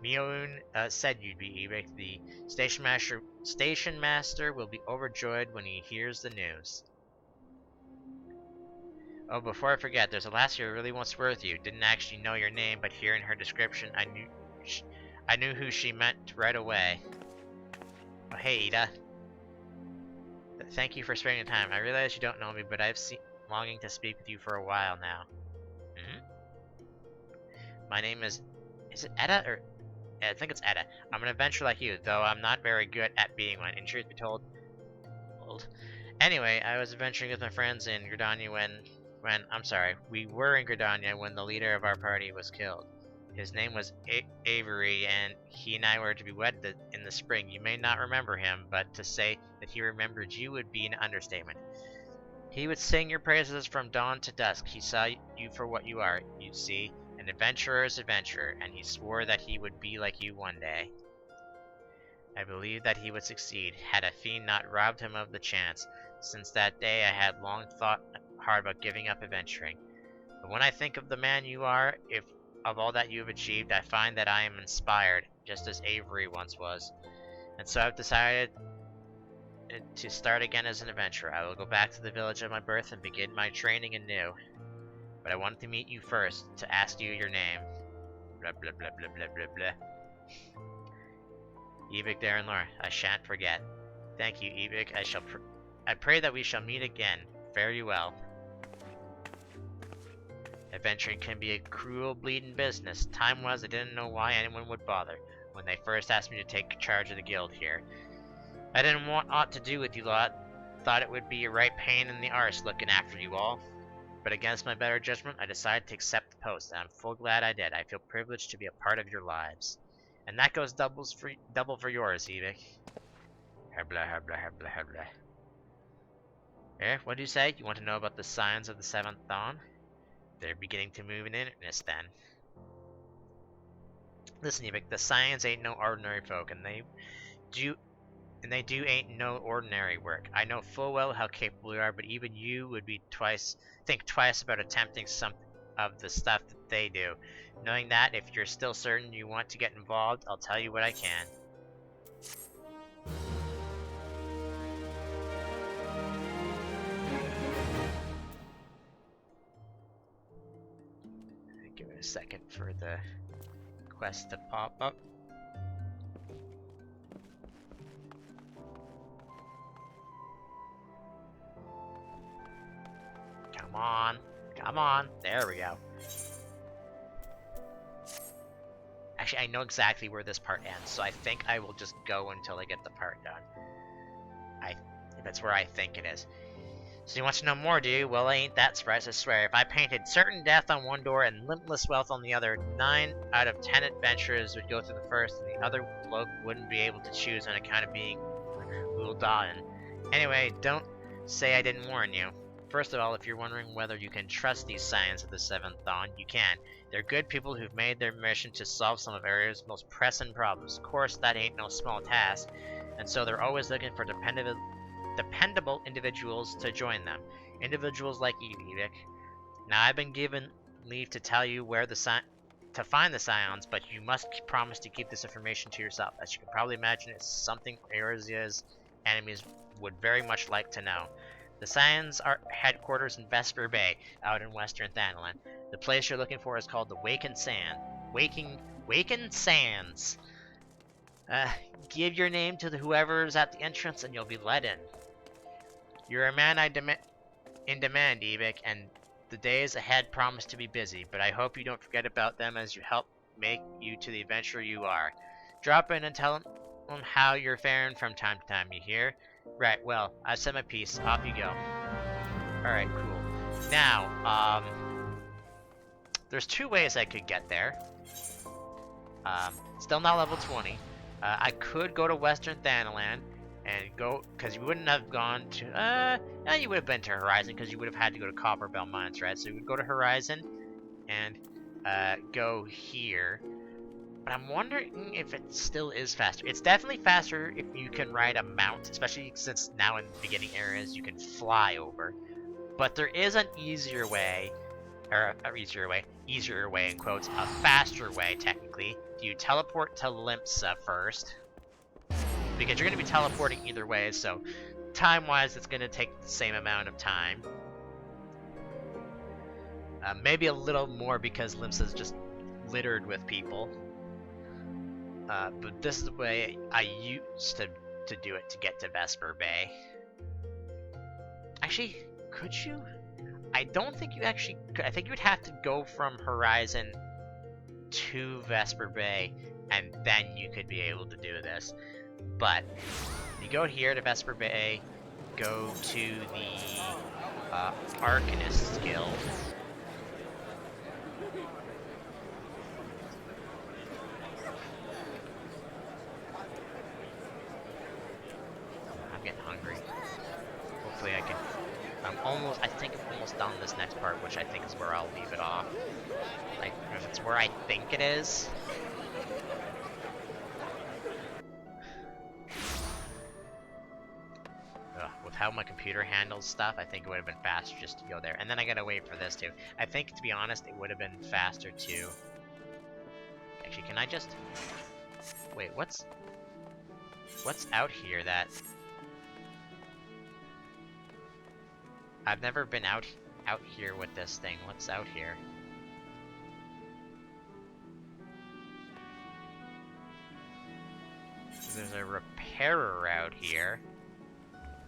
Mioun said you'd be, Evik, the station master will be overjoyed when he hears the news. Oh, before I forget, there's a lassie who really wants to work with you. Didn't actually know your name, but hearing her description, I knew who she meant right away. Oh, hey, Ida. Thank you for spending the time. I realize you don't know me, but I've been longing to speak with you for a while now. My name is it Edda, or... I think it's Edda. I'm an adventurer like you, though I'm not very good at being one. In truth be told... Anyway, I was adventuring with my friends in Gridania we were in Gridania when the leader of our party was killed. His name was Avery, and he and I were to be wedded in the spring. You may not remember him, but to say that he remembered you would be an understatement. He would sing your praises from dawn to dusk. He saw you for what you are, you see, an adventurer's adventurer, and he swore that he would be like you one day. I believed that he would succeed, had a fiend not robbed him of the chance. Since that day I had long thought hard about giving up adventuring. But when I think of the man you are, of all that you have achieved, I find that I am inspired, just as Avery once was. And so I've decided to start again as an adventurer. I will go back to the village of my birth and begin my training anew. But I wanted to meet you first, to ask you your name. Blah blah blah blah blah blah blah. Evik, Darren, Laura, I shan't forget. Thank you, Evik. I pray that we shall meet again. Fare you well. Adventuring can be a cruel, bleeding business. Time was, I didn't know why anyone would bother when they first asked me to take charge of the guild here. I didn't want aught to do with you lot. Thought it would be a right pain in the arse looking after you all. But against my better judgment, I decided to accept the post, and I'm full glad I did. I feel privileged to be a part of your lives. And that goes double for yours, Evik. Hebla, hebla, hebla, hebla. Eh, what do you say? You want to know about the Scions of the Seventh Dawn? They're beginning to move in earnest then. Listen, Evik, the Scions ain't no ordinary folk, and they do ain't no ordinary work. I know full well how capable you are, but even you would think twice about attempting some of the stuff that they do. Knowing that, if you're still certain you want to get involved, I'll tell you what I can. Give it a second for the quest to pop up. Come on, there we go. Actually, I know exactly where this part ends, so I think I will just go until I get the part done. That's where I think it is. So you want to know more, do you? Well, I ain't that surprised, I swear. If I painted certain death on one door and limitless wealth on the other, 9 out of 10 adventurers would go through the first, and the other bloke wouldn't be able to choose on account of being Ul'dahn. Anyway, don't say I didn't warn you. First of all, if you're wondering whether you can trust these Scions of the Seventh Dawn, you can. They're good people who've made their mission to solve some of Area's most pressing problems. Of course, that ain't no small task, and so they're always looking for dependable individuals to join them. Individuals like you, Evik. Now, I've been given leave to tell you where to find the Scions, but you must promise to keep this information to yourself. As you can probably imagine, it's something Area's enemies would very much like to know. The Scions are headquarters in Vesper Bay, out in western Thanalan. The place you're looking for is called the Wakened Sands. Give your name to whoever's at the entrance and you'll be let in. You're a man in demand, Evik, and the days ahead promise to be busy, but I hope you don't forget about them as you help make you to the adventurer you are. Drop in and tell them how you're faring from time to time, you hear? Right, well, I've said my piece. Off you go. Alright, cool. Now, there's 2 ways I could get there. Still not level 20. I could go to Western Thanalan and go, because you wouldn't have gone to, you would have been to Horizon, because you would have had to go to Copperbell Mines, right? So you would go to Horizon and go here. But I'm wondering if it still is faster. It's definitely faster if you can ride a mount, especially since now in the beginning areas you can fly over. But there is an easier way, or easier way in quotes, a faster way technically. You teleport to Limpsa first, because you're going to be teleporting either way, so time-wise it's going to take the same amount of time. Maybe a little more because Limpsa is just littered with people. But this is the way I used to do it to get to Vesper Bay. Actually, could you? I don't think you actually could. I think you would have to go from Horizon to Vesper Bay, and then you could be able to do this. But you go here to Vesper Bay, go to the Arcanist's Guild. Getting hungry. Hopefully I can. I think I'm almost done this next part, which I think is where I'll leave it off. Like, if it's where I think it is. With how my computer handles stuff, I think it would have been faster just to go there. And then I gotta wait for this too. I think, to be honest, it would have been faster too. Actually, can I just... Wait, what's out here that... I've never been out here with this thing. What's out here? There's a repairer out here.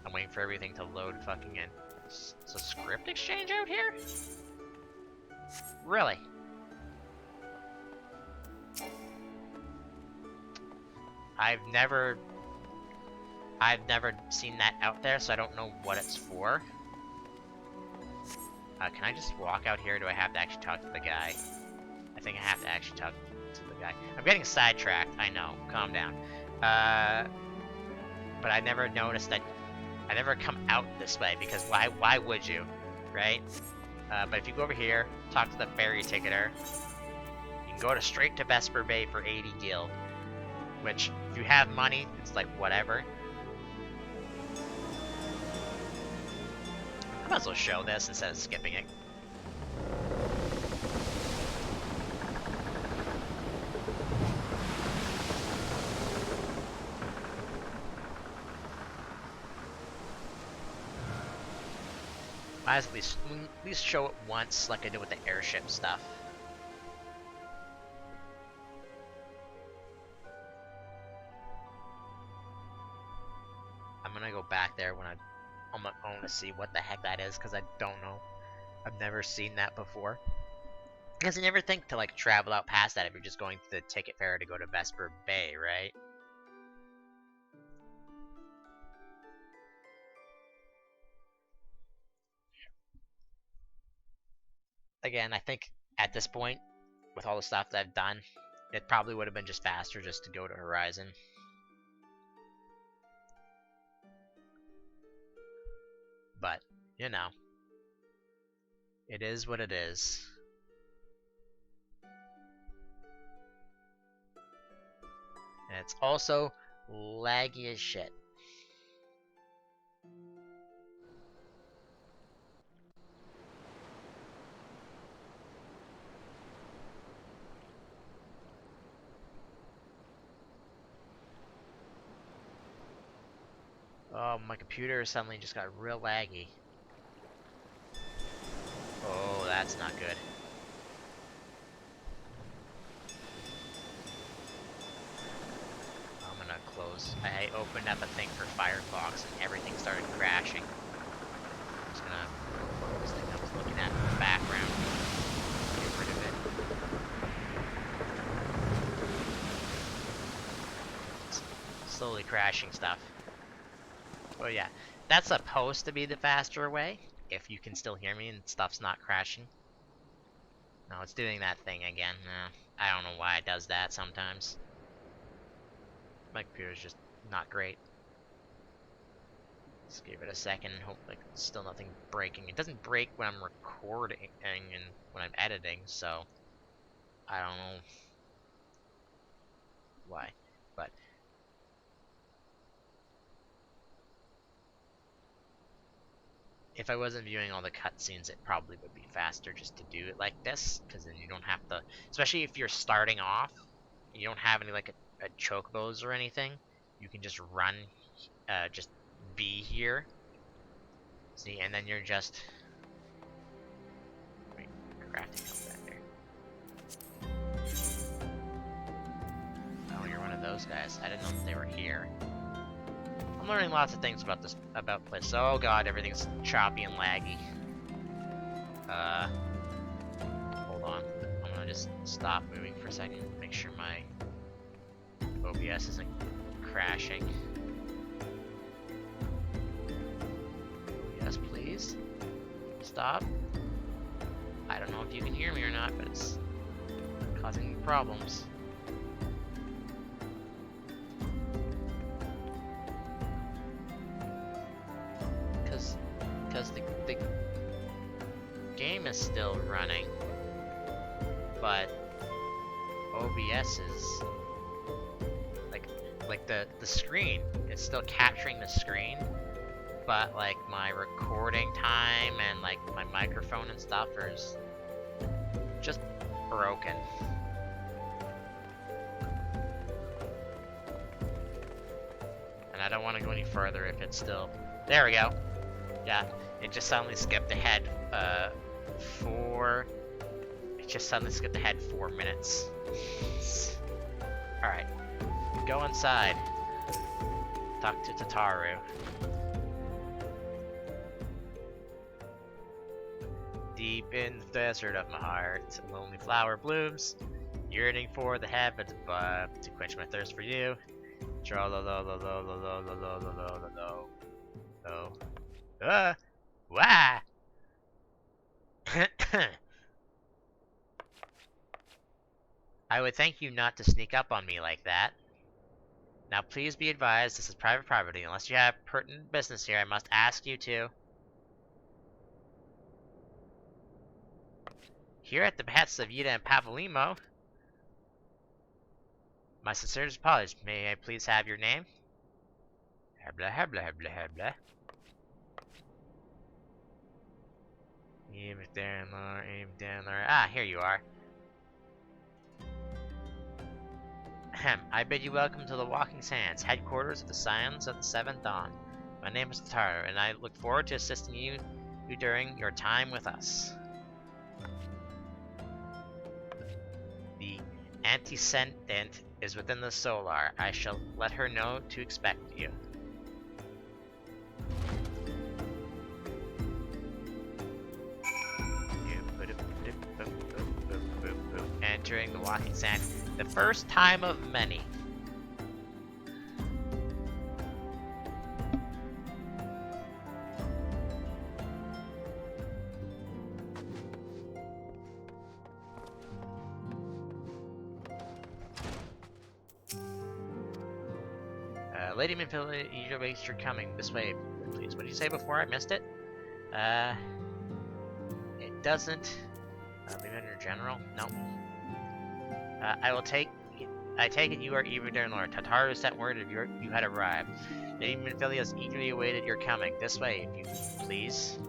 I'm waiting for everything to load fucking in. So script exchange out here? Really? I've never seen that out there, so I don't know what it's for. Can I just walk out here, or do I have to actually talk to the guy? I think I have to actually talk to the guy. I'm getting sidetracked, I know. Calm down. But I never noticed that. I never come out this way, because why would you, right? But if you go over here, talk to the ferry ticketer, you can go straight to Vesper Bay for 80 gil. Which, if you have money, it's like whatever. I might as well show this instead of skipping it. Might as well at least show it once, like I did with the airship stuff. I'm gonna go back there when on my own to see what the heck that is, because I don't know. I've never seen that before. Because you never think to like travel out past that if you're just going to the ticket fair to go to Vesper Bay, right? Again, I think at this point, with all the stuff that I've done, it probably would have been just faster just to go to Horizon. But, you know, it is what it is. And it's also laggy as shit. Oh, my computer suddenly just got real laggy. Oh, that's not good. I'm gonna close. I opened up a thing for Firefox and everything started crashing. I'm just gonna close this thing I was looking at in the background. Get rid of it. It's slowly crashing stuff. Oh yeah, that's supposed to be the faster way, if you can still hear me and stuff's not crashing. No, it's doing that thing again. I don't know why it does that sometimes. My computer's just not great. Let's give it a second and hope like still nothing breaking. It doesn't break when I'm recording and when I'm editing, so I don't know why. But if I wasn't viewing all the cutscenes, it probably would be faster just to do it like this, because then you don't have to, especially if you're starting off, you don't have any like a chocobos or anything, you can just run, just be here. See, and then you're just, wait, crafting comes back there. Oh, you're one of those guys. I didn't know that they were here. I'm learning lots of things about this place. Oh god, everything's choppy and laggy. Hold on. I'm gonna just stop moving for a second. Make sure my OBS isn't crashing. OBS, please. Stop. I don't know if you can hear me or not, but it's causing problems. Because the game is still running, but OBS is like the screen. It's still capturing the screen, but like my recording time and like my microphone and stuff is just broken. And I don't want to go any further if it's still... There we go. Yeah, it just suddenly skipped ahead 4 minutes. Alright, go inside. Talk to Tataru. Deep in the desert of my heart, a lonely flower blooms, yearning for the heavens above to quench my thirst for you. Tra-la-la-la-la-la-la-la-la-la-la-la-la. Oh. Wah! I would thank you not to sneak up on me like that. Now please be advised this is private property. Unless you have pertinent business here, I must ask you to. Here at the behest of Yuta and Pavolimo, my sincerest apologies. May I please have your name? Hebla, hebla, hebla, hebla. Aim down lower, aim down lower. Ah, here you are. Ahem. I bid you welcome to the Walking Sands, headquarters of the Scions of the Seventh Dawn. My name is Taro, and I look forward to assisting you during your time with us. The antecedent is within the solar. I shall let her know to expect you. Entering the Walking Sand, the first time of many. Lady Minfield, you waste your coming. This way, please. What did you say before? I missed it. It doesn't. Leave it under general. No. I take it you are Eva Dernlord. Tataru sent word of you had arrived. Lady Minfield has eagerly awaited your coming. This way, if you please.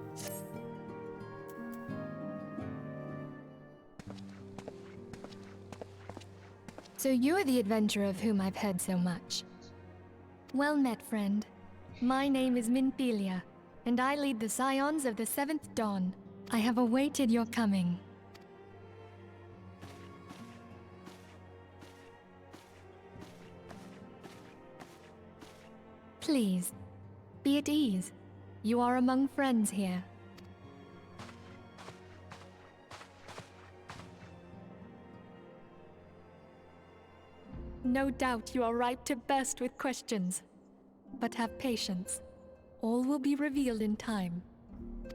So you're the adventurer of whom I've heard so much. Well met, friend. My name is Minfilia, and I lead the Scions of the Seventh Dawn. I have awaited your coming. Please, be at ease. You are among friends here. No doubt you are ripe to burst with questions. But have patience. All will be revealed in time.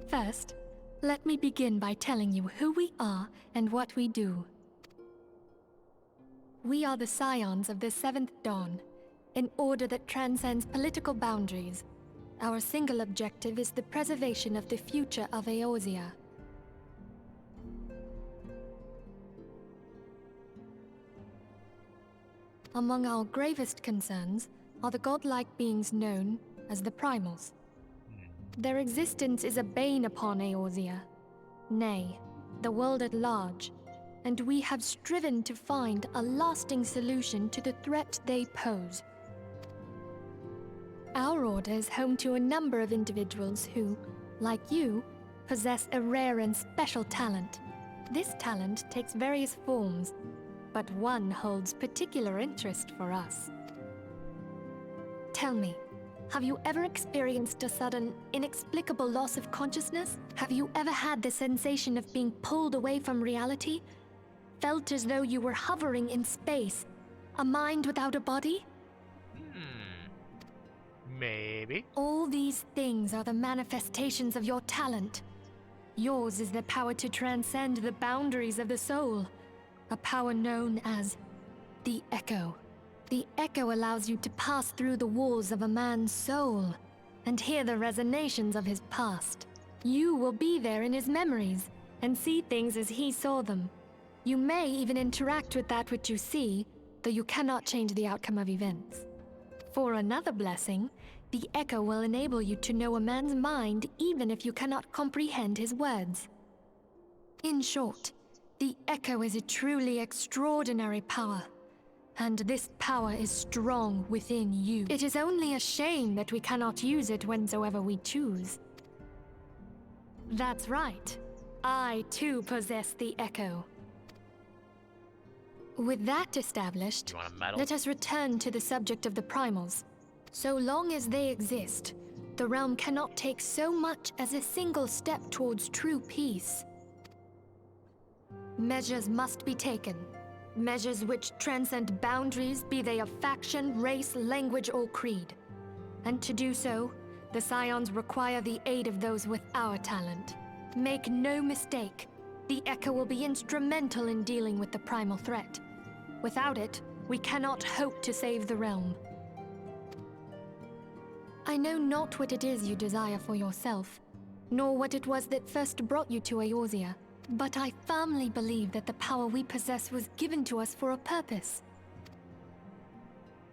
First, let me begin by telling you who we are and what we do. We are the Scions of the Seventh Dawn, an order that transcends political boundaries. Our single objective is the preservation of the future of Eorzea. Among our gravest concerns are the godlike beings known as the Primals. Their existence is a bane upon Eorzea, nay, the world at large, and we have striven to find a lasting solution to the threat they pose. Our order is home to a number of individuals who, like you, possess a rare and special talent. This talent takes various forms, but one holds particular interest for us. Tell me, have you ever experienced a sudden, inexplicable loss of consciousness? Have you ever had the sensation of being pulled away from reality? Felt as though you were hovering in space, a mind without a body? Maybe. All these things are the manifestations of your talent. Yours is the power to transcend the boundaries of the soul. A power known as the Echo. The Echo allows you to pass through the walls of a man's soul and hear the resonations of his past. You will be there in his memories and see things as he saw them. You may even interact with that which you see, though you cannot change the outcome of events. For another blessing, the Echo will enable you to know a man's mind even if you cannot comprehend his words. In short, the Echo is a truly extraordinary power, and this power is strong within you. It is only a shame that we cannot use it whensoever we choose. That's right. I too possess the Echo. With that established, You want a medal? let us return to the subject of the Primals. So long as they exist, the realm cannot take so much as a single step towards true peace. Measures must be taken. Measures which transcend boundaries, be they of faction, race, language, or creed. And to do so, the Scions require the aid of those with our talent. Make no mistake, the Echo will be instrumental in dealing with the primal threat. Without it, we cannot hope to save the realm. I know not what it is you desire for yourself, nor what it was that first brought you to Eorzea, but I firmly believe that the power we possess was given to us for a purpose.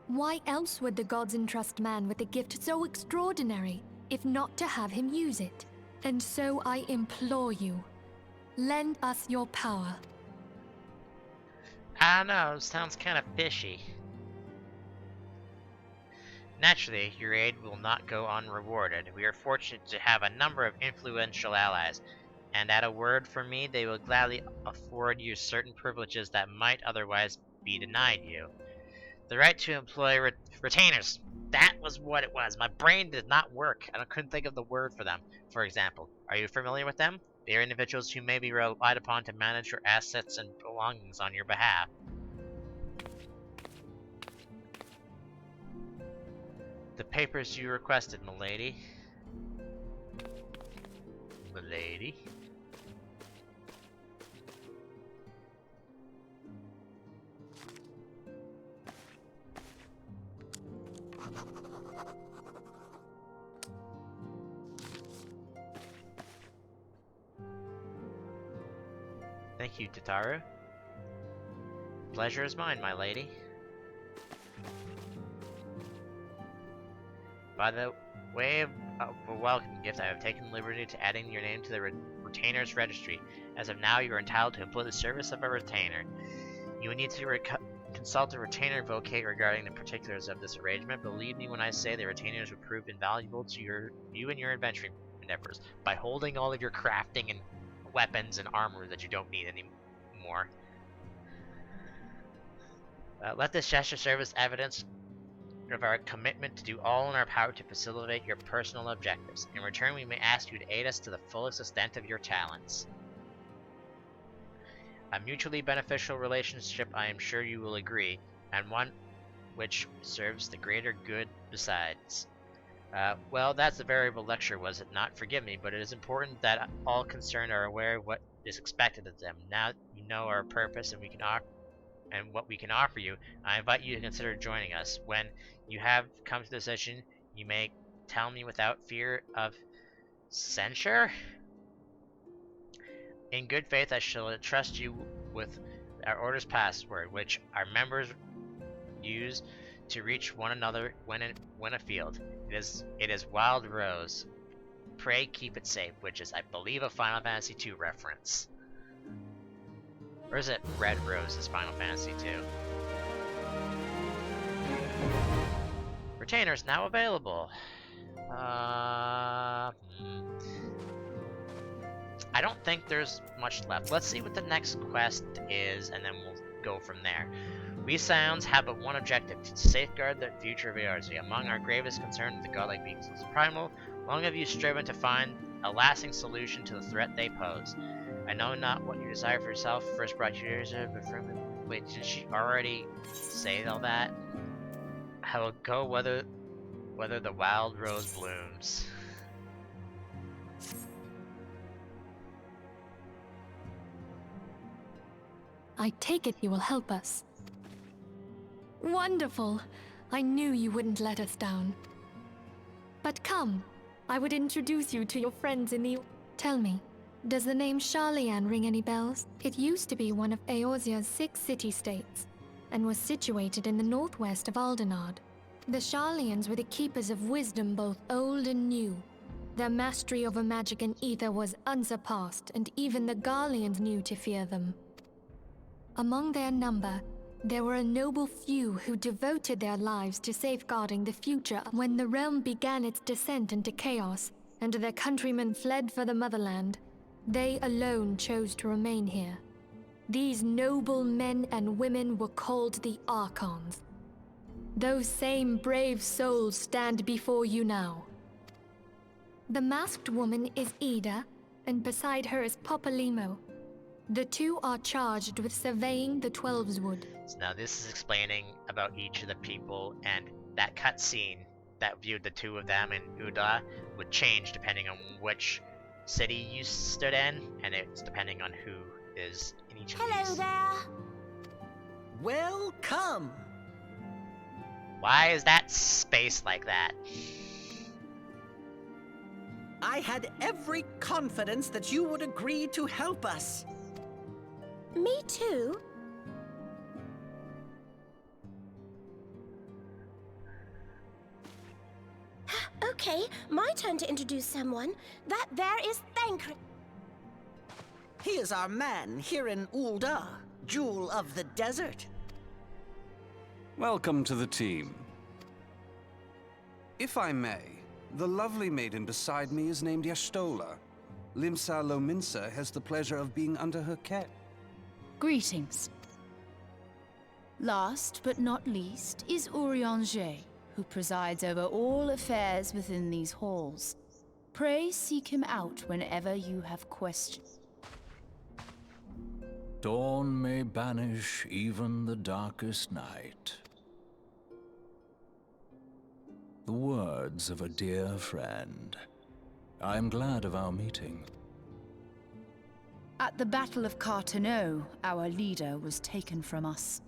Why else would the gods entrust man with a gift so extraordinary, if not to have him use it? And so I implore you, lend us your power. I don't know, sounds kind of fishy. Naturally, your aid will not go unrewarded. We are fortunate to have a number of influential allies, and at a word from me, they will gladly afford you certain privileges that might otherwise be denied you. The right to employ retainers. That was what it was. My brain did not work, and I couldn't think of the word for them. For example, are you familiar with them? They are individuals who may be relied upon to manage your assets and belongings on your behalf. The papers you requested, milady. Milady? Thank you, Tataru. Pleasure is mine, my lady. By the way of a welcome gift, I have taken the liberty to adding your name to the Retainer's Registry. As of now, you are entitled to employ the service of a retainer. You will need to consult a retainer vocate regarding the particulars of this arrangement. Believe me when I say the retainers will prove invaluable to you and your adventuring endeavors by holding all of your crafting and weapons and armor that you don't need anymore. Let this gesture serve as evidence of our commitment to do all in our power to facilitate your personal objectives. In return, we may ask you to aid us to the fullest extent of your talents. A mutually beneficial relationship, I am sure you will agree, and one which serves the greater good besides. Well, that's a variable lecture, was it not? Forgive me, but it is important that all concerned are aware of what is expected of them. Now you know our purpose and what we can offer you, I invite you to consider joining us. When you have come to the decision, you may tell me without fear of censure. In good faith, I shall entrust you with our order's password, which our members use to reach one another when afield. It is Wild Rose. Pray keep it safe, which is, I believe, a Final Fantasy II reference. Or is it Red Rose's Final Fantasy II? Retainers now available. I don't think there's much left. Let's see what the next quest is, and then we'll go from there. We Scions have but one objective, to safeguard the future of Eorzea. Among our gravest concerns are the godlike beings of Primal. Long have you striven to find a lasting solution to the threat they pose. I know not what you desire for yourself, first brought you here, but from... Wait, did she already say all that? I will go whether the wild rose blooms. I take it you will help us. Wonderful! I knew you wouldn't let us down. But come, I would introduce you to your friends in the... Tell me, does the name Sharlayan ring any bells? It used to be one of Eorzea's 6 city-states, and was situated in the northwest of Aldenard. The Sharlayans were the keepers of wisdom both old and new. Their mastery over magic and ether was unsurpassed, and even the Garleans knew to fear them. Among their number, there were a noble few who devoted their lives to safeguarding the future when the realm began its descent into chaos, and their countrymen fled for the motherland. They alone chose to remain here. These noble men and women were called the Archons. Those same brave souls stand before you now. The masked woman is Ida, and beside her is Popolimo. The two are charged with surveying the Twelveswood. So now this is explaining about each of the people, and that cutscene that viewed the two of them in Uda would change depending on which city you stood in, and it's depending on who is in each of Hello these. there. Welcome! Why is that space like that? I had every confidence that you would agree to help us. Me too. Okay, my turn to introduce someone. That there is Thancred. He is our man here in Ul'dah, Jewel of the Desert. Welcome to the team. If I may, the lovely maiden beside me is named Y'shtola. Limsa Lominsa has the pleasure of being under her care. Greetings. Last but not least is Urianger, who presides over all affairs within these halls. Pray seek him out whenever you have questions. Dawn may banish even the darkest night. The words of a dear friend. I am glad of our meeting. At the Battle of Carteneau, our leader was taken from us.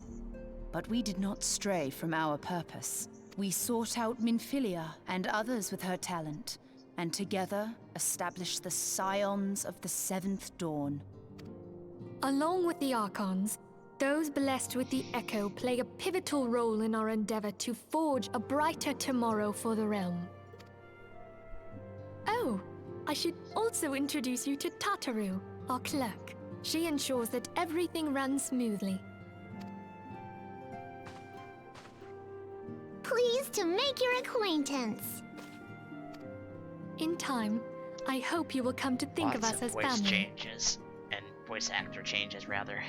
But we did not stray from our purpose. We sought out Minfilia and others with her talent, and together established the Scions of the Seventh Dawn. Along with the Archons, those blessed with the Echo play a pivotal role in our endeavor to forge a brighter tomorrow for the realm. Oh, I should also introduce you to Tataru, our clerk. She ensures that everything runs smoothly. Pleased to make your acquaintance. In time, I hope you will come to think of Lots us as voice family. changes, and voice actor changes, rather.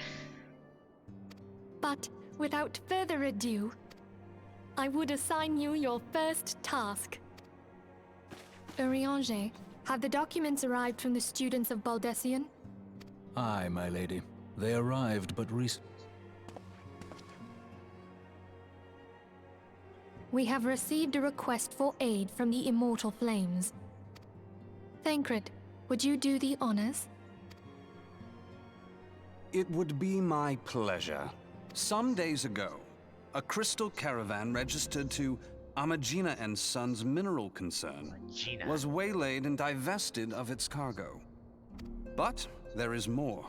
But without further ado, I would assign you your first task. Urianger, have the documents arrived from the students of Baldessian? Aye, my lady. They arrived but recently. We have received a request for aid from the Immortal Flames. Thancred, would you do the honors? It would be my pleasure. Some days ago, a crystal caravan registered to Amagina and Sons mineral concern Gina. was waylaid and divested of its cargo. But there is more.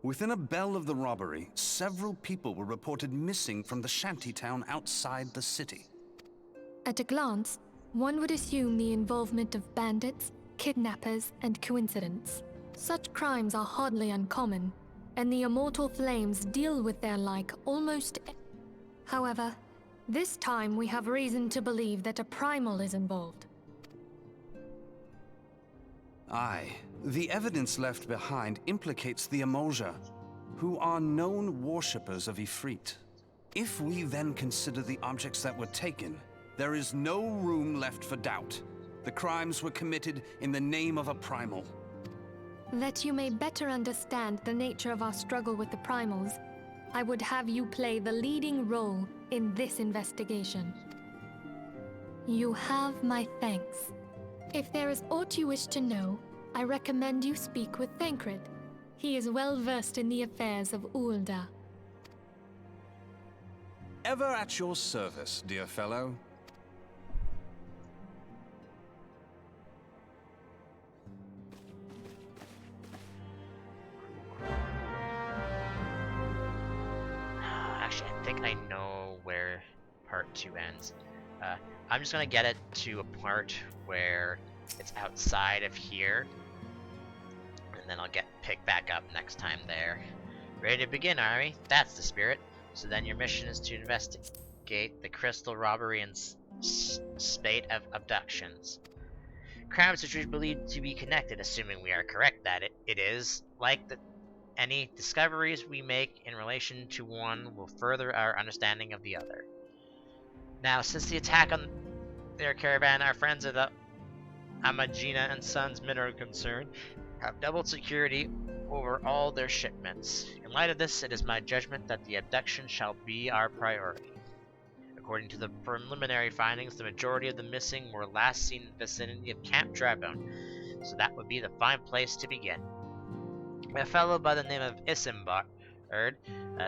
Within a bell of the robbery, several people were reported missing from the shantytown outside the city. At a glance, one would assume the involvement of bandits, kidnappers, and coincidence. Such crimes are hardly uncommon, and the Immortal Flames deal with their like almost. However, this time we have reason to believe that a Primal is involved. Aye, the evidence left behind implicates the Emolja, who are known worshippers of Ifrit. If we then consider the objects that were taken, there is no room left for doubt. The crimes were committed in the name of a Primal. That you may better understand the nature of our struggle with the Primals, I would have you play the leading role in this investigation. You have my thanks. If there is aught you wish to know, I recommend you speak with Thancred. He is well versed in the affairs of Ul'dah. Ever at your service, dear fellow. Actually, I think I know where part 2 ends. I'm just gonna get it to a part where it's outside of here, and then I'll get picked back up next time there. Ready to begin, are we? That's the spirit. So then your mission is to investigate the crystal robbery and spate of abductions. Crimes which we believe to be connected, assuming we are correct that it is. Any discoveries we make in relation to one will further our understanding of the other. Now, since the attack on their caravan, our friends of the Amagina and Sons mineral concern have doubled security over all their shipments. In light of this, it is my judgment that the abduction shall be our priority. According to the preliminary findings, the majority of the missing were last seen in the vicinity of Camp Dragon, so that would be the fine place to begin. A fellow by the name of Isambard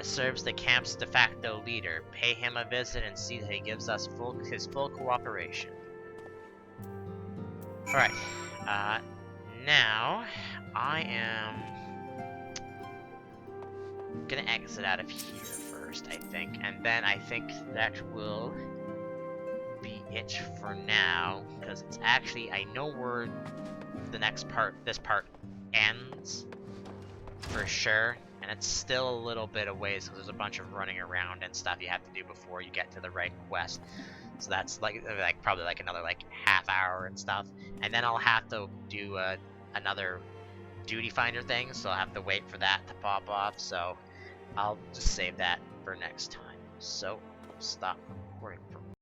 serves the camp's de facto leader. Pay him a visit and see that he gives us his full cooperation. Alright, now I am gonna exit out of here first, I think, and then I think that will be it for now, because it's actually, I know where the next part, this part ends, for sure, and it's still a little bit of ways, because there's a bunch of running around and stuff you have to do before you get to the right quest. So that's like probably like another like half hour and stuff, and then I'll have to do another duty finder thing, so I'll have to wait for that to pop off. So I'll just save that for next time. So stop